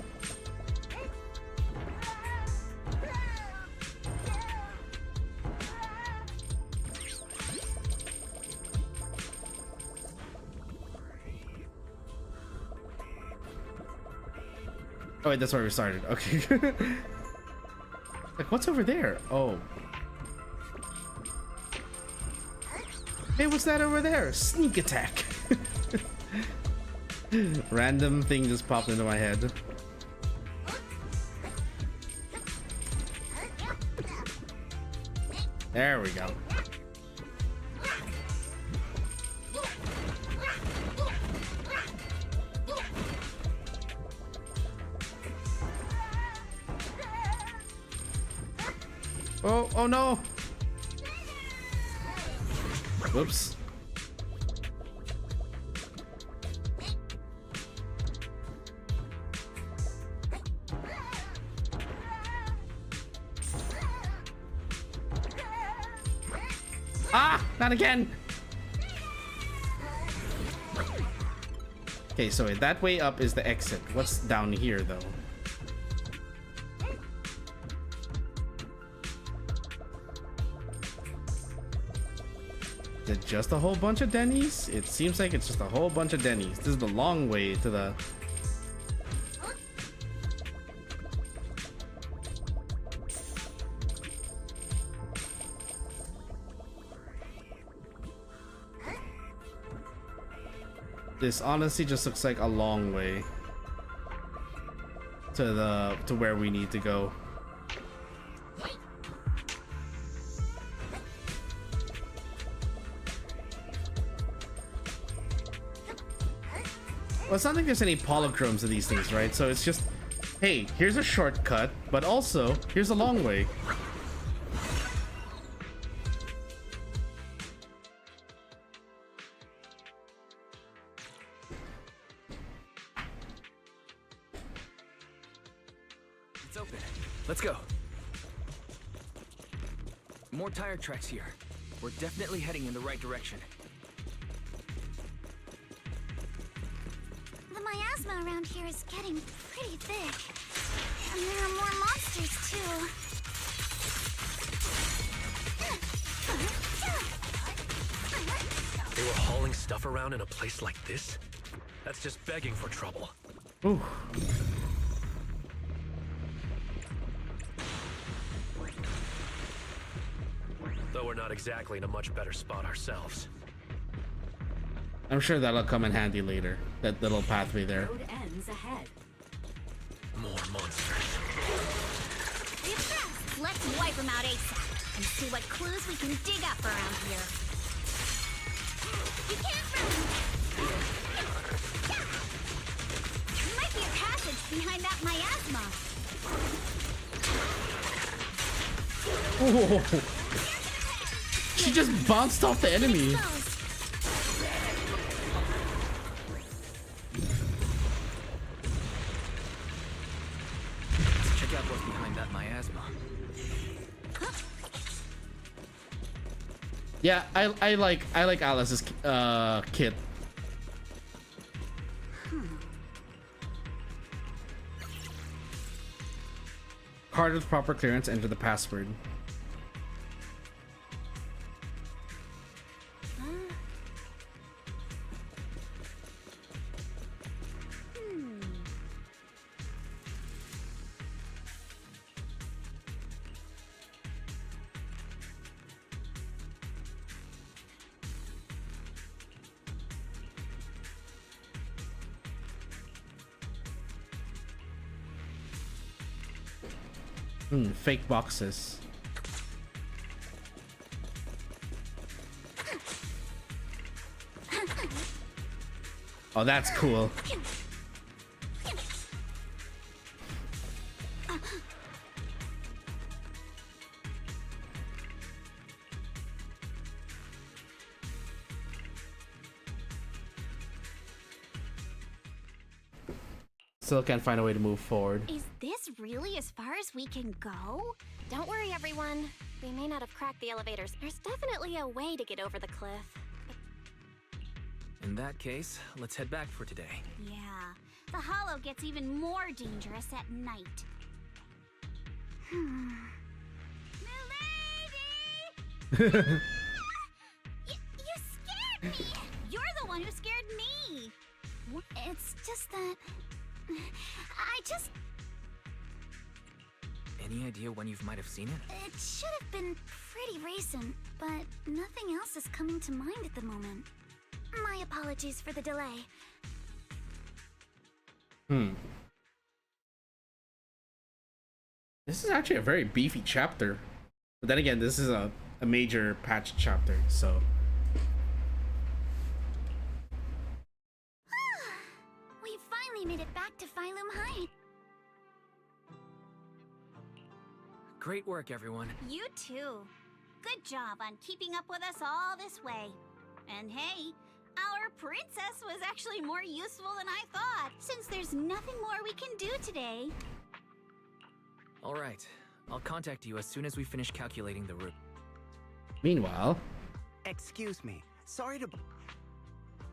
Oh wait, that's where we started. Okay. Like, what's over there? Oh. Hey, what's that over there? Sneak attack. Random thing just popped into my head. There we go. Oh, oh no. Whoops. Ah, not again. Okay, so that way up is the exit. What's down here though? Is it just a whole bunch of Denny's? It seems like it's just a whole bunch of Denny's. This is the long way to the... This honestly just looks like a long way to where we need to go. Well, it's not like there's any polychromes of these things, right? So it's just, hey, here's a shortcut, but also here's a long way. It's open. Let's go. More tire tracks here. We're definitely heading in the right direction. The miasma around here is getting pretty thick. And there are more monsters, too. They were hauling stuff around in a place like this? That's just begging for trouble. Ooh. Though we're not exactly in a much better spot ourselves. I'm sure that'll come in handy later. That little pathway there. Road ends ahead. More monsters. Let's wipe them out ASAP and see what clues we can dig up around here. You can't run! There might be a passage behind that miasma. Whoa. She just bounced off the enemy. Let's check out what's behind that miasma. Yeah, I like Alice's kit. Card with proper clearance, enter the password. Fake boxes. Oh, that's cool. Still can't find a way to move forward. Is this really as far as we can go? Don't worry, everyone. We may not have cracked the elevators. There's definitely a way to get over the cliff. In that case, let's head back for today. Yeah, the hollow gets even more dangerous at night. Milady! You scared me! You're the one who scared me! It's just that... I just... Any idea when you might have seen it? It should have been pretty recent, but nothing else is coming to mind at the moment. My apologies for the delay. This is actually a very beefy chapter. But then again, this is a major patch chapter, so... We finally made it back to Phylum Height. Great work, everyone. You too. Good job on keeping up with us all this way. And hey, our princess was actually more useful than I thought, since there's nothing more we can do today. All right. I'll contact you as soon as we finish calculating the route. Meanwhile... Excuse me. Sorry to...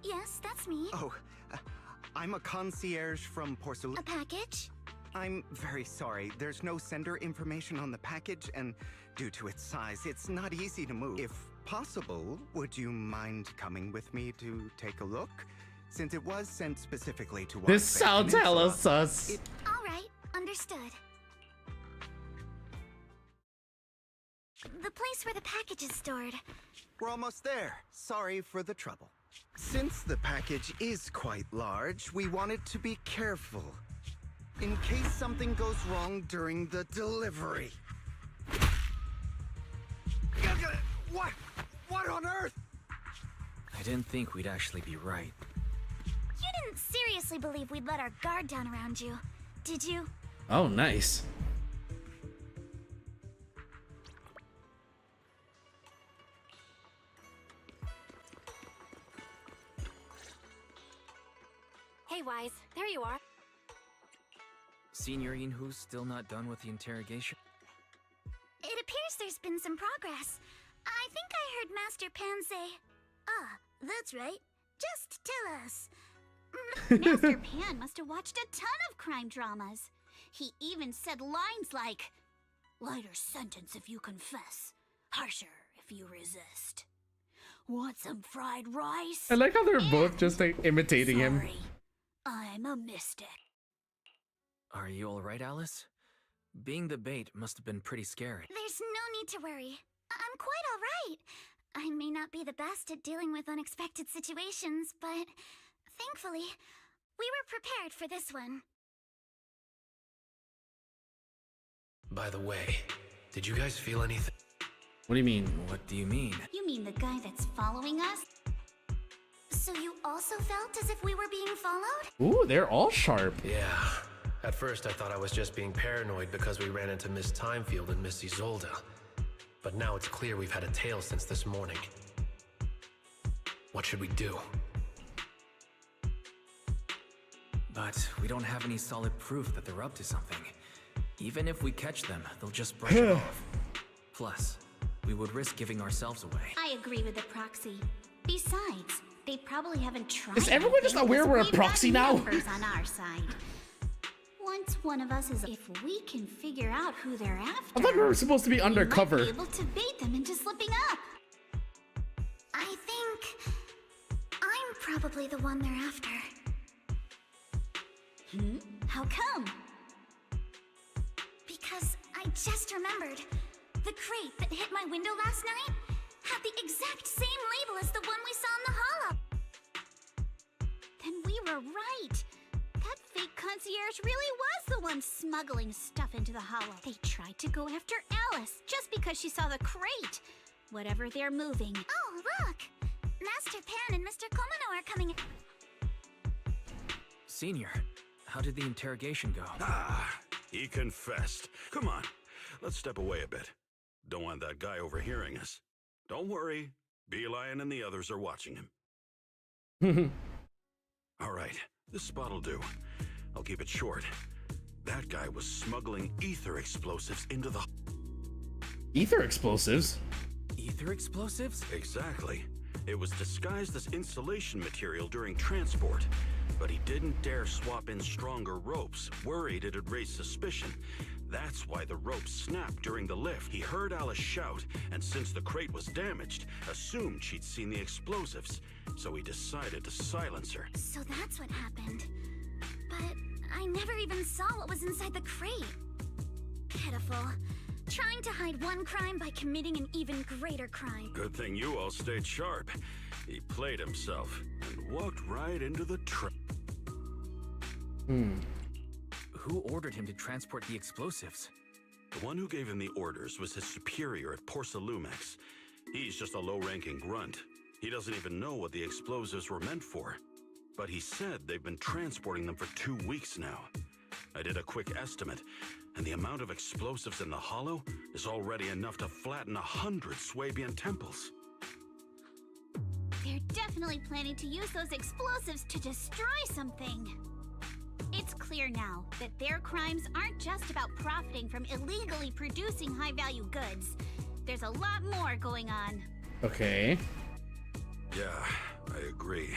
Yes, that's me. Oh, I'm a concierge from Porcelain... A package? I'm very sorry. There's no sender information on the package, and due to its size, it's not easy to move. If possible, would you mind coming with me to take a look? Since it was sent specifically to... This sounds hella sus. Alright, understood. The place where the package is stored. We're almost there. Sorry for the trouble. Since the package is quite large, we wanted to be careful. In case something goes wrong during the delivery. What on earth? I didn't think we'd actually be right. You didn't seriously believe we'd let our guard down around you, did you? Oh, nice. Hey, Wise, there you are. Senior Yinhu's still not done with the interrogation? It appears there's been some progress. I think I heard Master Pan say, "Ah, that's right. Just tell us." Master Pan must have watched a ton of crime dramas. He even said lines like, "Lighter sentence if you confess, harsher if you resist. Want some fried rice?" I like how they're both just like imitating him. Sorry, I'm a mystic. Are you alright, Alice? Being the bait must have been pretty scary. There's no need to worry. I'm quite all right. I may not be the best at dealing with unexpected situations, but thankfully, we were prepared for this one. By the way, did you guys feel anything? What do you mean? What do you mean? You mean the guy that's following us? So you also felt as if we were being followed? Ooh, they're all sharp. Yeah. At first I thought I was just being paranoid because we ran into Miss Timefield and Miss Isolde. But now it's clear we've had a tail since this morning. What should we do? But we don't have any solid proof that they're up to something. Even if we catch them, they'll just brush it off. Plus, we would risk giving ourselves away. I agree with the proxy. Besides, they probably haven't tried. Is everyone just aware we're a proxy now? Numbers on our side. Once one of us is, if we can figure out who they're after, I thought we were supposed to be undercover. we might be able to bait them into slipping up. I think I'm probably the one they're after. How come? Because I just remembered. The crate that hit my window last night had the exact same label as the one we saw in the hollow. Then we were right. That fake concierge really was the one smuggling stuff into the hollow. They tried to go after Alice just because she saw the crate. Whatever they're moving. Oh, look! Master Pan and Mr. Komano are coming. Senior, how did the interrogation go? He confessed. Come on, let's step away a bit. Don't want that guy overhearing us. Don't worry, Beeline and the others are watching him. All right, this spot'll do. I'll keep it short. That guy was smuggling ether explosives into the... Ether explosives? Ether explosives? Exactly. It was disguised as insulation material during transport, but he didn't dare swap in stronger ropes, worried it'd raise suspicion. That's why the ropes snapped during the lift. He heard Alice shout, and since the crate was damaged, assumed she'd seen the explosives, so he decided to silence her. So that's what happened. But I never even saw what was inside the crate. Pitiful. Trying to hide one crime by committing an even greater crime. Good thing you all stayed sharp. He played himself and walked right into the trap. Who ordered him to transport the explosives? The one who gave him the orders was his superior at Porsalumex. He's just a low-ranking grunt. He doesn't even know what the explosives were meant for. But he said they've been transporting them for 2 weeks now. I did a quick estimate, and the amount of explosives in the hollow is already enough to flatten 100 Swabian temples. They're definitely planning to use those explosives to destroy something. It's clear now that their crimes aren't just about profiting from illegally producing high-value goods. There's a lot more going on. Okay. Yeah, I agree.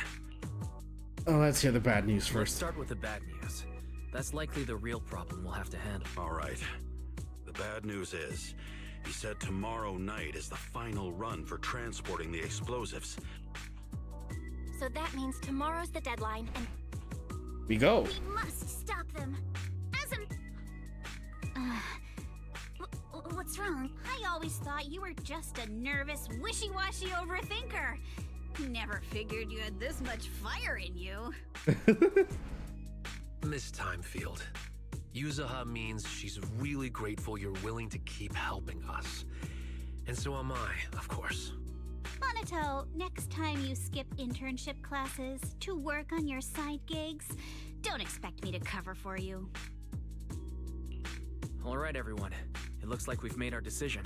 Oh, let's hear the bad news Let's first. start with the bad news. That's likely the real problem we'll have to handle. All right. The bad news is, he said tomorrow night is the final run for transporting the explosives. So that means tomorrow's the deadline, and We go. We must stop them. What's wrong? I always thought you were just a nervous, wishy-washy overthinker. Never figured you had this much fire in you. Miss Timefield, Yuzaha means she's really grateful you're willing to keep helping us. And so am I, of course. Monato, next time you skip internship classes to work on your side gigs, don't expect me to cover for you. All right, everyone. It looks like we've made our decision.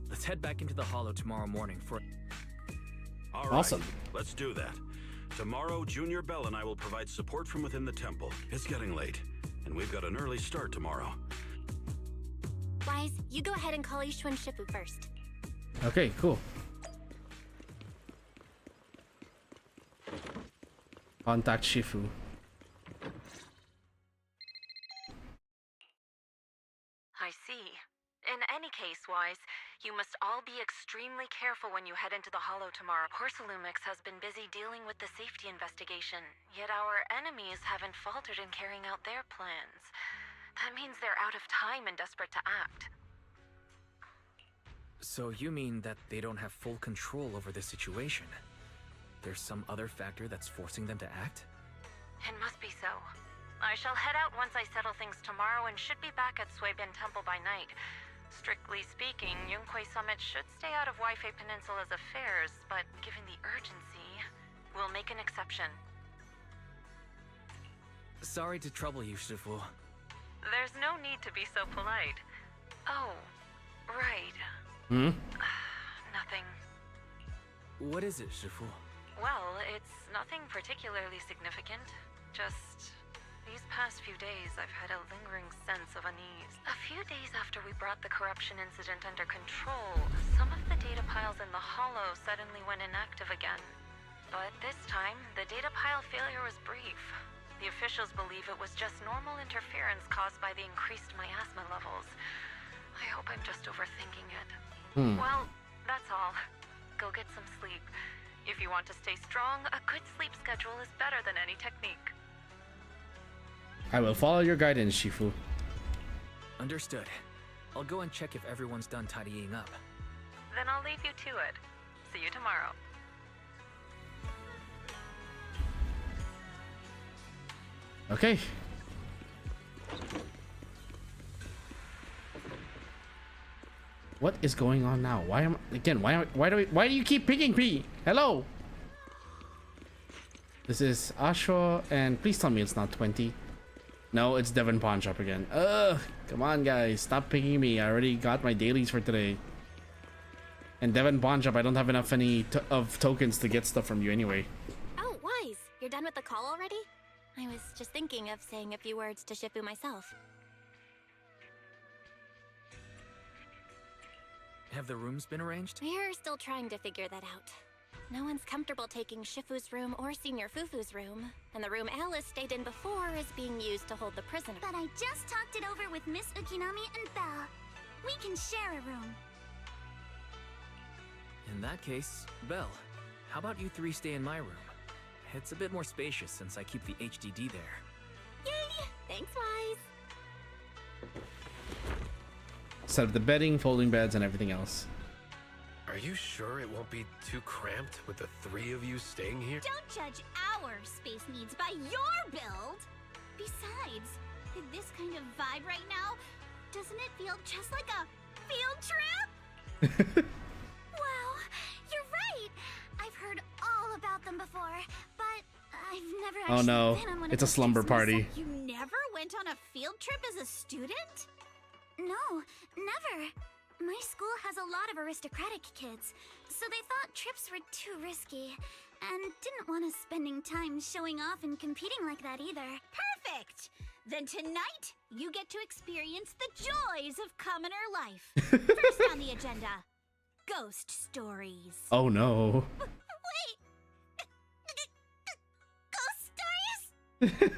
Let's head back into the Hollow tomorrow morning for... All right, Awesome. Let's do that. Tomorrow, Junior Bell and I will provide support from within the temple. It's getting late, and we've got an early start tomorrow. Wise, you go ahead and call Ishu and Shifu first. Okay, cool. Contact Shifu. I see. In any case, Wise, you must all be extremely careful when you head into the Hollow tomorrow. Porsalumix has been busy dealing with the safety investigation, yet our enemies haven't faltered in carrying out their plans. That means they're out of time and desperate to act. So you mean that they don't have full control over the situation? There's some other factor that's forcing them to act? It must be so. I shall head out once I settle things tomorrow and should be back at Suibin Temple by night. Strictly speaking, Yunquay Summit should stay out of Waifei Peninsula's affairs, but given the urgency, we'll make an exception. Sorry to trouble you, Shifu. There's no need to be so polite. Oh, right. Nothing. What is it, Shifu? Well, it's nothing particularly significant. Just these past few days, I've had a lingering sense of unease. A few days after we brought the corruption incident under control, some of the data piles in the Hollow suddenly went inactive again. But this time, the data pile failure was brief. The officials believe it was just normal interference caused by the increased miasma levels. I hope I'm just overthinking it. Well, that's all. Go get some sleep. If you want to stay strong, a good sleep schedule is better than any technique. I will follow your guidance, Shifu. Understood. I'll go and check if everyone's done tidying up. Then I'll leave you to it. See you tomorrow. Okay. What is going on now? Why am again? Why do you keep picking me? Hello. This is Ashura, and please tell me it's not 20. No, it's Devon Pawn Shop again. Ugh, come on guys, stop picking me. I already got my dailies for today. And Devon Pawn Shop, I don't have enough of tokens to get stuff from you anyway. Oh, Wise, you're done with the call already? I was just thinking of saying a few words to Shifu myself. Have the rooms been arranged? We're still trying to figure that out. No one's comfortable taking Shifu's room or Senior Fufu's room, and the room Alice stayed in before is being used to hold the prisoner. But I just talked it over with Miss Ukinami and Belle. We can share a room. In that case, Belle, how about you three stay in my room? It's a bit more spacious since I keep the HDD there. Yay! Thanks, Wise. Set up the bedding, folding beds, and everything else. Are you sure it won't be too cramped with the three of you staying here? Don't judge our space needs by your build! Besides, with this kind of vibe right now, doesn't it feel just like a field trip? Wow, you're right! I've heard all about them before, but I've never actually been on one of It's a those slumber trips party. myself. You never went on a field trip as a student? No, never. My school has a lot of aristocratic kids, so they thought trips were too risky, and didn't want us spending time showing off and competing like that either. Perfect! Then tonight, you get to experience the joys of commoner life. First on the agenda, ghost stories. Oh no. Wait! Ghost stories?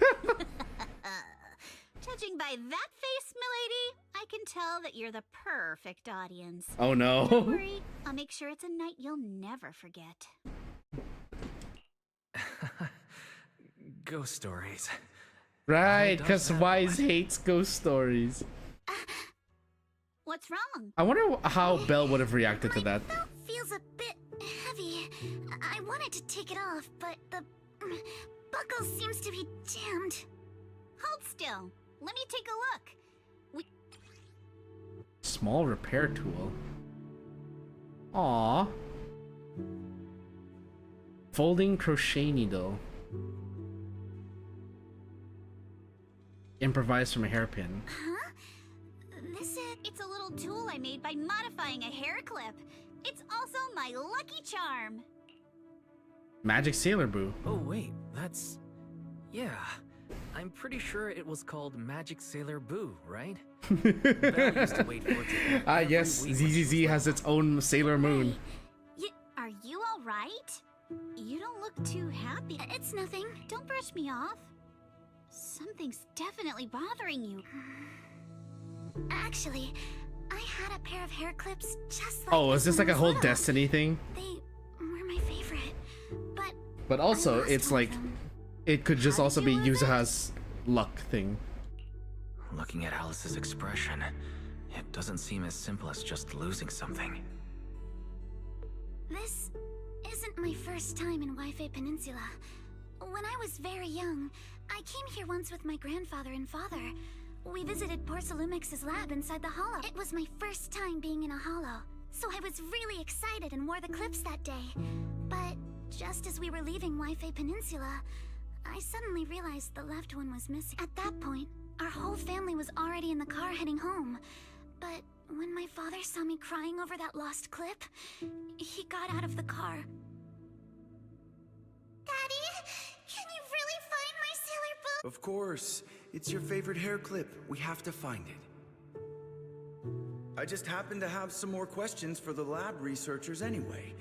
Judging by that face, milady, I can tell that you're the perfect audience. Oh no. Don't worry, I'll make sure it's a night you'll never forget. Ghost stories. Right, because Wise hates ghost stories. What's wrong? I wonder how Belle would have reacted to that. Feels a bit heavy. I wanted to take it off, but the buckle seems to be jammed. Hold still. Let me take a look. Small repair tool. Aww. Folding crochet needle. Improvise from a hairpin. Huh? It's a little tool I made by modifying a hair clip. It's also my lucky charm. Magic Sailor Boo. Oh wait, that's... yeah. I'm pretty sure it was called Magic Sailor Boo, right? Belle used to wait for it to Ah yes, ZZZ has its own Sailor Moon. Are you alright? You don't look too happy. It's nothing. Don't brush me off. Something's definitely bothering you. Actually, I had a pair of hair clips just like Oh, is this like a whole little. Destiny thing? They were my favorite, But also, it's like, it could just also be used as luck thing. Looking at Alice's expression, it doesn't seem as simple as just losing something. This isn't my first time in Wi-Fi Peninsula. When I was very young, I came here once with my grandfather and father. We visited Porcelumex's lab inside the hollow. It was my first time being in a hollow, so I was really excited and wore the clips that day. But just as we were leaving Wi-Fi Peninsula, I suddenly realized the left one was missing. At that point, our whole family was already in the car heading home. But when my father saw me crying over that lost clip, he got out of the car. Daddy, can you really find my Sailor Boo? Of course. It's your favorite hair clip. We have to find it. I just happen to have some more questions for the lab researchers anyway.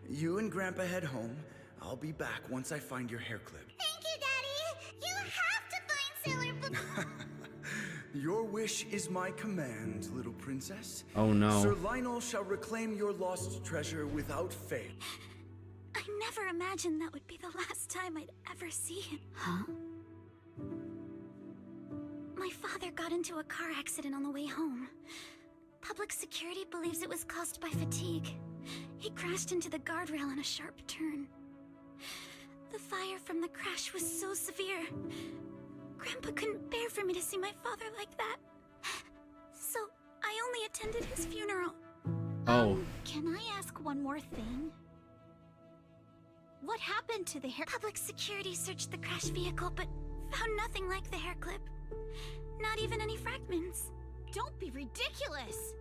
You and Grandpa head home. I'll be back once I find your hair clip. Thank you, Daddy! You have to find Sailor Boo! Your wish is my command, little princess. Oh no. Sir Lionel shall reclaim your lost treasure without fail. I never imagined that would be the last time I'd ever see him. Huh? My father got into a car accident on the way home. Public security believes it was caused by fatigue. He crashed into the guardrail on a sharp turn. The fire from the crash was so severe. Grandpa couldn't bear for me to see my father like that. So I only attended his funeral. Oh. Can I ask one more thing? What happened to the hair? Public security searched the crashed vehicle, but found nothing like the hair clip. Not even any fragments. Don't be ridiculous!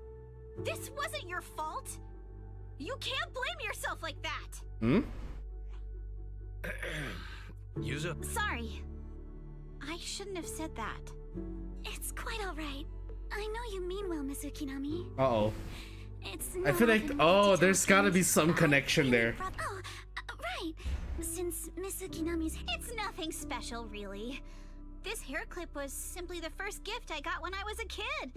This wasn't your fault! You can't blame yourself like that! Hmm? Yuzu? Sorry. I shouldn't have said that. It's quite alright. I know you mean well, Miss Ukinami. Uh-oh. It's I feel like, oh, there's gotta be some connection there. Oh, right. Since Miss Ukinami's... It's nothing special, really. This hair clip was simply the first gift I got when I was a kid.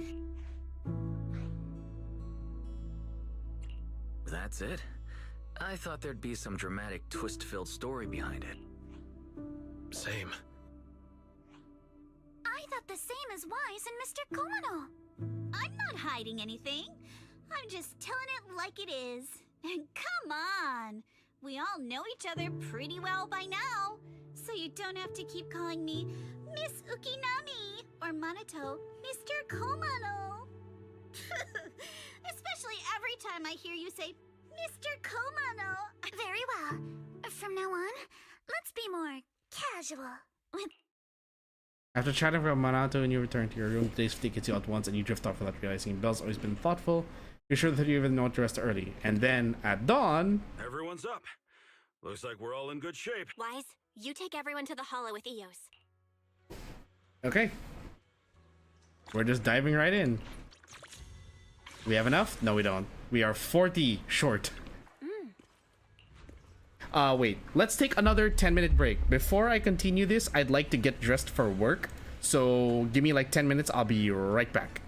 That's it? I thought there'd be some dramatic twist-filled story behind it. Same. I thought the same as Wise and Mr. Komano. I'm not hiding anything. I'm just telling it like it is. And come on! We all know each other pretty well by now. So you don't have to keep calling me Miss Ukinami or Manato Mr. Komano. Especially every time I hear you say Mr. Komano. Very well. From now on, let's be more casual. After chatting for a Manato and you return to your room, today's fatigue hits you at once and you drift off without realizing. Belle's always been thoughtful. You're sure that you even know to rest early. And then, at dawn... Everyone's up. Looks like we're all in good shape. Wise, you take everyone to the hollow with Eos. Okay. We're just diving right in. We have enough? No, we don't. We are 40 short. Wait. Let's take another 10-minute break. Before I continue this, I'd like to get dressed for work. So give me like 10 minutes. I'll be right back.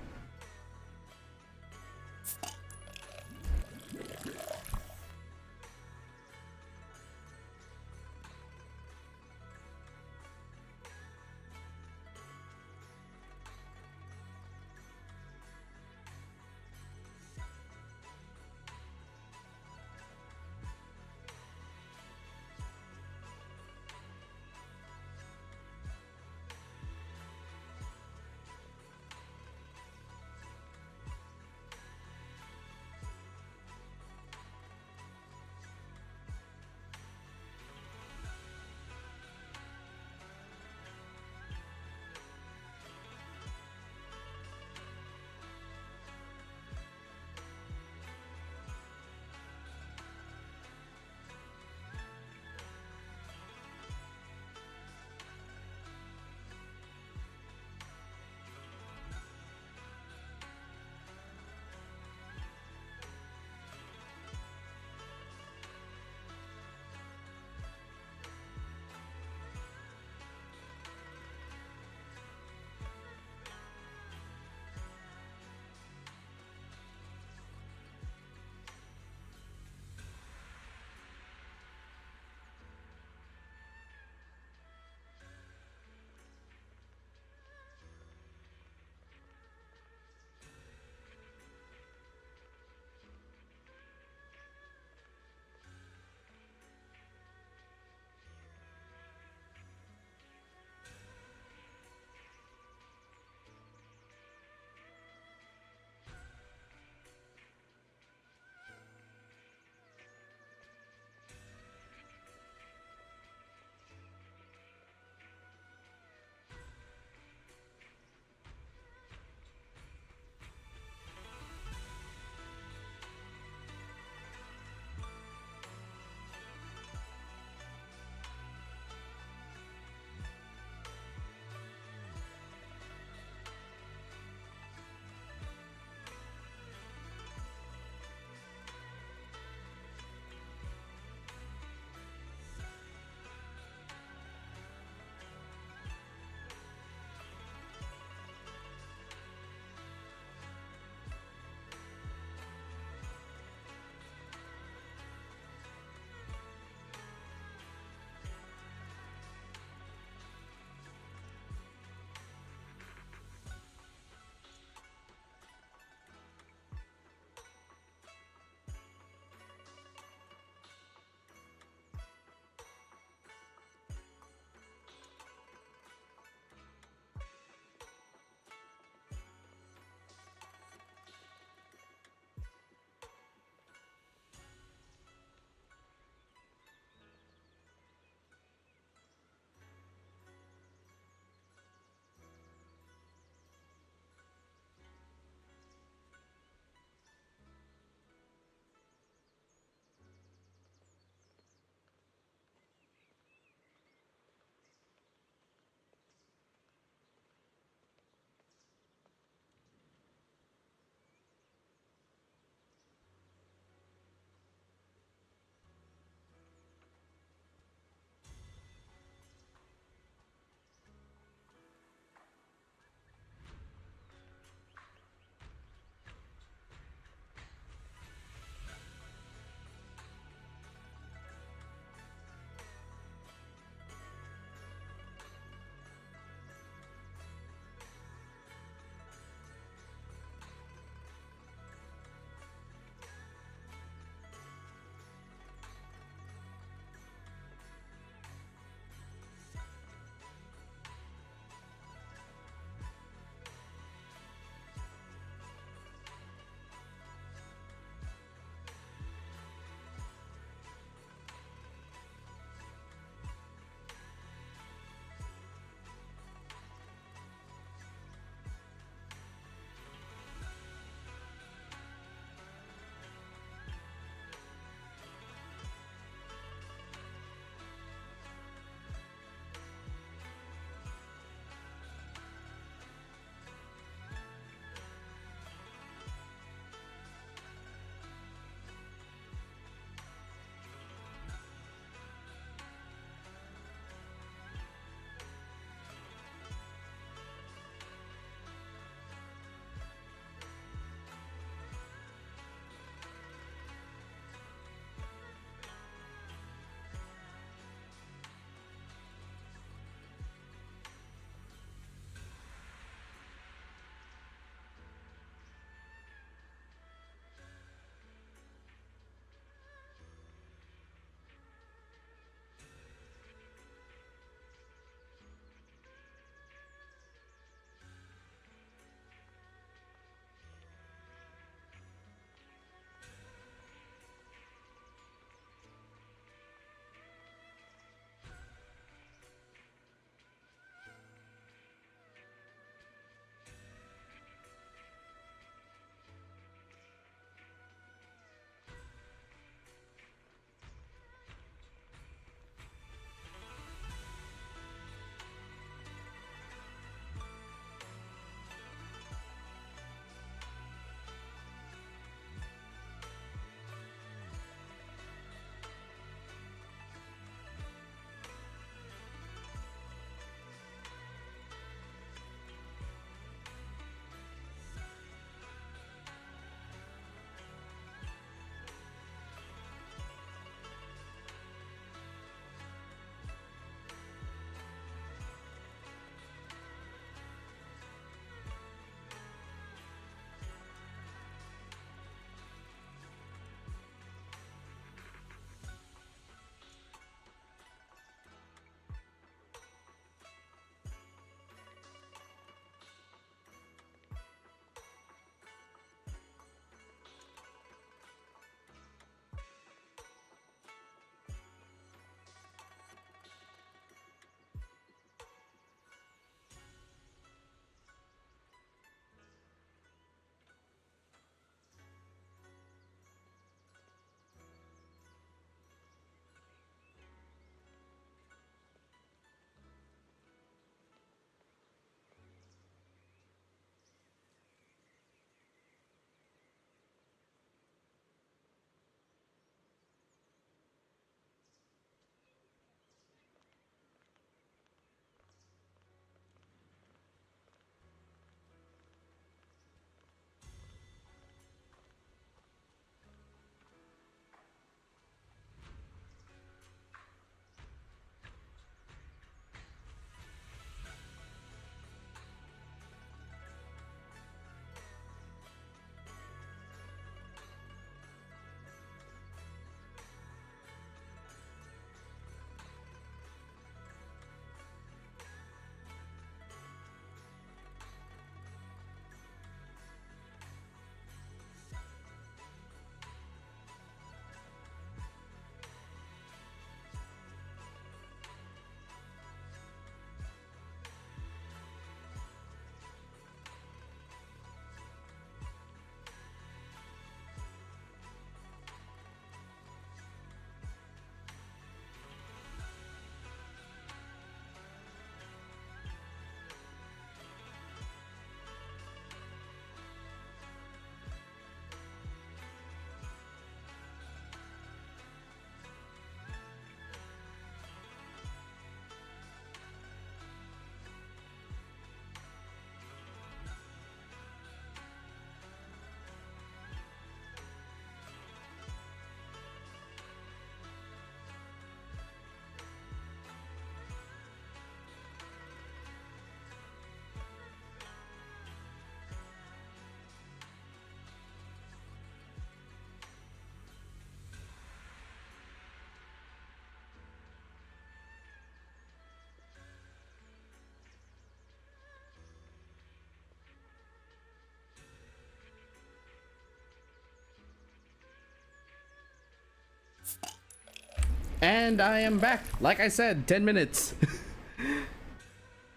And I am back. Like I said, 10 minutes.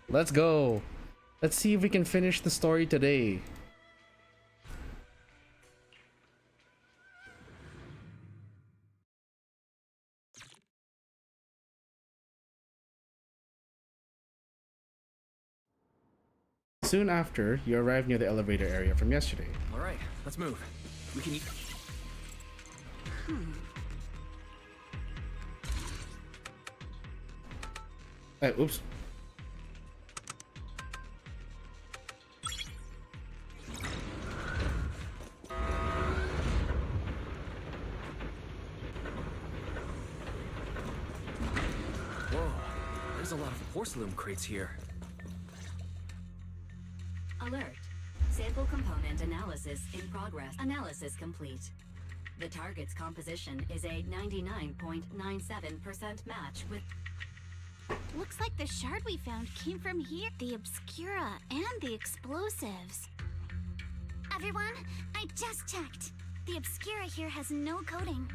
Let's go. Let's see if we can finish the story today. Soon after, you arrive near the elevator area from yesterday. All right, let's move. We can eat. Oops. Whoa, there's a lot of porcelain crates here. Alert. Sample component analysis in progress. Analysis complete. The target's composition is a 99.97% match with... Looks like the shard we found came from here. The Obscura and the explosives. Everyone, I just checked. The Obscura here has no coating.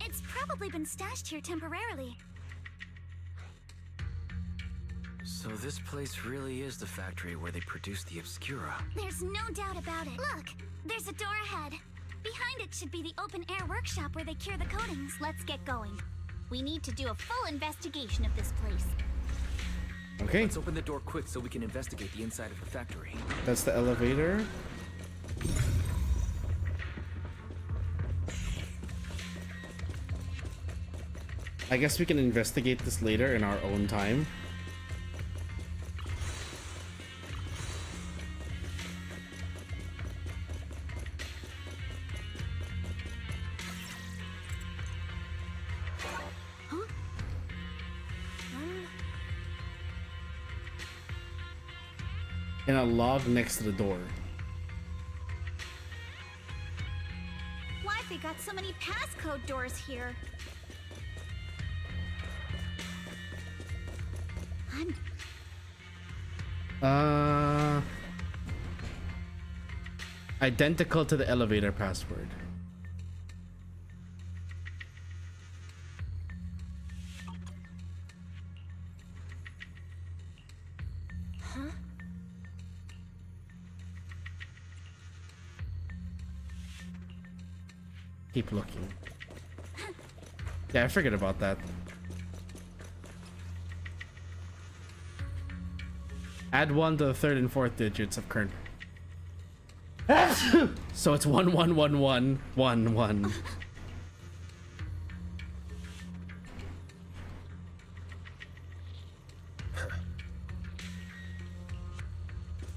It's probably been stashed here temporarily. So this place really is the factory where they produce the Obscura. There's no doubt about it. Look, there's a door ahead. Behind it should be the open-air workshop where they cure the coatings. Let's get going. We need to do a full investigation of this place. Okay. Let's open the door quick so we can investigate the inside of the factory. That's the elevator. I guess we can investigate this later in our own time. And a log next to the door. Why they got so many passcode doors here? Identical to the elevator password. Huh? Keep looking. Yeah, I forget about that. Add 1 to the 3rd and 4th digits of current. So it's 111111.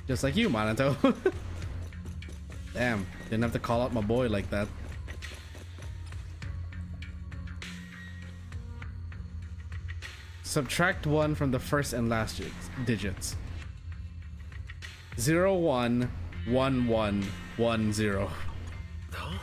Just like you, Minato. Damn, didn't have to call out my boy like that. Subtract 1 from the first and last digits. 011110. Huh?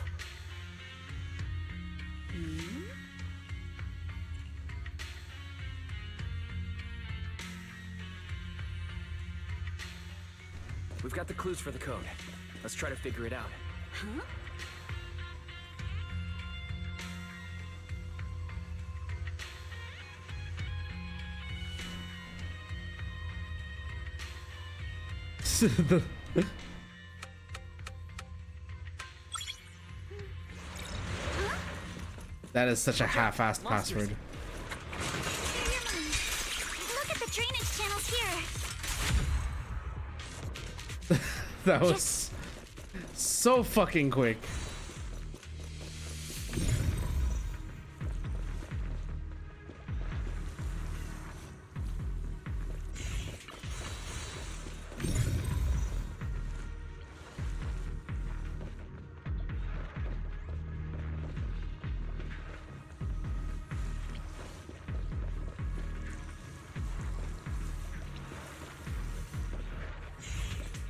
We've got the clues for the code. Let's try to figure it out. Huh? That is such a half-assed password. Look at the drainage channels here. That was so fucking quick.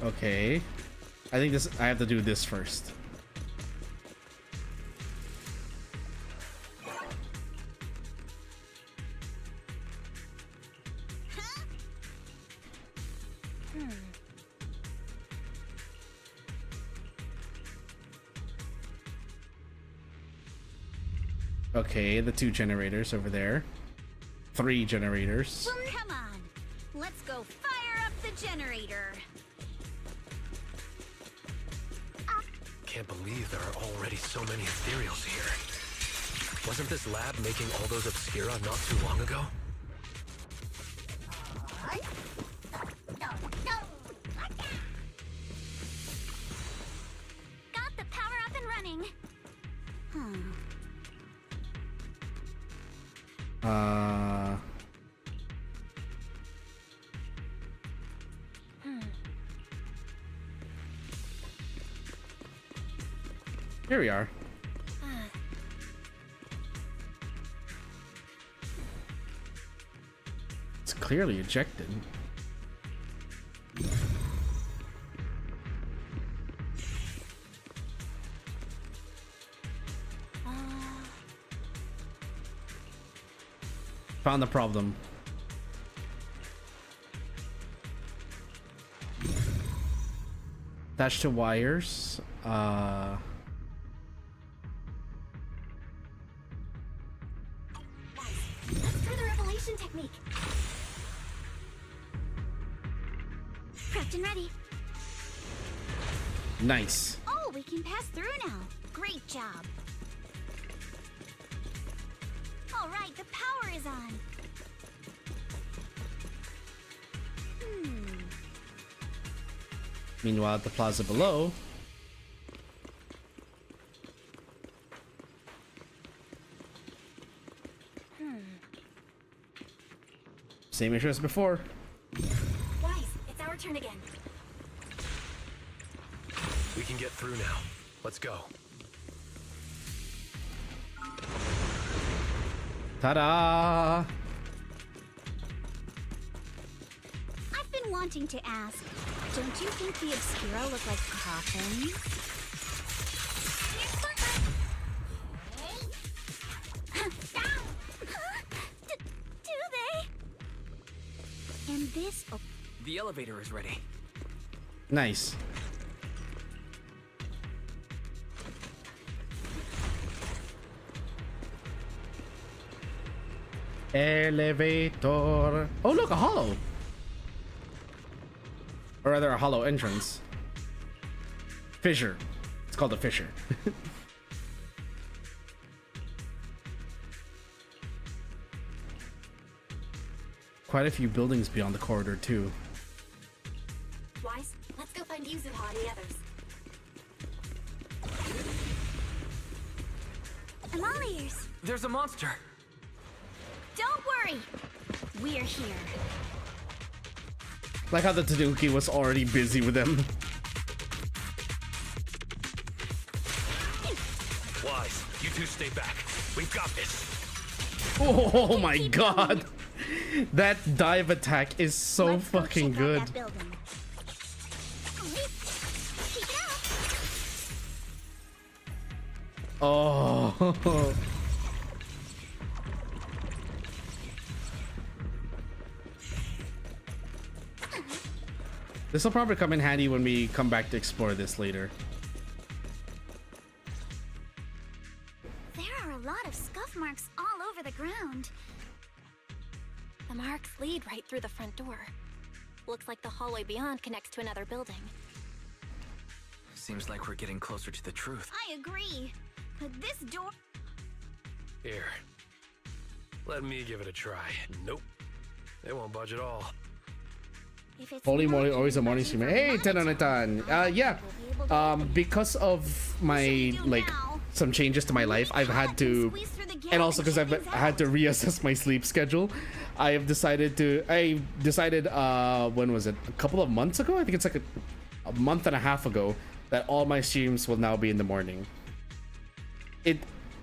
Okay. I think this I have to do this first. Okay, the 2 generators over there. 3 generators. Come on, let's go fire up the generator. Can't believe there are already so many ethereals here. Wasn't this lab making all those Obscura not too long ago? Got the power up and running. Here we are. It's clearly ejected. Found the problem. Attached to wires. Let's try the revelation technique. Prepped and ready. Nice. Oh, we can pass through now. Great job. All right, the power is on. Meanwhile, at the plaza below, same issue as before. Guys, it's our turn again. We can get through now. Let's go. Ta-da! I've been wanting to ask, don't you think the Obscura look like coffins? Do they? And this... The elevator is ready. Nice. Elevator. Oh, look, a hollow. Or rather, a hollow entrance. Fissure. It's called a fissure. Quite a few buildings beyond the corridor, too. Wise, let's go find Yuzuha and the others. I'm all ears. There's a monster. Don't worry. We're here. Like how the Tanuki was already busy with them. Wise, you two stay back. We've got this. Oh my god. That dive attack is so fucking good. Oh. This will probably come in handy when we come back to explore this later. There are a lot of scuff marks all over the ground. The marks lead right through the front door. Looks like the hallway beyond connects to another building. Seems like we're getting closer to the truth. I agree. But this door... Here. Let me give it a try. Nope. They won't budge at all. Holy moly, always a morning streamer. Hey, 10 on a 10. Yeah. Because of my, like, some changes to my life, I've had to, and also because I've had to reassess my sleep schedule, I decided, when was it? A couple of months ago? I think it's like a month and a half ago that all my streams will now be in the morning.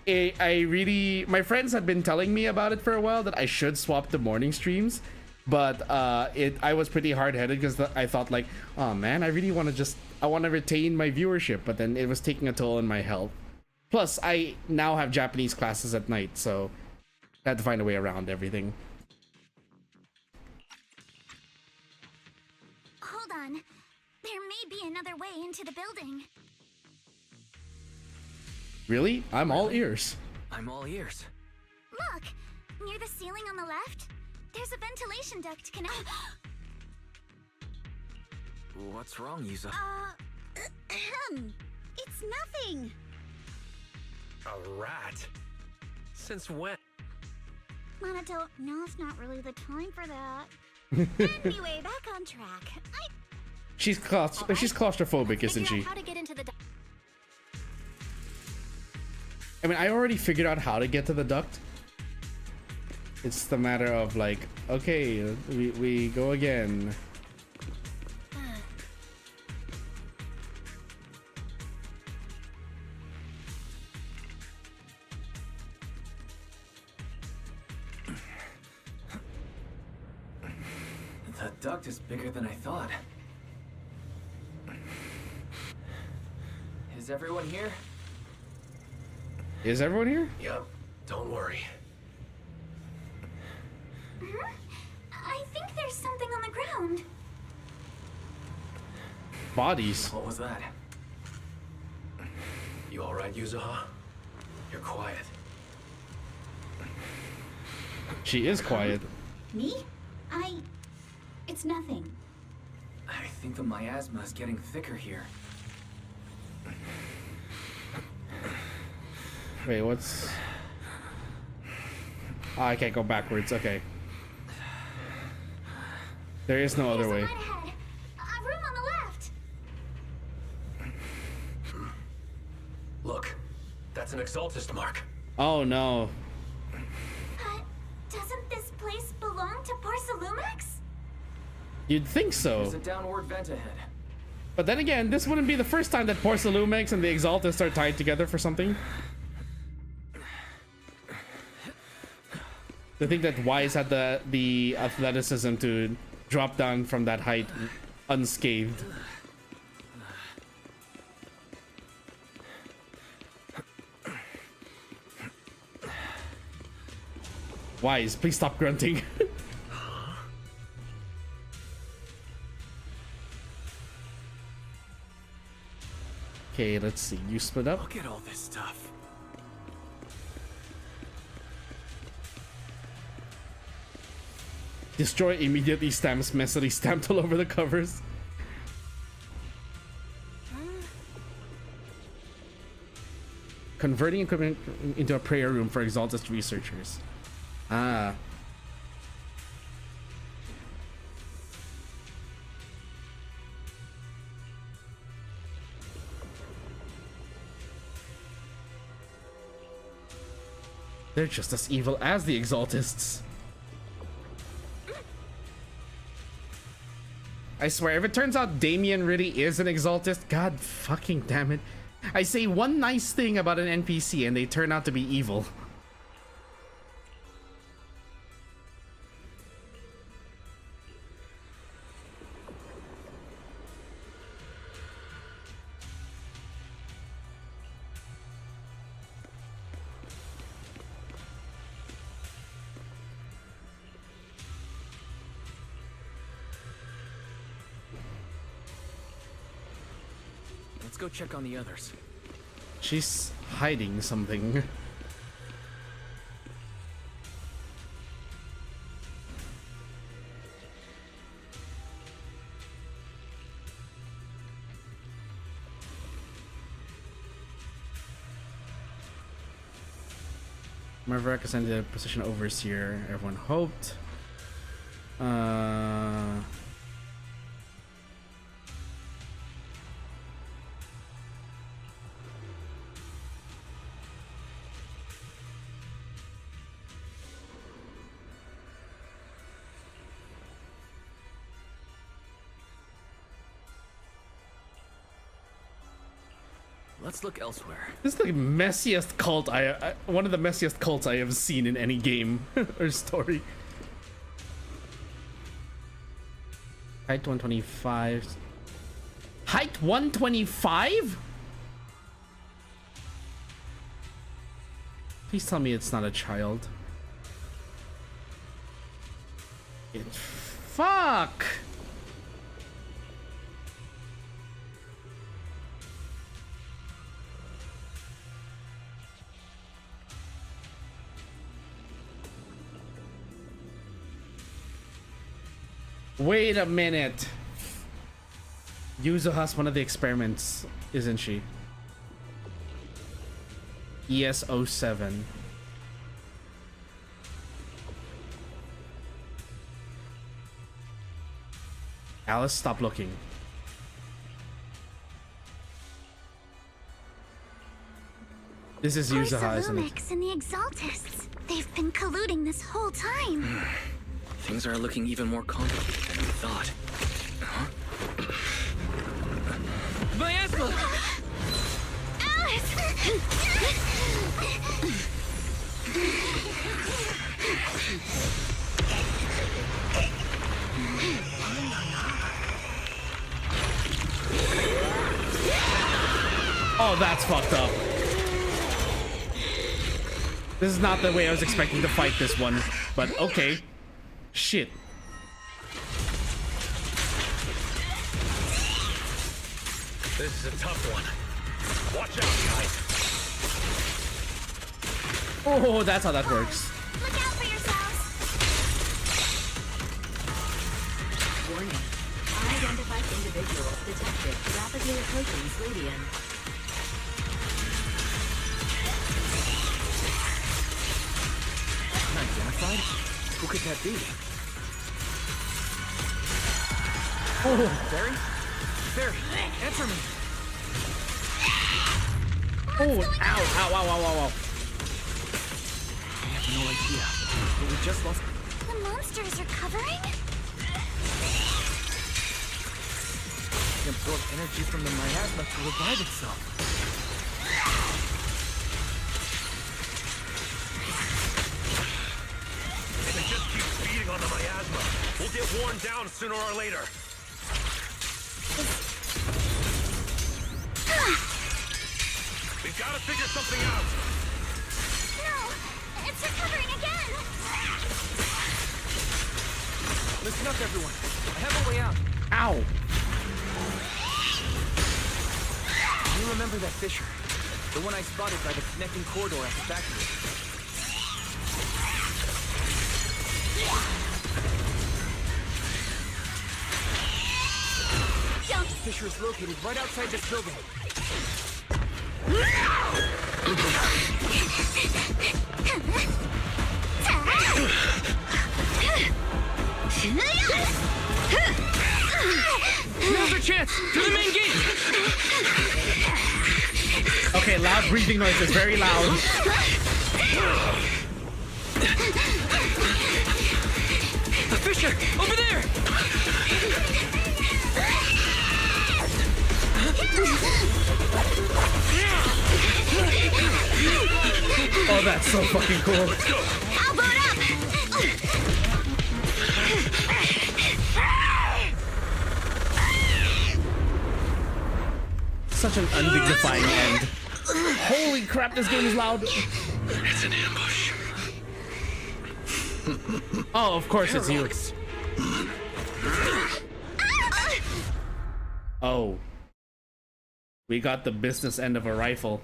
My friends had been telling me about it for a while that I should swap to morning streams. But I was pretty hard-headed because I thought like, oh man, I really want to retain my viewership, but then it was taking a toll on my health. Plus, I now have Japanese classes at night, so I had to find a way around everything. Hold on. There may be another way into the building. Really? I'm all ears. I'm all ears. Look! Near the ceiling on the left, there's a ventilation duct connect. What's wrong, Yuza? It's nothing. A rat? Since when? Minato, now's not really the time for that. Anyway, back on track. She's claustrophobic, isn't she? How to get into the I mean, I already figured out how to get to the duct. It's the matter of like, okay, we go again. The duct is bigger than I thought. Is everyone here? Is everyone here? Yep, don't worry. I think there's something on the ground. Bodies. What was that? You alright, Yuzuha? You're quiet. She is quiet. Me? It's nothing. I think the miasma is getting thicker here. Wait, what's... Oh, I can't go backwards. Okay. There is no other way. Right ahead. A room on the left. Look, that's an exaltist mark. Oh no. Doesn't this place belong to Porcelumex? You'd think so. There's a downward vent ahead. But then again, this wouldn't be the first time that Porcelumex and the Exaltists are tied together for something. I think that Wise had the athleticism to drop down from that height unscathed. Wise, please stop grunting. Okay, let's see. You split up. Look at all this stuff. Destroy immediately stamps messily stamped all over the covers. Converting equipment into a prayer room for Exaltist researchers. Ah. They're just as evil as the Exaltists. I swear, if it turns out Damien really is an Exaltist, god fucking damn it. I say one nice thing about an NPC and they turn out to be evil. Let's go check on the others. She's hiding something. Maverick ascended to position overseer. Everyone hoped. Let's look elsewhere. This is the messiest cult one of the messiest cults I have seen in any game or story. Height 125. Height 125? Please tell me it's not a child. Fuck! Wait a minute. Yuzuha's one of the experiments, isn't she? ES07. Alice, stop looking. This is Yuzuha, isn't it? Lumix and the Exaltists. They've been colluding this whole time. Things are looking even more complicated than we thought. Huh? Miasma! Alice! Oh, that's fucked up. This is not the way I was expecting to fight this one, but okay. Shit. This is a tough one. Watch out, guys. Oh, that's how that works. Look out for yourselves! Warning. Unidentified individuals detected rapidly approaching Sladian. Unidentified? Who could that be? Oh, Barry? Barry, answer me! oh, ow, ow, ow, ow, ow, ow. I have no idea. But we just lost... The monsters are covering? It absorbed energy from the miasma to revive itself. If it just keeps feeding on the miasma, we'll get worn down sooner or later. We've got to figure something out. No! It's recovering again! Listen up, everyone. I have a way out. Ow. You remember that fissure? The one I spotted by the connecting corridor at the factory. Jump! The fissure is located right outside this building. Now's our chance! To the main gate! Okay, loud breathing noises, very loud. The fissure! Over there! Oh, that's so fucking cool. I'll blow it up! Such an undignifying end. Holy crap, this game is loud. It's an ambush. Oh, of course it's you. Oh. We got the business end of a rifle.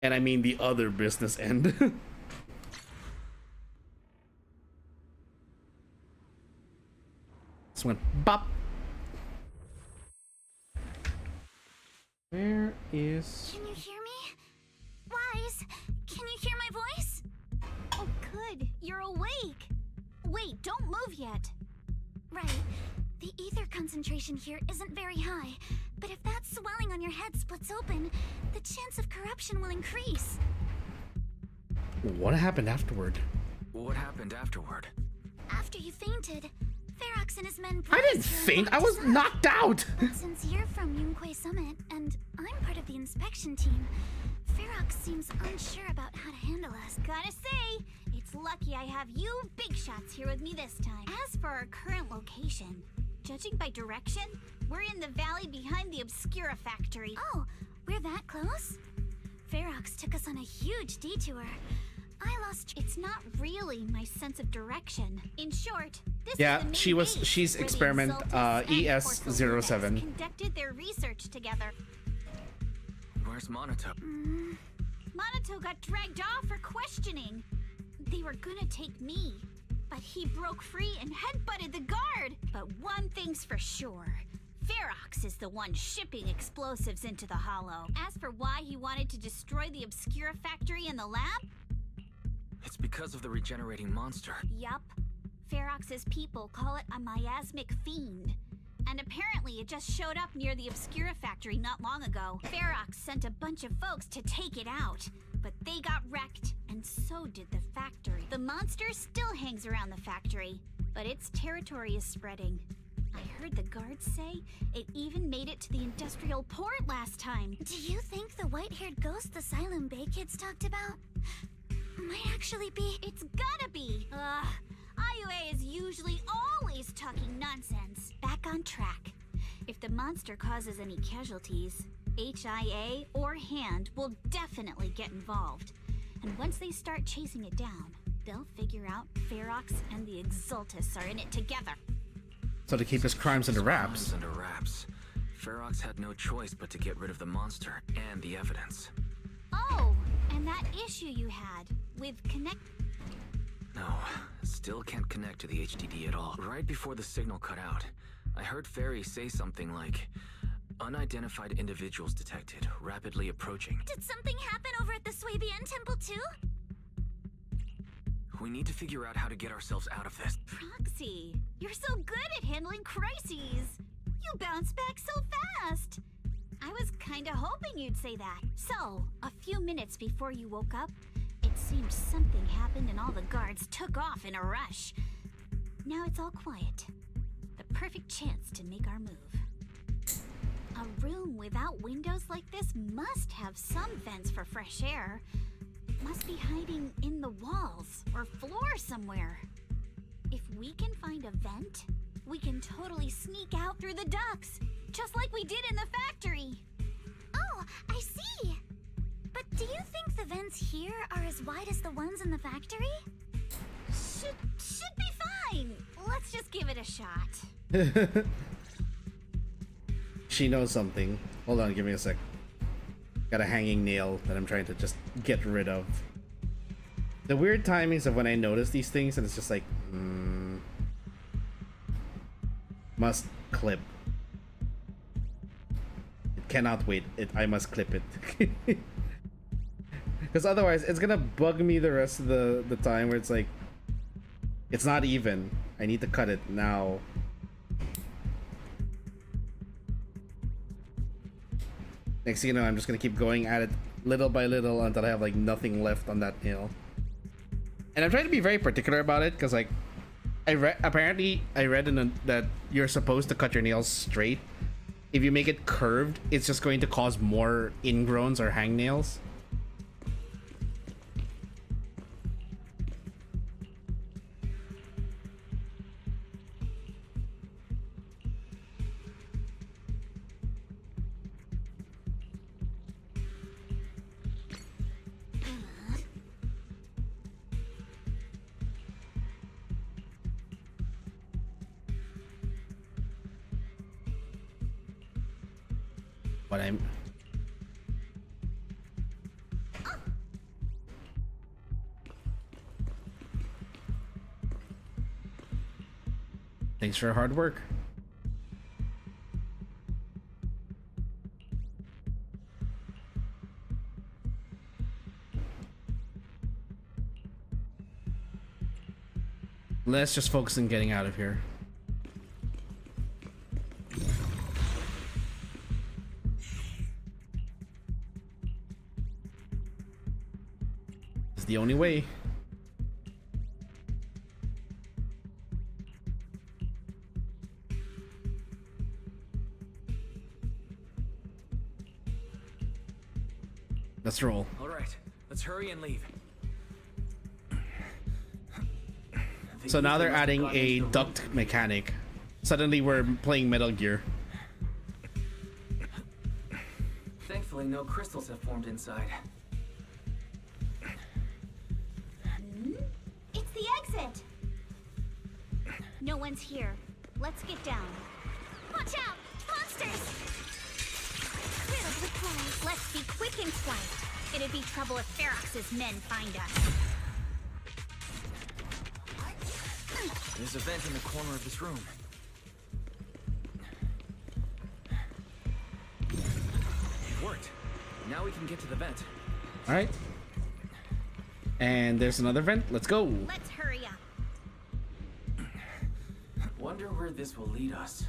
And I mean the other business end. This went bop. Where is... Can you hear me? Wise, can you hear my voice? Oh, good. You're awake. Wait, don't move yet. Right. The ether concentration here isn't very high, but if that swelling on your head splits open, the chance of corruption will increase. What happened afterward? What happened afterward? After you fainted, Ferox and his men... I didn't faint, I was knocked out! But since you're from Yunquay Summit, and I'm part of the inspection team, Ferox seems unsure about how to handle us. Gotta say, it's lucky I have you big shots here with me this time. As for our current location, judging by direction, we're in the valley behind the Obscura factory. Oh, we're that close? Ferox took us on a huge detour. I lost... It's not really my sense of direction. In short, this is Yeah, the main she's base where the experiment Exaltists and ES07. conducted their research together. Where's Monato? Monato got dragged off for questioning. They were gonna take me. but he broke free and headbutted the guard. But one thing's for sure. Ferox is the one shipping explosives into the Hollow. As for why he wanted to destroy the Obscura factory and the lab? It's because of the regenerating monster. Yup. Ferox's people call it a miasmic fiend. And apparently it just showed up near the Obscura factory not long ago. Ferox sent a bunch of folks to take it out, but they got wrecked, and so did the factory. The monster still hangs around the factory, but its territory is spreading. I heard the guards say it even made it to the industrial port last time. Do you think the white-haired ghost the Silent Bay kids talked about might actually be? It's gotta be! IUA is usually always talking nonsense. Back on track. If the monster causes any casualties, HIA or Hand will definitely get involved. And once they start chasing it down, they'll figure out Ferox and the Exultus are in it together. So to keep his crimes under wraps. Under wraps. Ferox had no choice but to get rid of the monster and the evidence. Oh, and that issue you had with connect... No, still can't connect to the HDD at all. Right before the signal cut out, I heard Fairy say something like, unidentified individuals detected, rapidly approaching. Did something happen over at the Swabian temple too? We need to figure out how to get ourselves out of this. Proxy, you're so good at handling crises. You bounce back so fast. I was kinda hoping you'd say that. So, a few minutes before you woke up, it seemed something happened and all the guards took off in a rush. Now it's all quiet. The perfect chance to make our move. A room without windows like this must have some vents for fresh air. Must be hiding in the walls or floor somewhere. If we can find a vent, we can totally sneak out through the ducts, just like we did in the factory. Oh, I see. But do you think the vents here are as wide as the ones in the factory? Should be fine. Let's just give it a shot. She knows something. Hold on, give me a sec. Got a hanging nail that I'm trying to just get rid of. The weird timings of when I notice these things and it's just like, must clip. It cannot wait. I must clip it. Because otherwise it's gonna bug me the rest of the time where it's like, it's not even. I need to cut it now. Next thing you know, I'm just gonna keep going at it little by little until I have like nothing left on that nail. And I'm trying to be very particular about it because like apparently I read that you're supposed to cut your nails straight. If you make it curved, it's just going to cause more ingrowns or hangnails. What I'm... Thanks for your hard work. Let's just focus on getting out of here. It's the only way. Let's roll. All right, let's hurry and leave. So now they're adding a duct mechanic. Suddenly we're playing Metal Gear. Thankfully, no crystals have formed inside. It's the exit. No one's here. Let's get down. Watch out! Monsters! Riddled with claws. Let's be quick and quiet. It'd be trouble if Ferox's men find us. There's a vent in the corner of this room. It worked. Now we can get to the vent. All right. And there's another vent. Let's go. Let's hurry up. Wonder where this will lead us.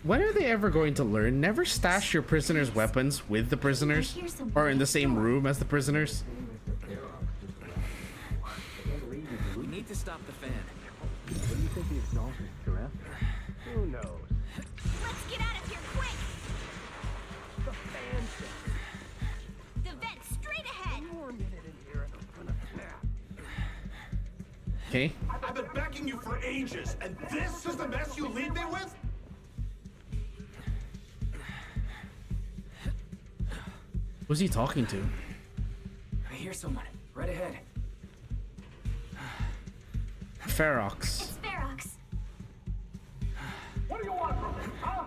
When are they ever going to learn? Never stash your prisoners' weapons with the prisoners or in the same room as the prisoners. We need to stop the fan. What do you think the exhaust is, Giraffe? Who knows? Let's get out of here quick! The fan thing. The vent straight ahead! One more minute in here and I'm gonna snap. Okay. I've been backing you for ages, and this is the mess you leave me with? Who's he talking to? I hear someone. Right ahead. Ferox. It's Ferox. What do you want from me, huh?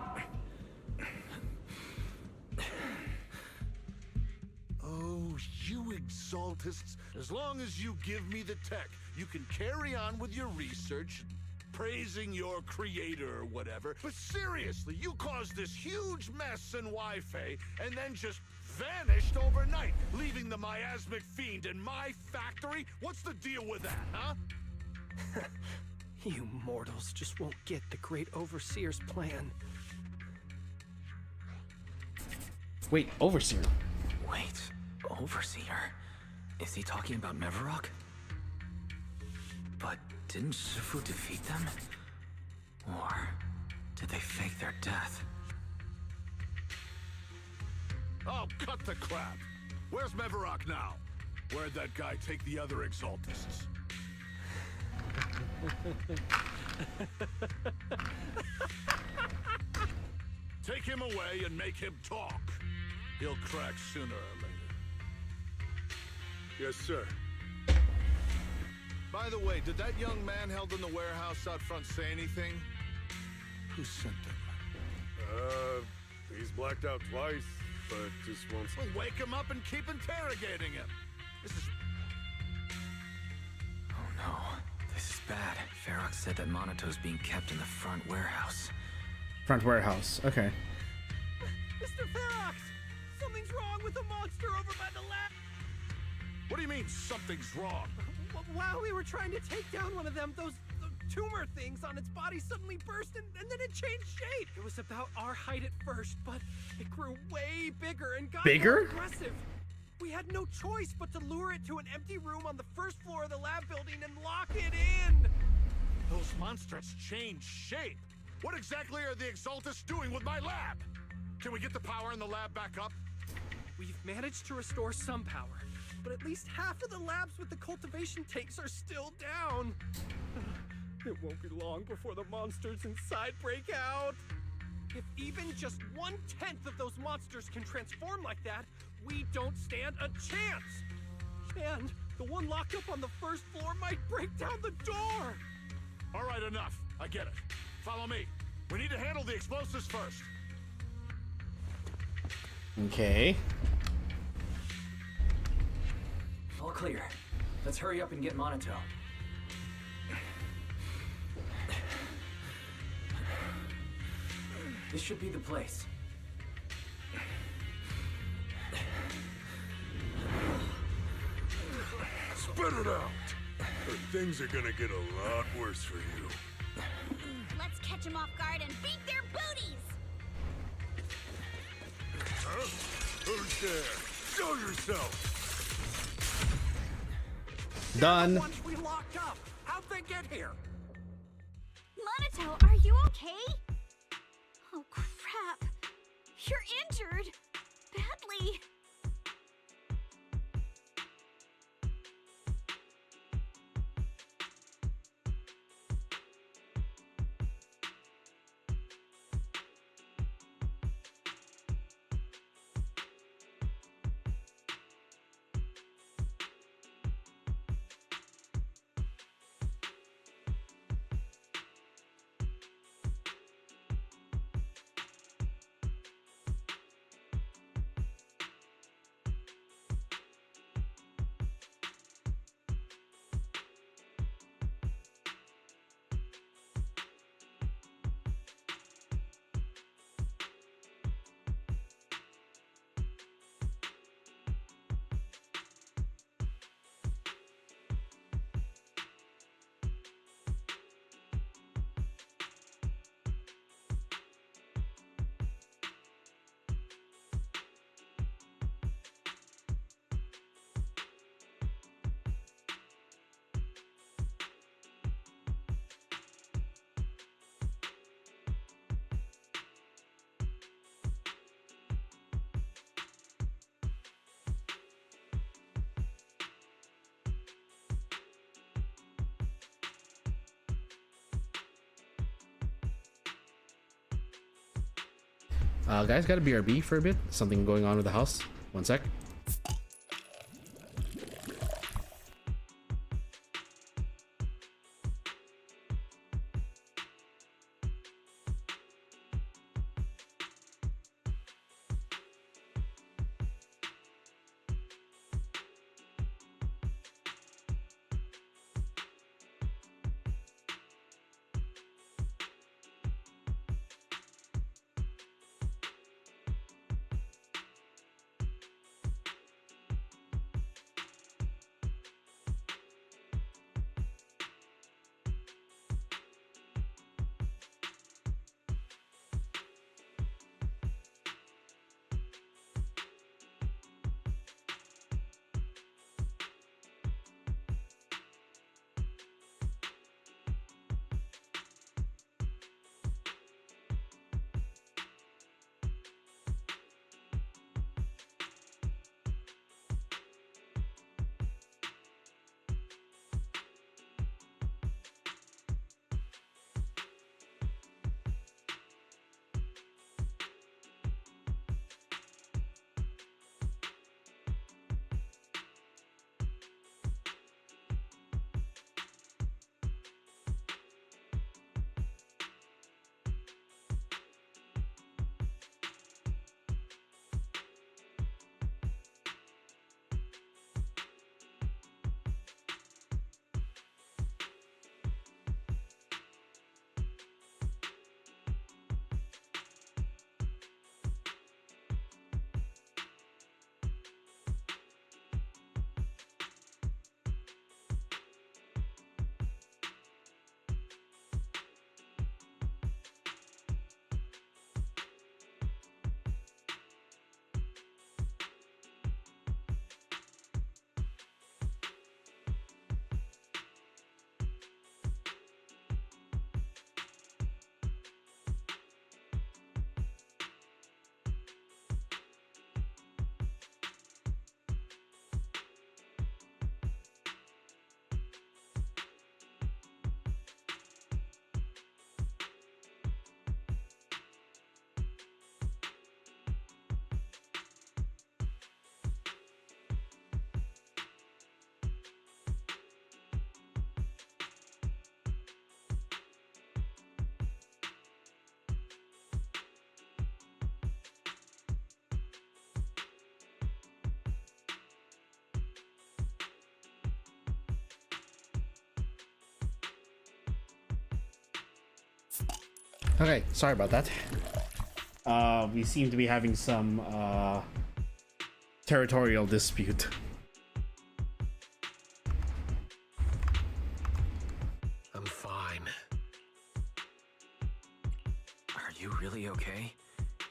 Oh, you exaltists. As long as you give me the tech, you can carry on with your research, praising your creator or whatever. But seriously, you caused this huge mess in Wi-Fi and then just vanished overnight, leaving the miasmic fiend in my factory? What's the deal with that, huh? You mortals just won't get the great overseer's plan. Wait, Overseer. Wait, Overseer? Is he talking about Mevarok? But didn't Shifu defeat them? Or did they fake their death? Oh, cut the crap. Where's Mevarok now? Where'd that guy take the other exaltists? Take him away and make him talk. He'll crack sooner or later. Yes, sir. By the way, did that young man held in the warehouse out front say anything? Who sent him? He's blacked out twice, but just once. Well, wake him up and keep interrogating him. This is... Oh no, this is bad. Ferox said that Monato's being kept in the front warehouse. Front warehouse. Okay. Mr. Ferox! Something's wrong with the monster over by the lab! What do you mean, something's wrong? While we were trying to take down one of them, those tumor things on its body suddenly burst and then it changed shape. It was about our height at first, but it grew way bigger and got more aggressive. We had no choice but to lure it to an empty room on the first floor of the lab building and lock it in. Those monsters changed shape. What exactly are the Exaltists doing with my lab? Can we get the power in the lab back up? We've managed to restore some power, but at least half of the labs with the cultivation tanks are still down. It won't be long before the monsters inside break out. If even just 1/10 of those monsters can transform like that, we don't stand a chance. And the one locked up on the first floor might break down the door. All right, enough. I get it. Follow me. We need to handle the explosives first. Okay. All clear. Let's hurry up and get Monato. This should be the place. Spit it out! Or things are gonna get a lot worse for you. Let's catch them off guard and beat their booties! Huh? Who's there? Show yourself! Done. The ones we locked up. How'd they get here? Monato, are you okay? Oh, crap. You're injured. Badly. Guys, got a BRB for a bit. Something going on with the house. One sec. Okay, sorry about that. We seem to be having some territorial dispute. I'm fine. Are you really okay?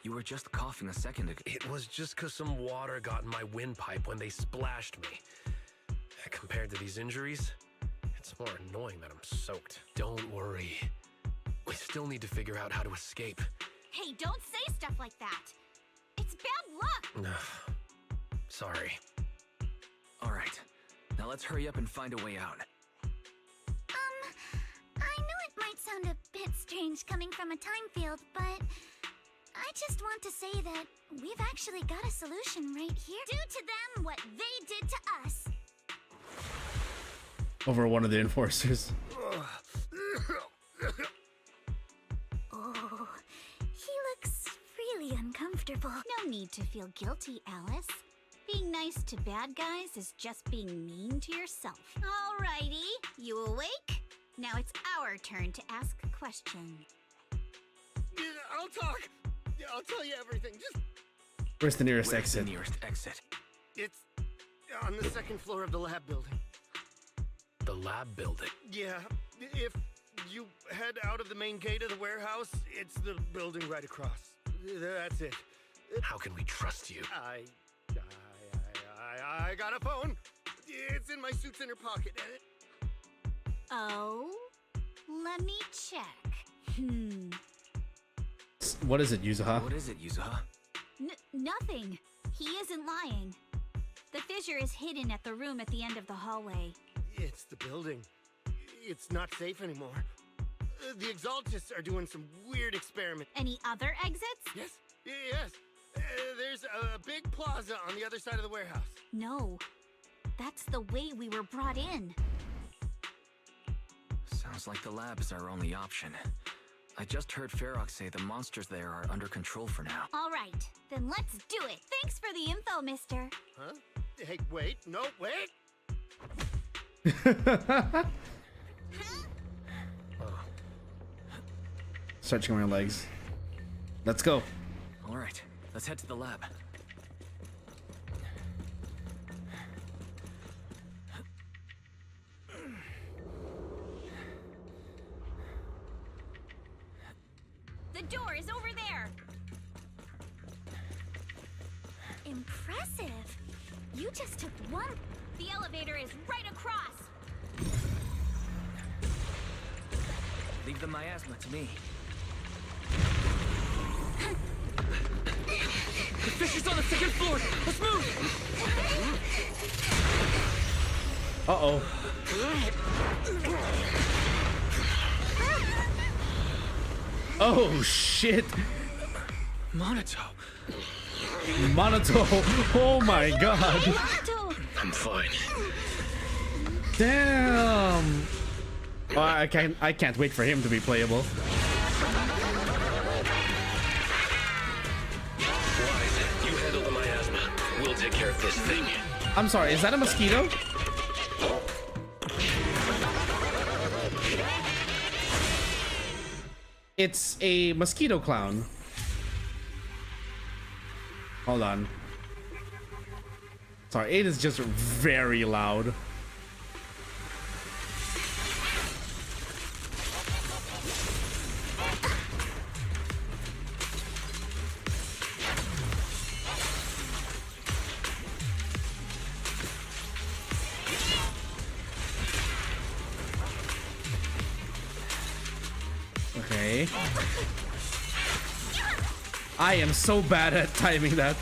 You were just coughing a second ago. It was just because some water got in my windpipe when they splashed me. Compared to these injuries, it's more annoying that I'm soaked. Don't worry. We still need to figure out how to escape. Hey, don't say stuff like that. It's bad luck. Sorry. All right. Now let's hurry up and find a way out. I know it might sound a bit strange coming from a time field, but I just want to say that we've actually got a solution right here. Do to them what they did to us. Over one of the enforcers. Oh, he looks really uncomfortable. No need to feel guilty, Alice. Being nice to bad guys is just being mean to yourself. Alrighty, you awake? Now it's our turn to ask a question. Yeah, I'll talk. Yeah, I'll tell you everything. Just Where's the nearest exit? The nearest exit? it's on the second floor of the lab building. The lab building? Yeah, if you head out of the main gate of the warehouse, it's the building right across. That's it. How can we trust you? I got a phone. It's in my suit's inner pocket. Oh? Let me check. What is it, Yuzuha? What is it, Yuzuha? Nothing. He isn't lying. The fissure is hidden at the room at the end of the hallway. It's the building. It's not safe anymore. The Exaltists are doing some weird experiment. Any other exits? Yes. Yes. There's a big plaza on the other side of the warehouse. No. That's the way we were brought in. Sounds like the lab is our only option. I just heard Ferox say the monsters there are under control for now. All right, then let's do it. Thanks for the info, mister. Huh? Hey, wait. No, wait. Stretching my legs. Let's go. All right, let's head to the lab. The door is over there. Impressive. You just took one. The elevator is right across. Leave the miasma to me. The fish is on the second floor! Let's move! Uh-oh. Oh, shit. Monato. Monato. Oh, my God. I'm fine. Damn. Oh, I can't wait for him to be playable. Wise, you handle the miasma. We'll take care of this thing. I'm sorry, is that a mosquito? It's a mosquito clown. Hold on. Sorry, it is just very loud. Okay. I am so bad at timing that.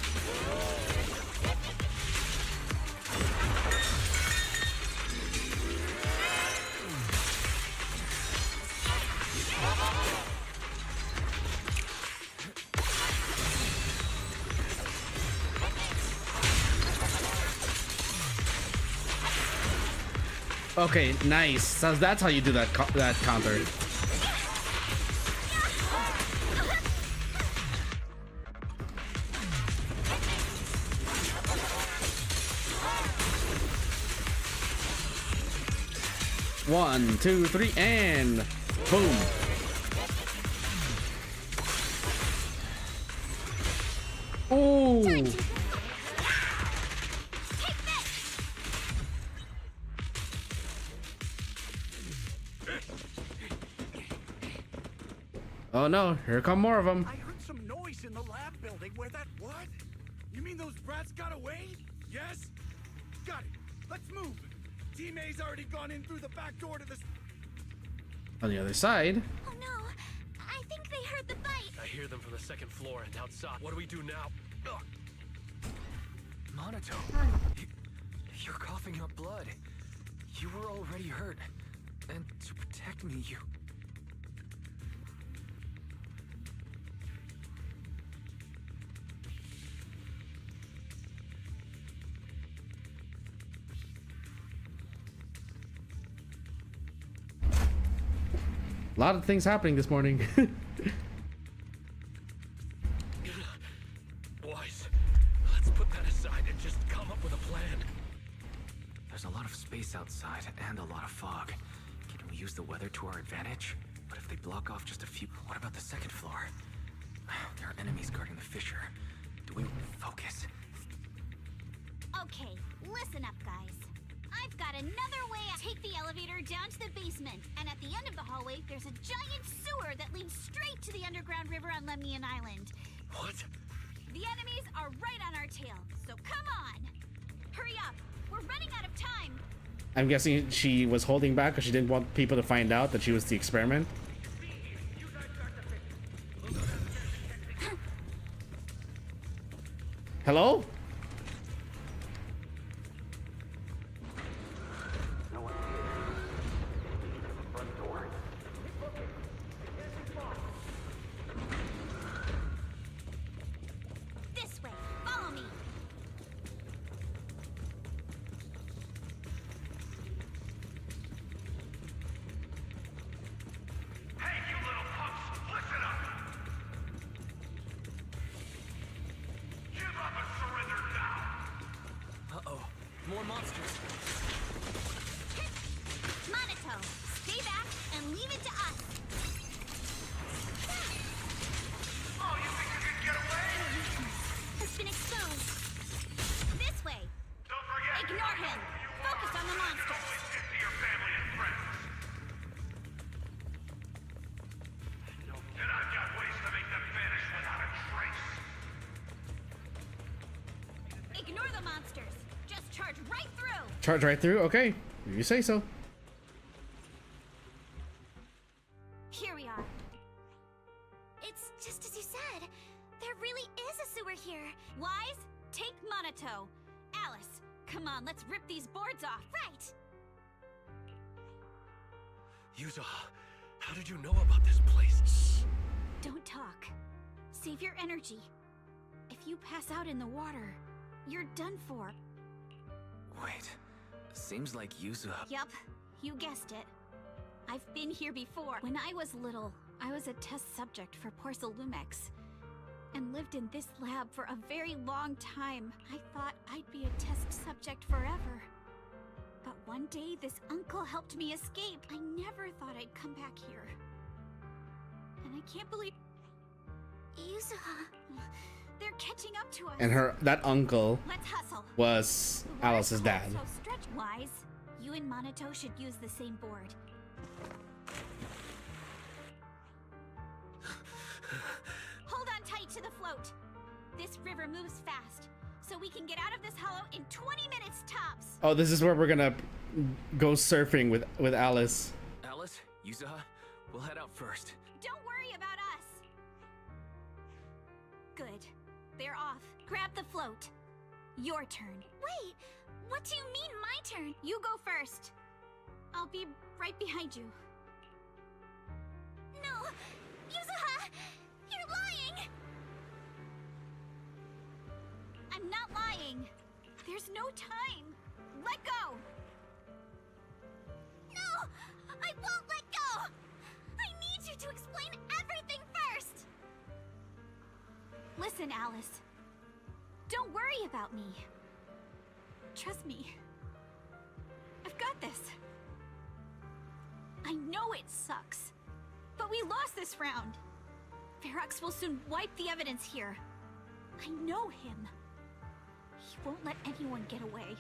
Okay, nice. So that's how you do that that counter. One, two, three, and boom. Oh. Oh no, here come more of them. I heard some noise in the lab building where that... What? You mean those brats got away? Yes? Got it. Let's move. Team A's already gone in through the back door to this... On the other side. Oh no, I think they heard the bite. I hear them from the second floor and outside. What do we do now? Ugh. Monato, you're coughing up blood. You were already hurt. And to protect me, you... A lot of things happening this morning. Wise, let's put that aside and just come up with a plan. There's a lot of space outside and a lot of fog. Can we use the weather to our advantage? But if they block off just a few... What about the second floor? There are enemies guarding the fissure. Do we focus? Okay, listen up, guys. I've got another way. Take the elevator down to the basement, and at the end of the hallway, there's a giant sewer that leads straight to the underground river on Lemnian Island. What? The enemies are right on our tail, so come on! Hurry up! We're running out of time! I'm guessing she was holding back because she didn't want people to find out that she was the experiment. Hello? monsters. Monato, stay back and leave it to us. Oh, you think you can get away? Has been exposed. This way. Don't forget. Ignore him. Focus on the monsters. Get to your family and friends. And I've got ways to make them vanish without a trace. Ignore the monsters. Just charge right through. Charge right through? Okay. If you say so. Here we are. It's just as you said. There really is a sewer here. Wise, take Monato. Alice, come on, let's rip these boards off. Right. Yuzuha, how did you know about this place? Shh. Don't talk. Save your energy. If you pass out in the water, you're done for. Wait, seems like Yuzuha. Yup, you guessed it. I've been here before. When I was little, I was a test subject for Porcelumex and lived in this lab for a very long time. I thought I'd be a test subject forever. But one day, this uncle helped me escape. I never thought I'd come back here. And I can't believe... Yuzuha. They're catching up to us. And that uncle Let's hustle. was Alice's dad. So stretch wise. You and Monato should use the same board. Hold on tight to the float. This river moves fast, so we can get out of this hollow in 20 minutes tops. Oh, this is where we're gonna go surfing with Alice. Alice, Yuzuha, we'll head out first. Don't worry about us. Good. They're off. Grab the float. Your turn. Wait, what do you mean my turn? You go first. I'll be right behind you. No! Yuzuha! You're lying! I'm not lying. There's no time. Let go! No! I won't let go! I need you to explain everything first! Listen, Alice. Don't worry about me. Trust me. I've got this. I know it sucks, but we lost this round. Ferox will soon wipe the evidence here. I know him. He won't let anyone get away.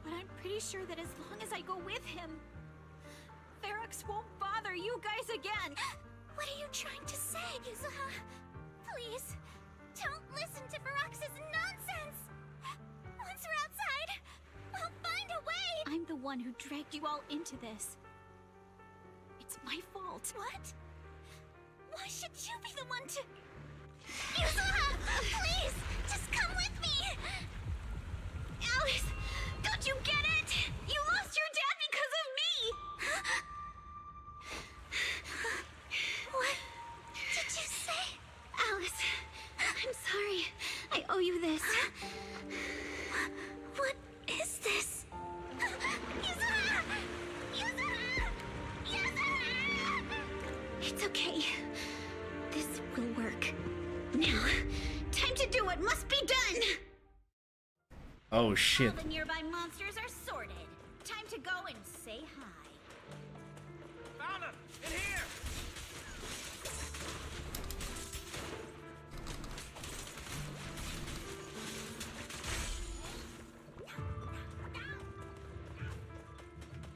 But I'm pretty sure that as long as I go with him, Ferox won't bother you guys again. What are you trying to say, Yuzuha? Please, don't listen to Ferox's nonsense! Once we're outside, we'll find a way! I'm the one who dragged you all into this. It's my fault. What? Why should you be the one to... Yuzuha! Please! Just come with me! Alice! Don't you get it? You lost your dad because of me! What did you say? Alice, I'm sorry. I owe you this. What is this? Yuzuha! Yuzuha! Yuzuha! It's okay. This will work. Now, time to do what must be done! Oh shit. All the nearby monsters are sorted. Time to go and say hi. Found him! In here!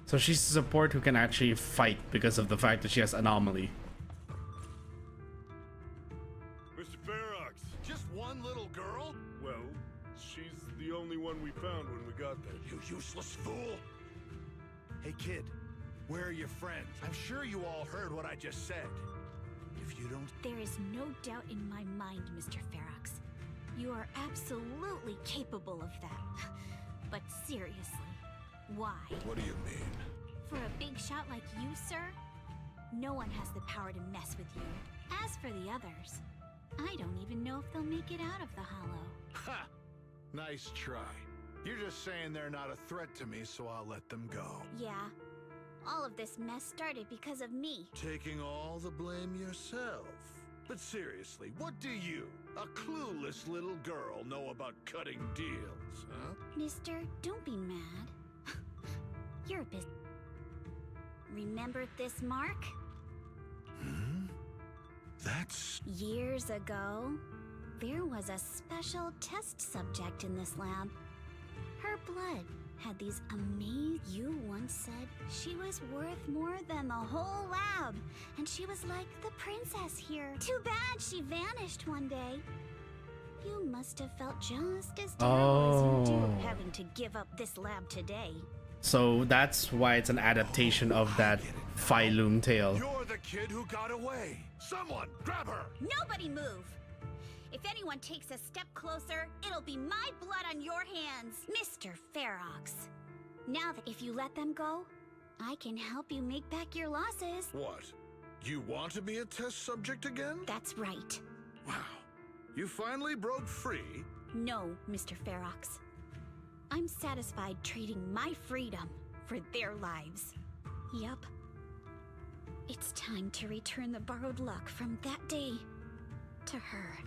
So she's a support who can actually fight because of the fact that she has anomaly. Mr. Ferox. Just one little girl? Well, she's the only one we found when we got there. You useless fool! Hey kid, where are your friends? I'm sure you all heard what I just said. If you don't... There is no doubt in my mind, Mr. Ferox. You are absolutely capable of that. But seriously, why? What do you mean? For a big shot like you, sir, no one has the power to mess with you. As for the others, I don't even know if they'll make it out of the hollow. Ha! Nice try. You're just saying they're not a threat to me, so I'll let them go. Yeah, all of this mess started because of me. Taking all the blame yourself. But seriously, what do you, a clueless little girl, know about cutting deals, huh? Mister, don't be mad. You're a bit... Remember this, Mark? That's... Years ago, there was a special test subject in this lab. Her blood had these amazing... You once said she was worth more than the whole lab, and she was like the princess here. Too bad she vanished one day. You must have felt just as terrible as you do having to give up this lab today. So that's why it's an adaptation of that Phylum tale. You're the kid who got away. Someone, grab her! Nobody move! If anyone takes a step closer, it'll be my blood on your hands, Mr. Ferox. Now that if you let them go, I can help you make back your losses. What? You want to be a test subject again? That's right. Wow. You finally broke free? No, Mr. Ferox. I'm satisfied trading my freedom for their lives. Yup. It's time to return the borrowed luck from that day to her.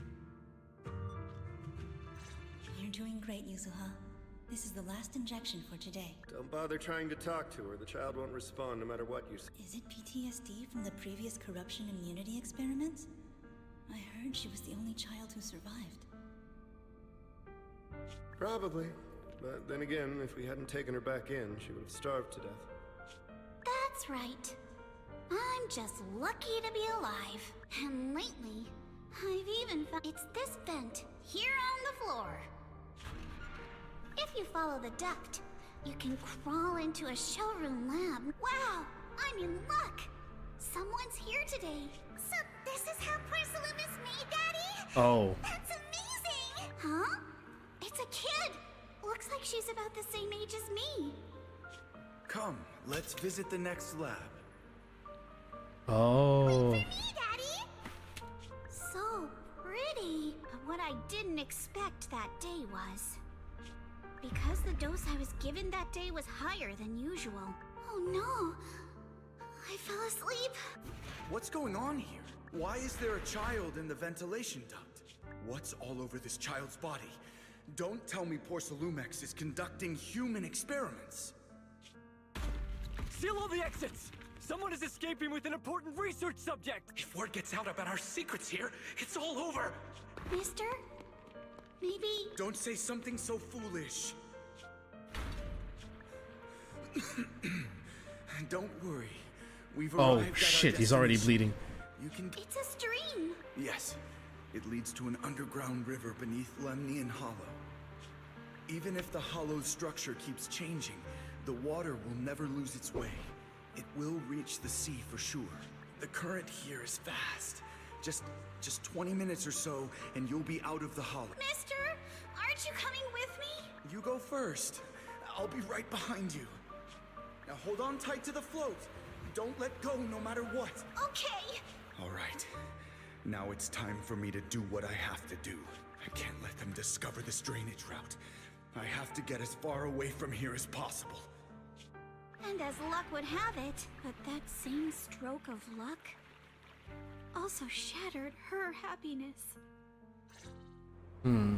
You're doing great, Yuzuha. This is the last injection for today. Don't bother trying to talk to her. The child won't respond no matter what you say. Is it PTSD from the previous corruption immunity experiments? I heard she was the only child who survived. Probably. But then again, if we hadn't taken her back in, she would have starved to death. That's right. I'm just lucky to be alive. And lately, I've even found it's this vent here on the floor. If you follow the duct, you can crawl into a showroom lab. Wow, I'm in luck. Someone's here today. So this is how porcelain is made, Daddy? Oh. That's amazing! Huh? It's a kid. Looks like she's about the same age as me. Come, let's visit the next lab. Oh. Wait for me, Daddy! So pretty. But what I didn't expect that day was... because the dose I was given that day was higher than usual. Oh no! I fell asleep. What's going on here? Why is there a child in the ventilation duct? What's all over this child's body? Don't tell me Porcelumex is conducting human experiments. Seal all the exits! Someone is escaping with an important research subject! If word gets out about our secrets here, it's all over! Mister? Maybe... Don't say something so foolish. Don't worry. We've arrived at our shit, he's already bleeding. You can... It's a stream! Yes. It leads to an underground river beneath Lemnian Hollow. Even if the hollow's structure keeps changing, the water will never lose its way. It will reach the sea for sure. The current here is fast. Just 20 minutes or so, and you'll be out of the hollow. Mister, aren't you coming with me? You go first. I'll be right behind you. Now hold on tight to the float. Don't let go no matter what. Okay. All right. Now it's time for me to do what I have to do. I can't let them discover this drainage route. I have to get as far away from here as possible. And as luck would have it, but that same stroke of luck also shattered her happiness. Hmm.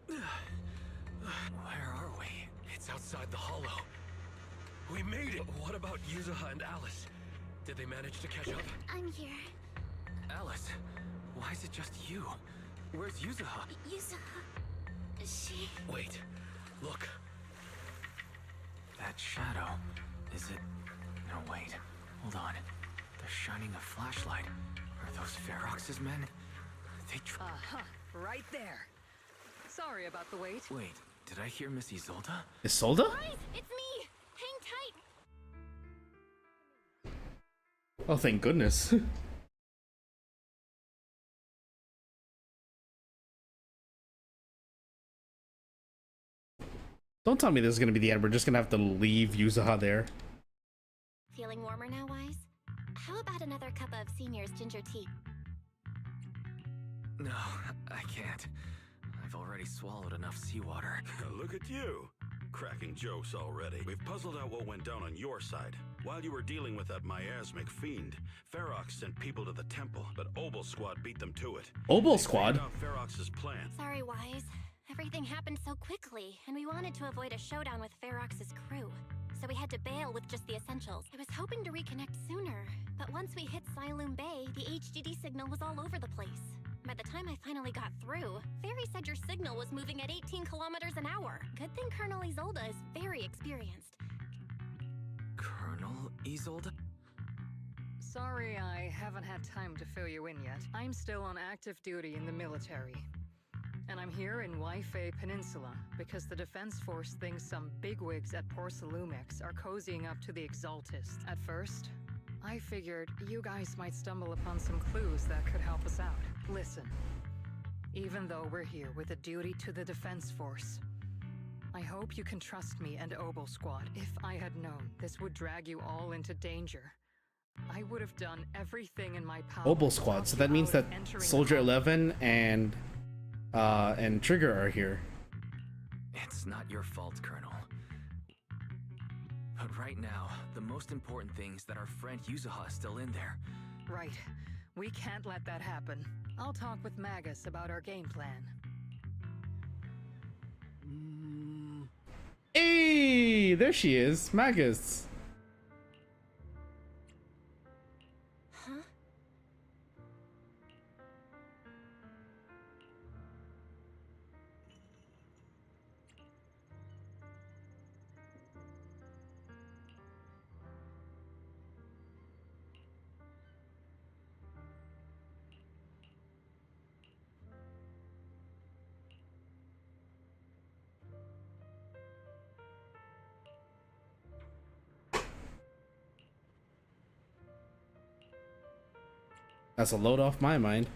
Where are we? It's outside the hollow. We made it! What about Yuzuha and Alice? Did they manage to catch up? I'm here. Alice, why is it just you? Where's Yuzuha? Yuzuha... she... Wait, look. That shadow, is it... No, wait. Hold on. They're shining a flashlight. Are those Ferox's men? They right there. Sorry about the wait. Wait, did I hear Miss Isolde? Isolde? Guys, it's me! Hang tight! Oh, thank goodness. Don't tell me this is gonna be the end. We're just gonna have to leave Yuzuha there. Feeling warmer now, Wise? How about another cup of Senior's ginger tea? No, I can't. I've already swallowed enough seawater. Look at you, cracking jokes already. We've puzzled out what went down on your side. While you were dealing with that miasmic fiend, Ferox sent people to the temple, but Obel Squad beat them to it. Obel Squad? Ferox's plan. Sorry, Wise. Everything happened so quickly, and we wanted to avoid a showdown with Ferox's crew. So we had to bail with just the essentials. I was hoping to reconnect sooner, but once we hit Siloom Bay, the HDD signal was all over the place. By the time I finally got through, Fairy said your signal was moving at 18 kilometers an hour. Good thing Colonel Isolde is very experienced. Colonel Isolde? Sorry I haven't had time to fill you in yet. I'm still on active duty in the military. And I'm here in Waifei Peninsula because the Defense Force thinks some bigwigs at Porcelumex are cozying up to the Exaltists. At first, I figured you guys might stumble upon some clues that could help us out. Listen, even though we're here with a duty to the Defense Force, I hope you can trust me and Obel Squad. If I had known this would drag you all into danger, I would have done everything in my power. Obel Squad, so that means that Soldier 11 and Trigger are here. It's not your fault, Colonel. But right now, the most important thing is that our friend Yuzuha is still in there. Right. We can't let that happen. I'll talk with Magus about our game plan. Hey, there she is, Magus. Huh? That's a load off my mind.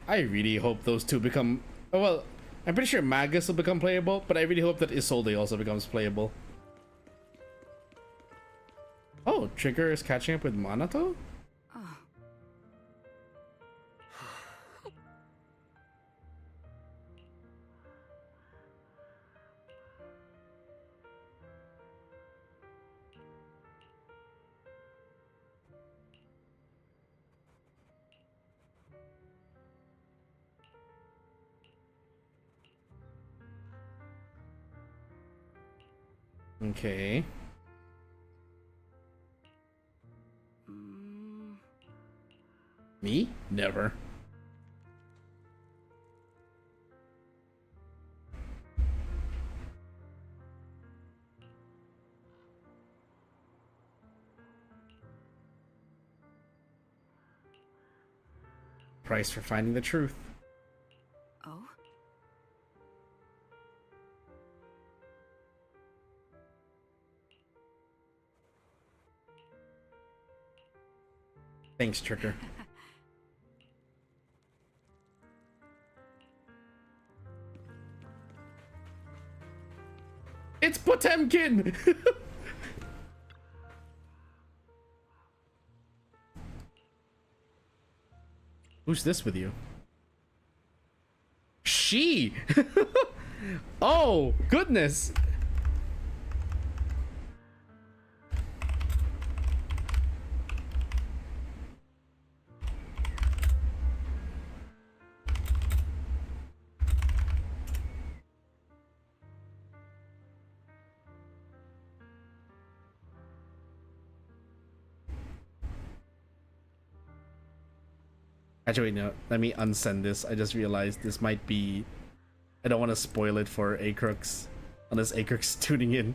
I really hope those two become... Oh, well, I'm pretty sure Magus will become playable, but I really hope that Isolde also becomes playable. Oh, Trigger is catching up with Minato? Okay. Me? Never. Price for finding the truth. Oh? Thanks, Trigger. It's Potemkin! Who's this with you? She! Oh, goodness! Actually, no, let me unsend this. I just realized this might be... I don't want to spoil it for Acrux, unless Acrux is tuning in.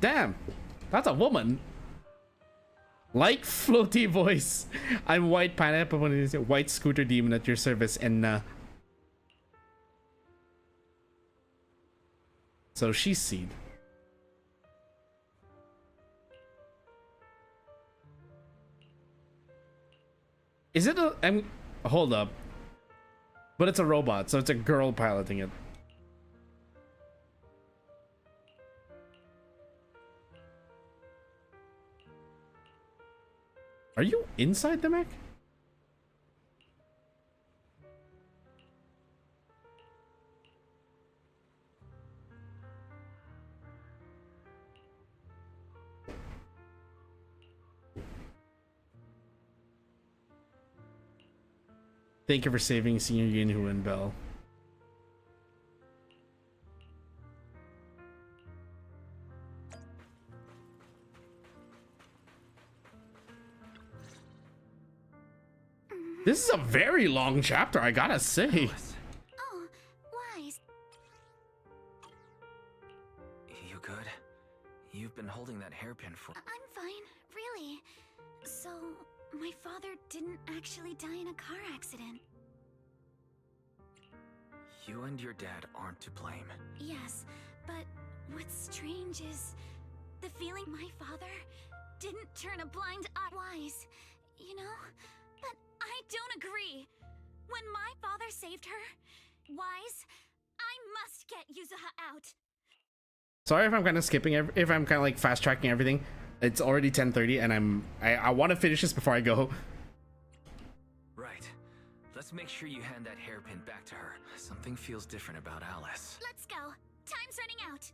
Damn, that's a woman. Like floaty voice. I'm White Pineapple, White Scooter Demon at your service, and so she's Seed. Is it a... hold up. But it's a robot, so it's a girl piloting it. Are you inside the mech? Thank you for saving Senior Yinhu and Bell. This is a very long chapter, I gotta say. Oh, Wise. You good? You've been holding that hairpin for... I'm fine, really. So, my father didn't actually die in a car accident. You and your dad aren't to blame. Yes, but what's strange is the feeling my father didn't turn a blind eye. Wise, you know? But I don't agree. When my father saved her, Wise, I must get Yuzuha out. Sorry if I'm kind of skipping, if I'm kind of like fast tracking everything. It's already 10:30 and I want to finish this before I go. Right. Let's make sure you hand that hairpin back to her. Something feels different about Alice. Let's go. Time's running out.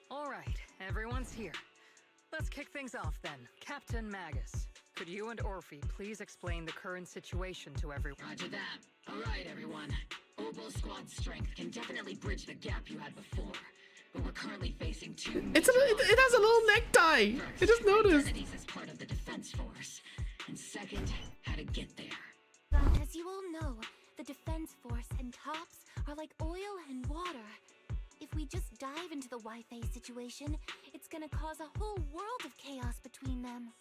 All right, everyone's here. Let's kick things off then. Captain Magus, could you and Orphe please explain the current situation to everyone? Roger that. All right, everyone. Oboe Squad's strength can definitely bridge the gap you had before, but we're currently facing two. It has a little necktie. I just noticed. Identities as part of the defense force, and second, how to get there. As you all know, the defense force and TOPS are like oil and water. If we just dive into the Wi-Fi situation, it's gonna cause a whole world of chaos between them.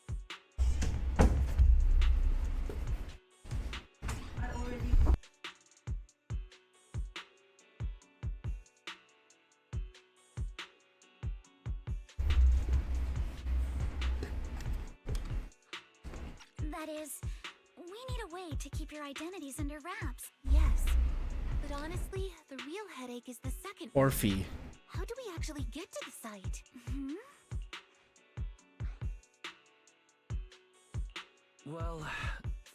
That is, we need a way to keep your identities under wraps. Yes, but honestly, the real headache is the second. Orphe. How do we actually get to the site? Well,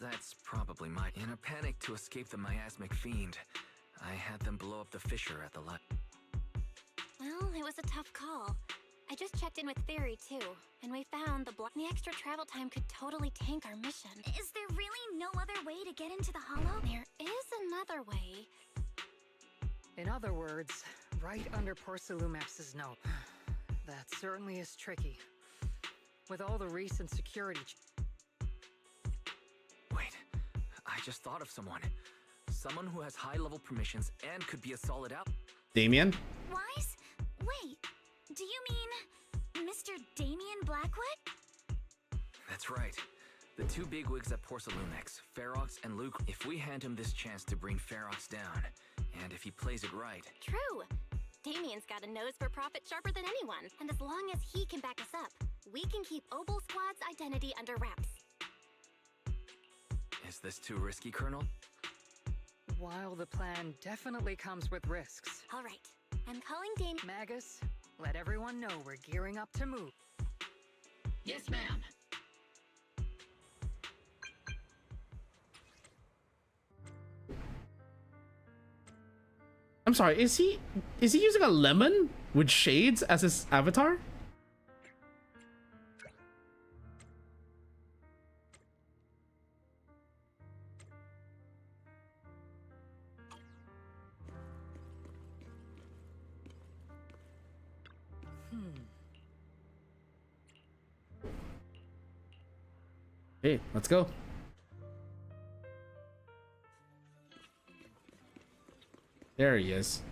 that's probably in a panic to escape the miasmic fiend, I had them blow up the fissure at the Well, it was a tough call. I just checked in with Theory too, and we found the extra travel time could totally tank our mission. Is there really no other way to get into the hollow? There is another way. In other words, right under Porcelumex's note. That certainly is tricky. With all the recent security... Wait, I just thought of someone. Someone who has high-level permissions and could be a solid out. Damien? Wise? Wait, do you mean Mr. Damien Blackwood? That's right. The two bigwigs at Porcelumex, Ferox and Luke. If we hand him this chance to bring Ferox down, and if he plays it right... True. Damien's got a nose for profit sharper than anyone, and as long as he can back us up, we can keep Oboe Squad's identity under wraps. Is this too risky, Colonel? While the plan definitely comes with risks. All right, I'm calling Damien. Magus, let everyone know we're gearing up to move. Yes, ma'am. I'm sorry, is he using a lemon with shades as his avatar? Hey, let's go. There he is.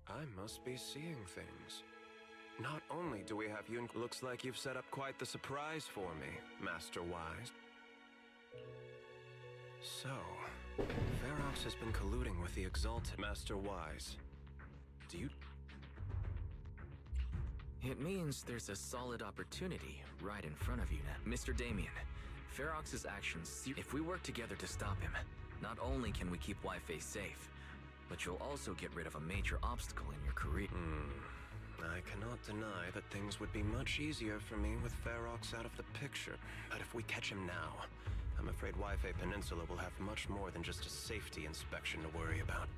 I must be seeing things. Not only do we have you, looks like you've set up quite the surprise for me, Master Wise. So, Ferox has been colluding with the Exalted. Master Wise, do you... It means there's a solid opportunity right in front of you now. Mr. Damien, Ferox's actions, if we work together to stop him, not only can we keep Wi-Fi safe, but you'll also get rid of a major obstacle in your career. I cannot deny that things would be much easier for me with Ferox out of the picture. But if we catch him now, I'm afraid Wi-Fi Peninsula will have much more than just a safety inspection to worry about.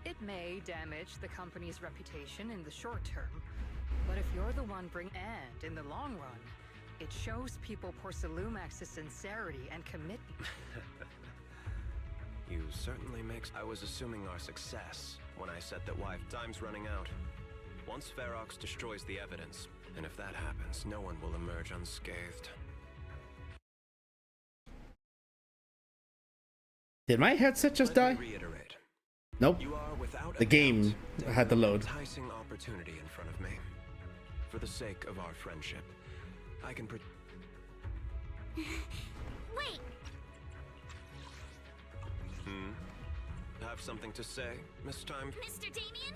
It may damage the company's reputation in the short term, but if you're the one and in the long run, it shows people Porcelumax's sincerity and commitment. You certainly makes... I was assuming our success when I said that time's running out. Once Ferox destroys the evidence, and if that happens, no one will emerge unscathed. Did my headset just die? Reiterate. Nope. You are without The game had to load. Enticing opportunity in front of me. For the sake of our friendship, I can Wait! Have something to say, Miss Time? Mr. Damien,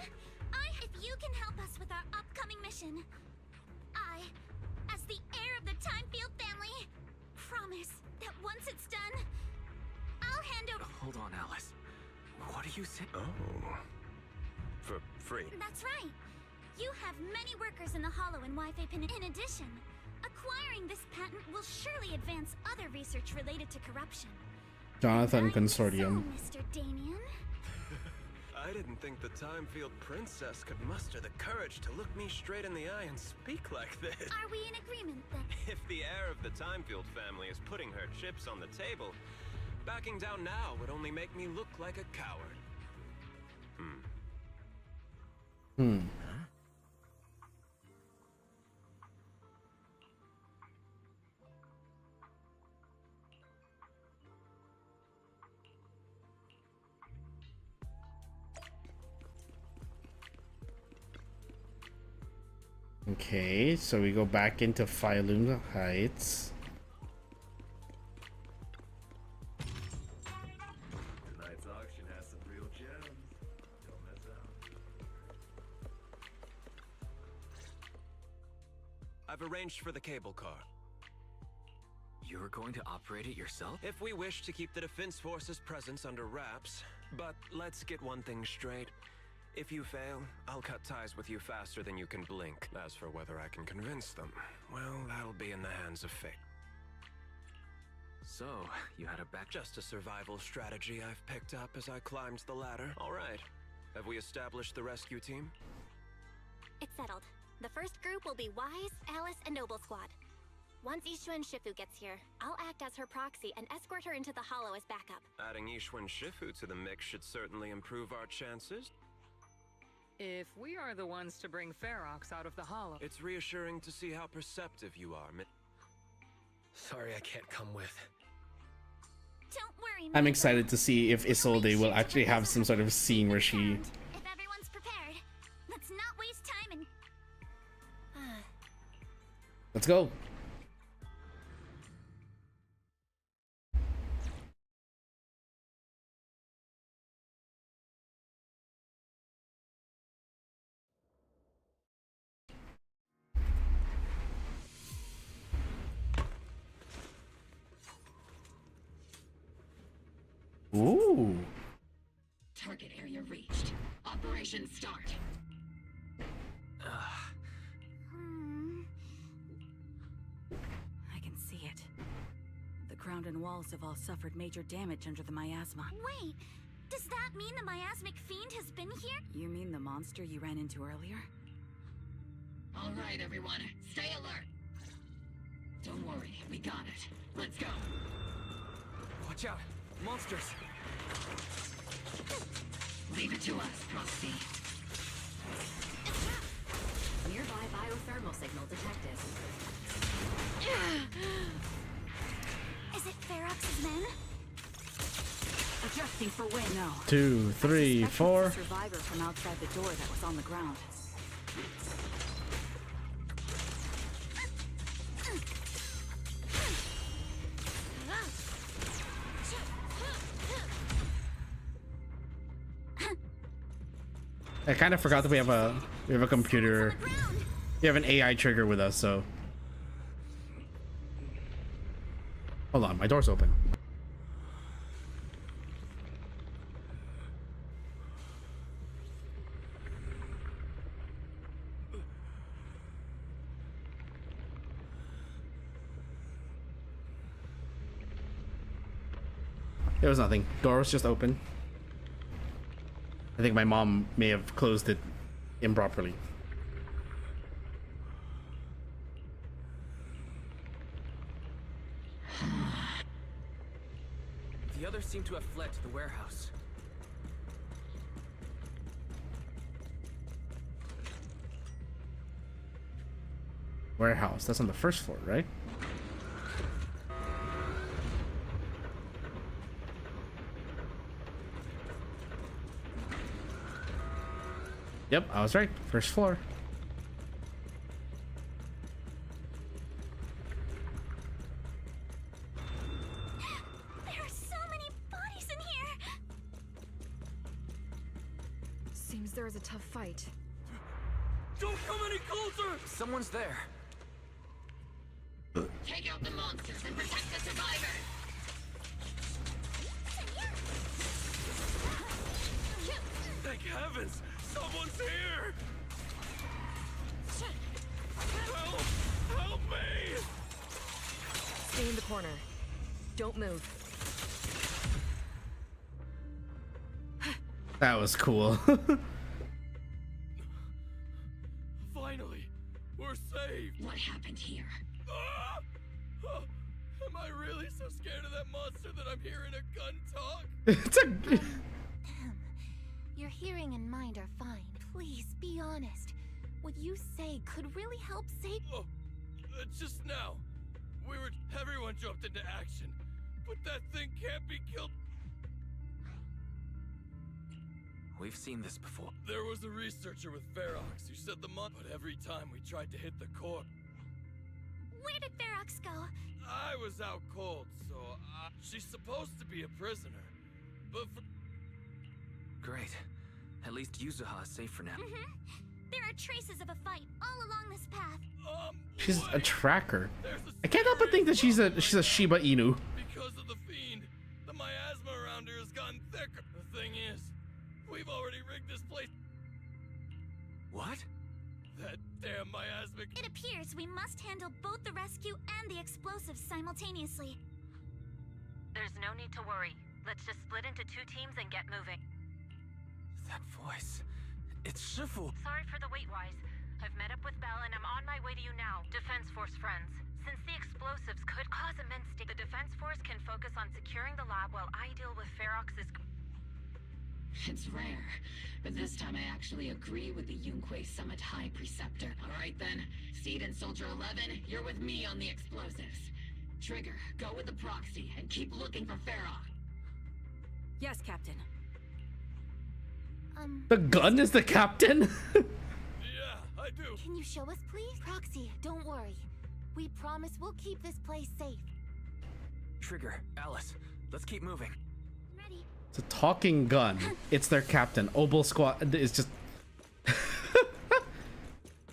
if you can help us with our upcoming mission, I, as the heir of the Timefield family, promise that once it's done, I'll hand over... Hold on, Alice. What are you saying? Oh. For free? That's right. You have many workers in the Hollow and Wi-Fi Peninsula. In addition, acquiring this patent will surely advance other research related to corruption. Jonathan Consortium. So, Mr. Damien? I didn't think the Timefield princess could muster the courage to look me straight in the eye and speak like this. Are we in agreement that... If the heir of the Timefield family is putting her chips on the table, backing down now would only make me look like a coward. Okay, so we go back into Phylum Heights. Tonight's auction has some real gems. Don't miss out. I've arranged for the cable car. You're going to operate it yourself? If we wish to keep the Defense Force's presence under wraps. But let's get one thing straight. If you fail, I'll cut ties with you faster than you can blink. As for whether I can convince them, well, that'll be in the hands of fate. So, you had a Just a survival strategy I've picked up as I climbed the ladder. All right. Have we established the rescue team? It's settled. The first group will be Wise, Alice, and Noble Squad. Once Ishun Shifu gets here, I'll act as her proxy and escort her into the Hollow as backup. Adding Ishun Shifu to the mix should certainly improve our chances. If we are the ones to bring Ferox out of the Hollow... It's reassuring to see how perceptive you are, Sorry I can't come with. Don't worry, I'm excited to see if Isolde will actually have some sort of scene where she... If everyone's prepared, let's not waste time and... Let's go. Ooh. Target area reached. Operation start. I can see it. The ground and walls have all suffered major damage under the miasma. Wait, does that mean the miasmic fiend has been here? You mean the monster you ran into earlier? All right, everyone, stay alert. Don't worry, we got it. Let's go. Watch out! Monsters! Leave it to us, Proxy. Nearby biothermal signal detected. Is it Ferox's men? Adjusting for wind. No. 2, 3, 4. It's a survivor from outside the door that was on the ground. I kind of forgot that we have a computer We have an AI trigger with us, so. Hold on, my door's open. There was nothing. Door was just open. I think my mom may have closed it improperly. The others seem to have fled to the warehouse. Warehouse. That's on the first floor, right? Yep, I was right. First floor. There are so many bodies in here. Seems there is a tough fight. Don't come any closer! Someone's there. Take out the monsters and protect the survivors. Thank heavens! Someone's here! Help! Help me! Stay in the corner. Don't move. That was cool. Finally, we're saved! What happened here? Ah! Oh, am I really so scared of that monster that I'm hearing a gun talk? It's a... Your hearing and mind are fine. Please be honest. What you say could really help save. Oh, just now. Everyone jumped into action. But that thing can't be killed. We've seen this before. There was a researcher with Ferox who said but every time we tried to hit the core. Where did Ferox go? I was out cold, so she's supposed to be a prisoner. But Great. At least Yuzuha is safe for now. There are traces of a fight all along this path. She's a tracker. I can't help but think that she's a Shiba Inu. Because of the fiend, the miasma around her has gotten thicker. The thing is, we've already rigged this place. What? That damn miasmic. It appears we must handle both the rescue and the explosives simultaneously. There's no need to worry. Let's just split into 2 teams and get moving. That voice. It's Shifu. Sorry for the wait, Wise. I've met up with Belle and I'm on my way to you now. Defense Force friends. Since the explosives could cause immense the Defense Force can focus on securing the lab while I deal with Ferox's... It's rare, but this time I actually agree with the Yunque Summit High Preceptor. Alright then, Seed and Soldier 11, you're with me on the explosives. Trigger, go with the proxy and keep looking for Ferox. Yes, Captain. The gun is the captain? Yeah, I do. Can you show us, please? Proxy, don't worry. We promise we'll keep this place safe. Trigger, Alice, let's keep moving. Ready. It's a talking gun. It's their captain. Obel Squad is just...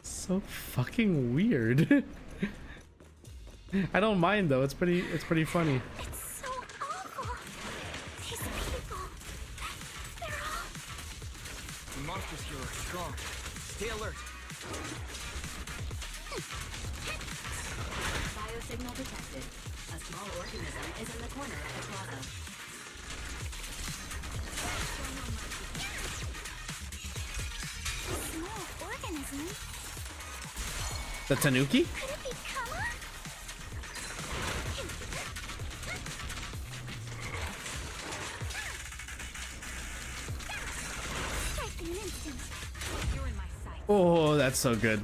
so fucking weird. I don't mind though. It's pretty funny. It's so awful. These people. They're all... The monsters here are strong. Stay alert. Biosignal detected. A small organism is in the corner of the plaza. A small organism? The Tanuki? Could it be Kama? Strike in an instant. You're in my sight. Oh, that's so good.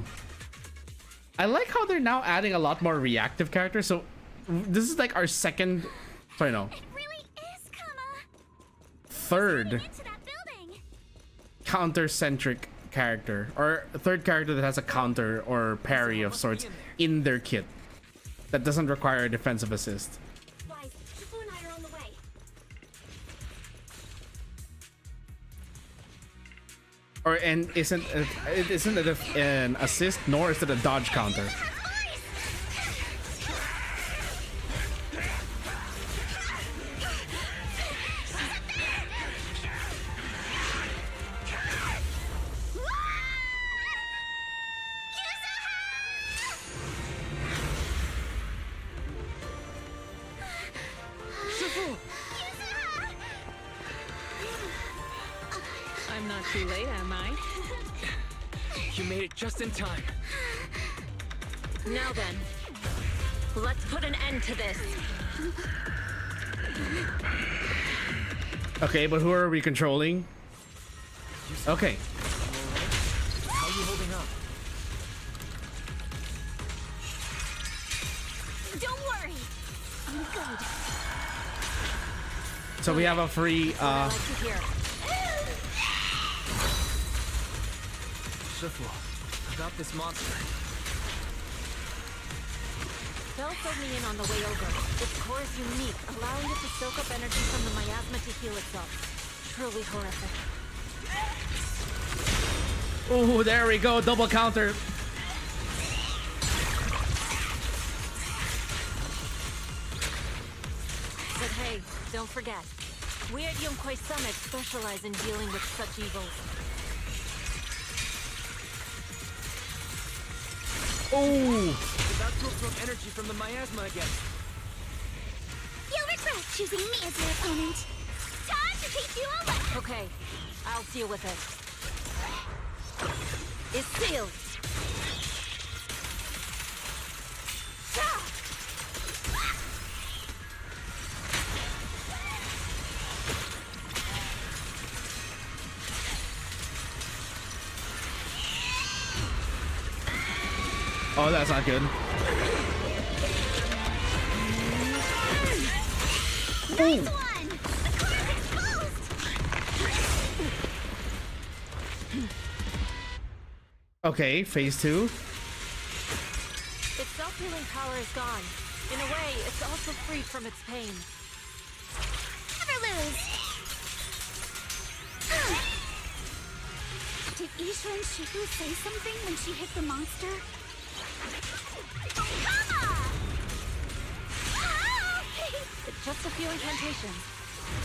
I like how they're now adding a lot more reactive characters. So this is like our second, sorry, no, It really is Kama. third Into that building. counter-centric character, or a third character that has a counter or parry of sorts in their kit that doesn't require a defensive assist. Wise, Shifu and I are on the way. Or and isn't it an assist nor is it a dodge counter? I'm not too late, am I? You made it just in time. Now then, let's put an end to this. Okay, but who are we controlling? Okay. How are you holding up? Don't worry. I'm good. So we have a free Shifu, about this monster. Bell filled me in on the way over. Its core is unique, allowing it to soak up energy from the miasma to heal itself. Truly horrific. Oh, there we go, double counter. But hey, don't forget, we at Yunkwei Summit specialize in dealing with such evils. Oh! It's about to absorb energy from the miasma again. You'll regret choosing me as your opponent. Time to teach you a lesson. Okay, I'll deal with it. It's sealed. Oh, that's not good. Nice one! The core is exposed! Okay, phase 2. Its self-healing power is gone. In a way, it's also freed from its pain. Never lose! Did Isha and Shifu say something when she hit the monster? It's just a few incantations.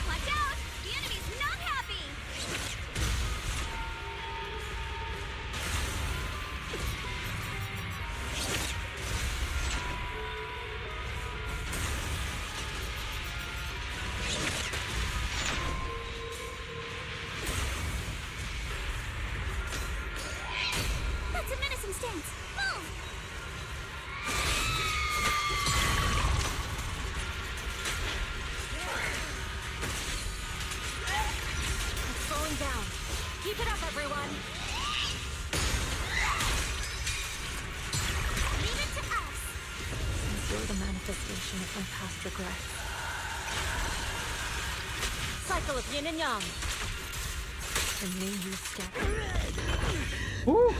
Watch out! The enemy's not happy! That's a menacing stance. Move! It's slowing down. Keep it up, everyone. Leave it to us. Since you're the manifestation of my past regret. Cycle of yin and yang. And may you scatter. Woo.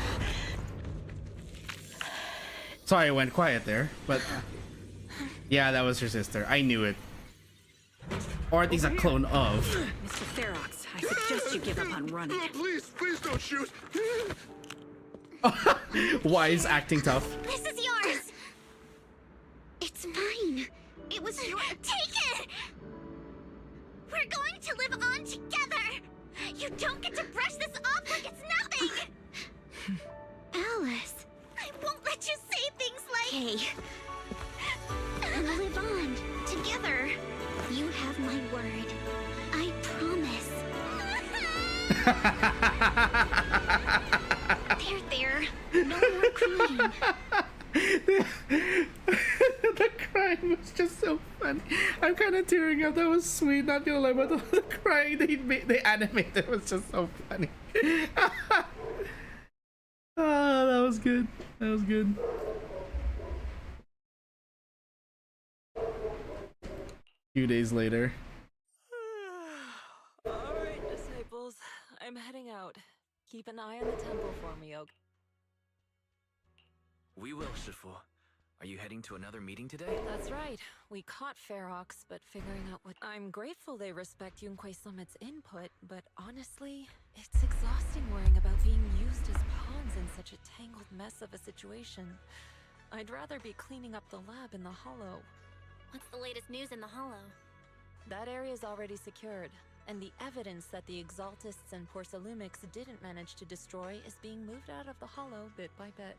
Sorry, I went quiet there, but yeah, that was your sister. I knew it. Or at least a clone of. Mr. Ferox, I suggest you give up on running. Please don't shoot. Wise acting tough. This is yours. It's mine. It was your. Take it. We're going to live on together. You don't get to brush this off like it's nothing. Alice, I won't let you say things like. Hey. We'll live on together. You have my word. I promise. There. No more crying. The crying was just so funny. I'm kind of tearing up. That was sweet. Not gonna lie, but the crying they animated was just so funny. Oh, that was good. That was good. A few days later. Alright, disciples. I'm heading out. Keep an eye on the temple for me, okay? We will, Shifu. Are you heading to another meeting today? That's right. We caught Ferox, but figuring out what... I'm grateful they respect Yunkwei Summit's input, but honestly, it's exhausting worrying about old mess of a situation. I'd rather be cleaning up the lab in the Hollow. What's the latest news in the Hollow? That area's already secured, and the evidence that the Exaltists and Porcelumics didn't manage to destroy is being moved out of the Hollow bit by bit.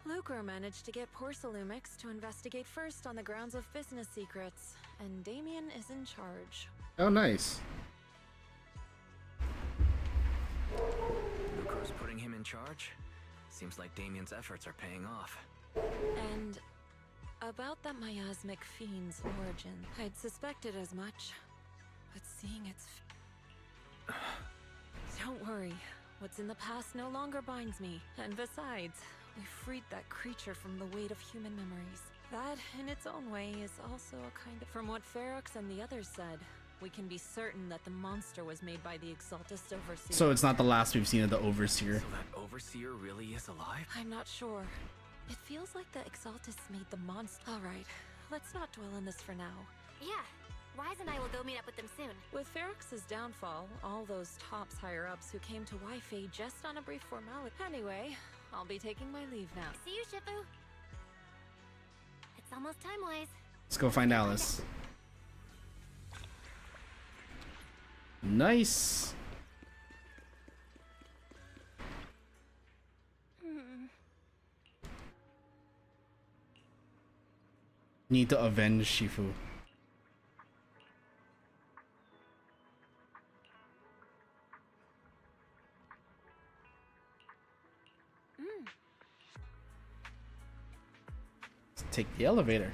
Lucro managed to get Porcelumics to investigate first on the grounds of business secrets, and Damien is in charge. Oh, nice. Lucro's putting him in charge? Seems like Damien's efforts are paying off. And about that miasmic fiend's origin, I'd suspected as much, but seeing its... Don't worry, what's in the past no longer binds me, and besides, we freed that creature from the weight of human memories. That, in its own way, is also a kind of... From what Ferox and the others said, we can be certain that the monster was made by the Exaltist Overseer. So it's not the last we've seen of the Overseer. So that Overseer really is alive? I'm not sure. It feels like the Exaltists made the monster. Alright, let's not dwell on this for now. Yeah, Wise and I will go meet up with them soon. With Ferox's downfall, all those tops higher-ups who came to Wi-Fi just on a brief formality. Anyway, I'll be taking my leave now. See you, Shifu. It's almost time, Wise. Let's go find Alice. Nice. Need to avenge Shifu. Let's take the elevator.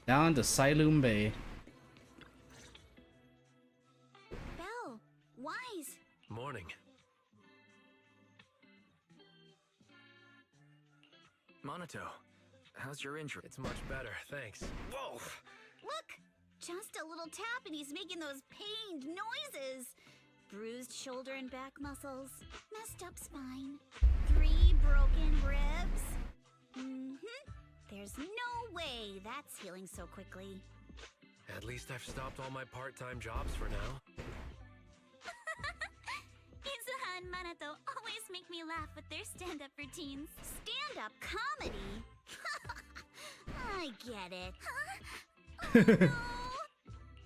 Down to Siloom Bay. Belle, Wise. Morning. Monato, how's your injury? It's much better, thanks. Whoa! Look! Just a little tap and he's making those pained noises. Bruised shoulder and back muscles. Messed up spine. 3 broken ribs. There's no way that's healing so quickly. At least I've stopped all my part-time jobs for now. Izuha and Manato always make me laugh with their stand-up routines. Stand-up comedy? I get it. Huh? Oh, no.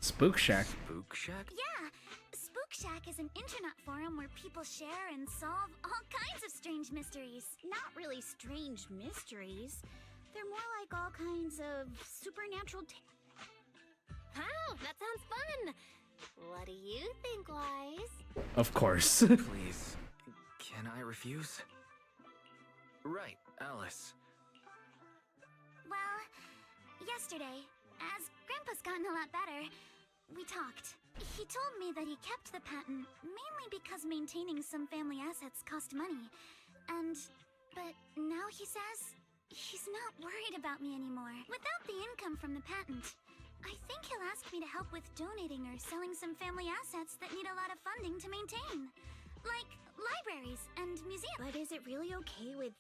Spook Shack. Spook Shack? Yeah, Spook Shack is an internet forum where people share and solve all kinds of strange mysteries. Not really strange mysteries. They're more like all kinds of supernatural Wow, that sounds fun! What do you think, Wise? Of course. Please, can I refuse? Right, Alice. Well, yesterday, as Grandpa's gotten a lot better, we talked. He told me that he kept the patent mainly because maintaining some family assets cost money. But now he says he's not worried about me anymore. Without the income from the patent, I think he'll ask me to help with donating or selling some family assets that need a lot of funding to maintain. Like libraries and museums. But is it really okay with,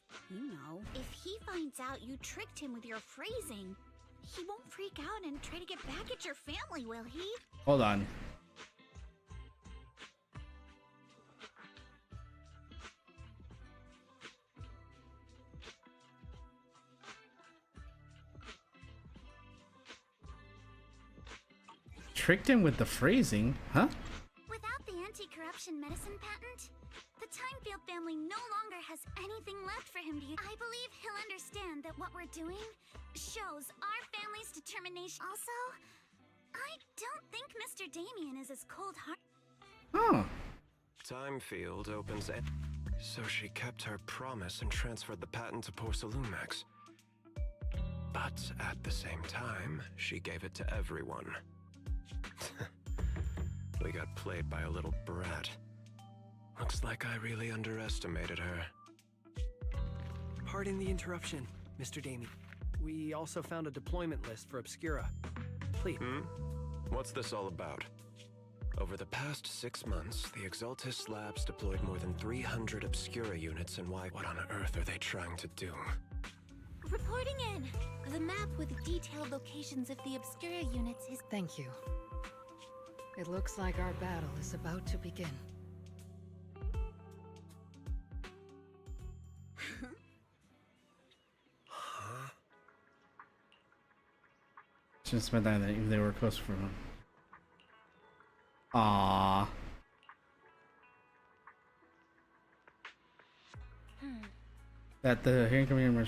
if he finds out you tricked him with your phrasing, he won't freak out and try to get back at your family, will he? Hold on. Tricked him with the phrasing, huh? Without the anti-corruption medicine patent, the Timefield family no longer has anything left for him to use. I believe he'll understand that what we're doing shows our family's determination. Also, I don't think Mr. Damien is as cold-hearted. Oh. Timefield opens it. So she kept her promise and transferred the patent to Porcelumex. But at the same time, she gave it to everyone. We got played by a little brat. Looks like I really underestimated her. Pardon the interruption, Mr. Damien. We also found a deployment list for Obscura. Please. What's this all about? Over the past 6 months, the Exaltist Labs deployed more than 300 Obscura units and what on earth are they trying to do? Reporting in. The map with detailed locations of the Obscura units is... Thank you. It looks like our battle is about to begin. Just meant that if they were close for him. Aww. That the here coming in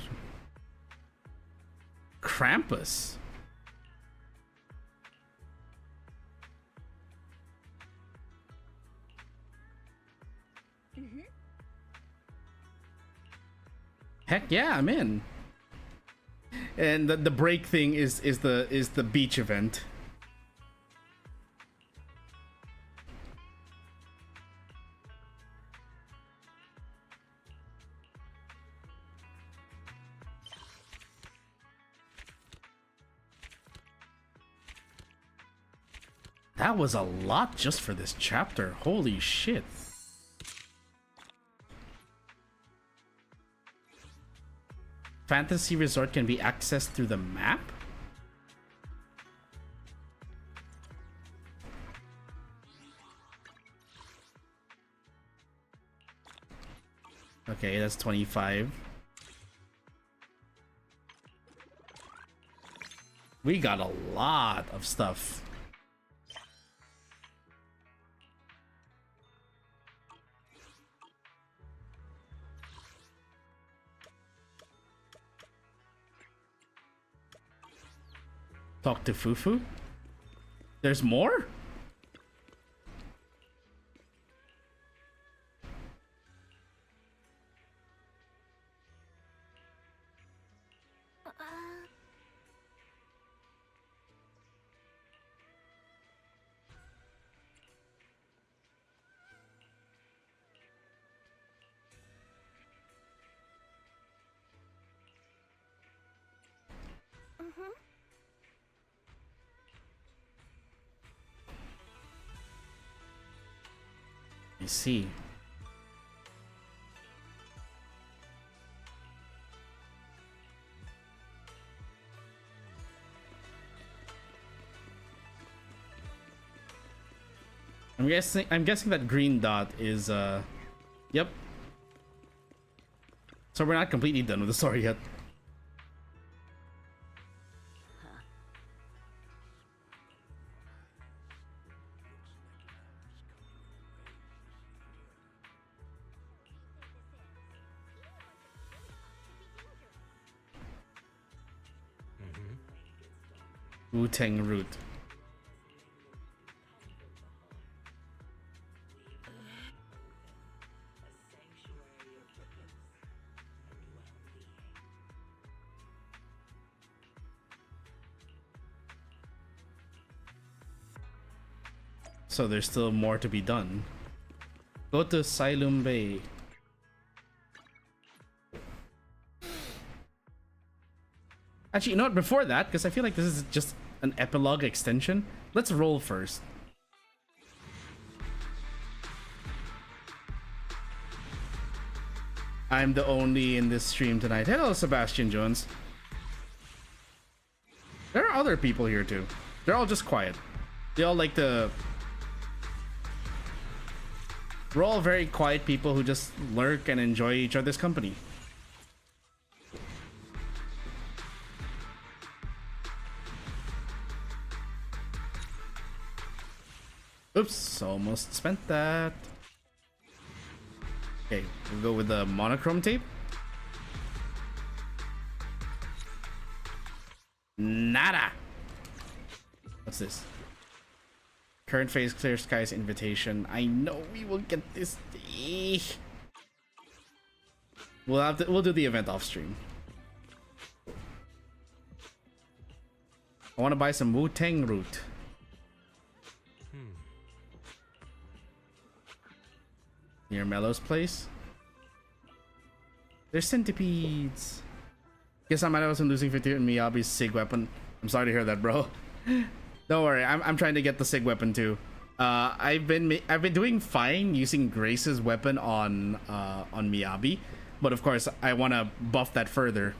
Krampus. Heck yeah, I'm in. And the break thing is the beach event. That was a lot just for this chapter. Holy shit. Fantasy Resort can be accessed through the map? Okay, that's 25. We got a lot of stuff. Talk to Fufu? There's more? I see. I'm guessing that green dot is yep. So we're not completely done with the story yet. Wu-Tang root. So there's still more to be done. Go to Silum Bay. Actually, you know what? Before that, because I feel like this is just an epilogue extension, let's roll first. I'm the only in this stream tonight. Hello, Sebastian Jones. There are other people here too. They're all just quiet. They all like to... We're all very quiet people who just lurk and enjoy each other's company. Oops, almost spent that. Okay, we'll go with the monochrome tape. Nada. What's this? Current phase clear skies invitation. I know we will get this. We'll do the event off stream. I want to buy some Wu-Tang root. Near Mellow's place. There's centipedes. Guess I might have been losing 50 in Miyabi's SIG weapon. I'm sorry to hear that, bro. Don't worry, I'm trying to get the SIG weapon too. I've been doing fine using Grace's weapon on Miyabi, but of course I want to buff that further.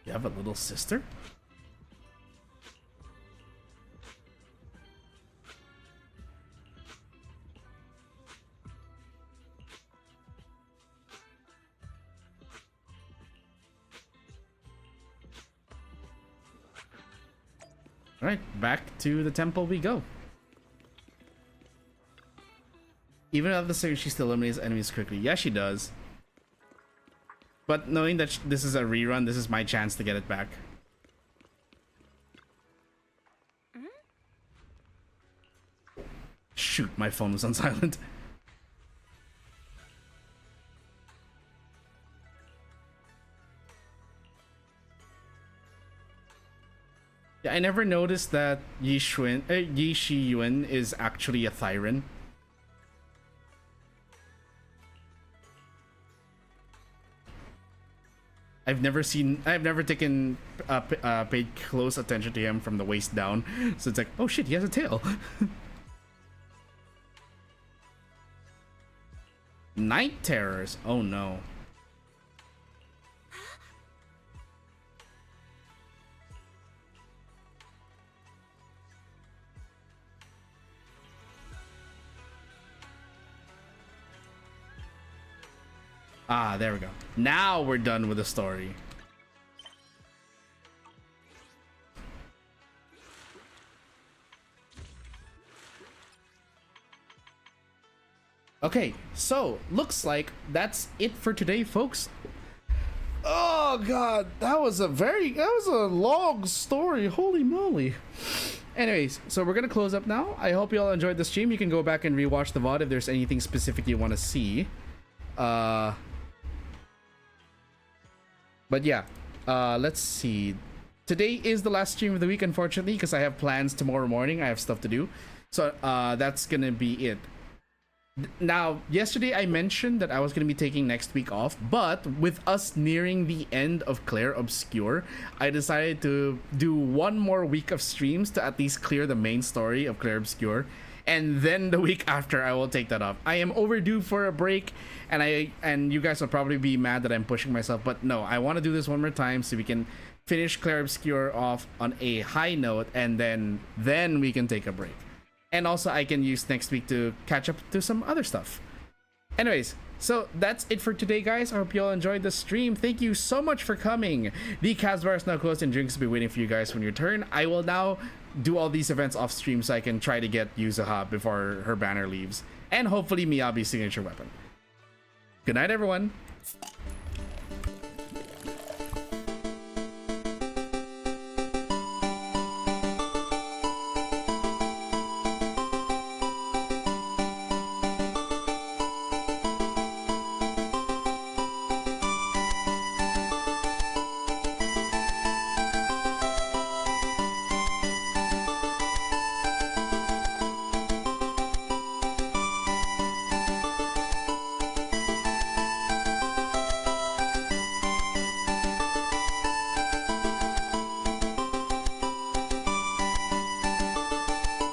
You have a little sister? Alright, back to the temple we go. Even though the series, she still eliminates enemies quickly. Yeah, she does. But knowing that this is a rerun, this is my chance to get it back. Shoot, my phone was on silent. Yeah, I never noticed that Yi Shiyuan is actually a Thyran. I've never taken paid close attention to him from the waist down. So it's like, oh shit, he has a tail. Night terrors. Oh no. Ah, there we go. Now we're done with the story. Okay, so looks like that's it for today, folks. Oh god, that was a long story. Holy moly. Anyways, so we're gonna close up now. I hope you all enjoyed the stream. You can go back and rewatch the VOD if there's anything specific you want to see. But yeah, let's see. Today is the last stream of the week, unfortunately, because I have plans tomorrow morning. I have stuff to do. So that's gonna be it. Now, yesterday I mentioned that I was going to be taking next week off, but with us nearing the end of Clair Obscure, I decided to do one more week of streams to at least clear the main story of Clair Obscure, and then the week after I will take that off. I am overdue for a break, and you guys will probably be mad that I'm pushing myself, but no, I want to do this one more time so we can finish Clair Obscure off on a high note, and then we can take a break. And also I can use next week to catch up to some other stuff. Anyways, so that's it for today, guys. I hope you all enjoyed the stream. Thank you so much for coming. The KAZ bar is now closed and drinks will be waiting for you guys when you return. I will now do all these events off stream so I can try to get Yuzuha before her banner leaves. And hopefully Miyabi's signature weapon. Good night, everyone.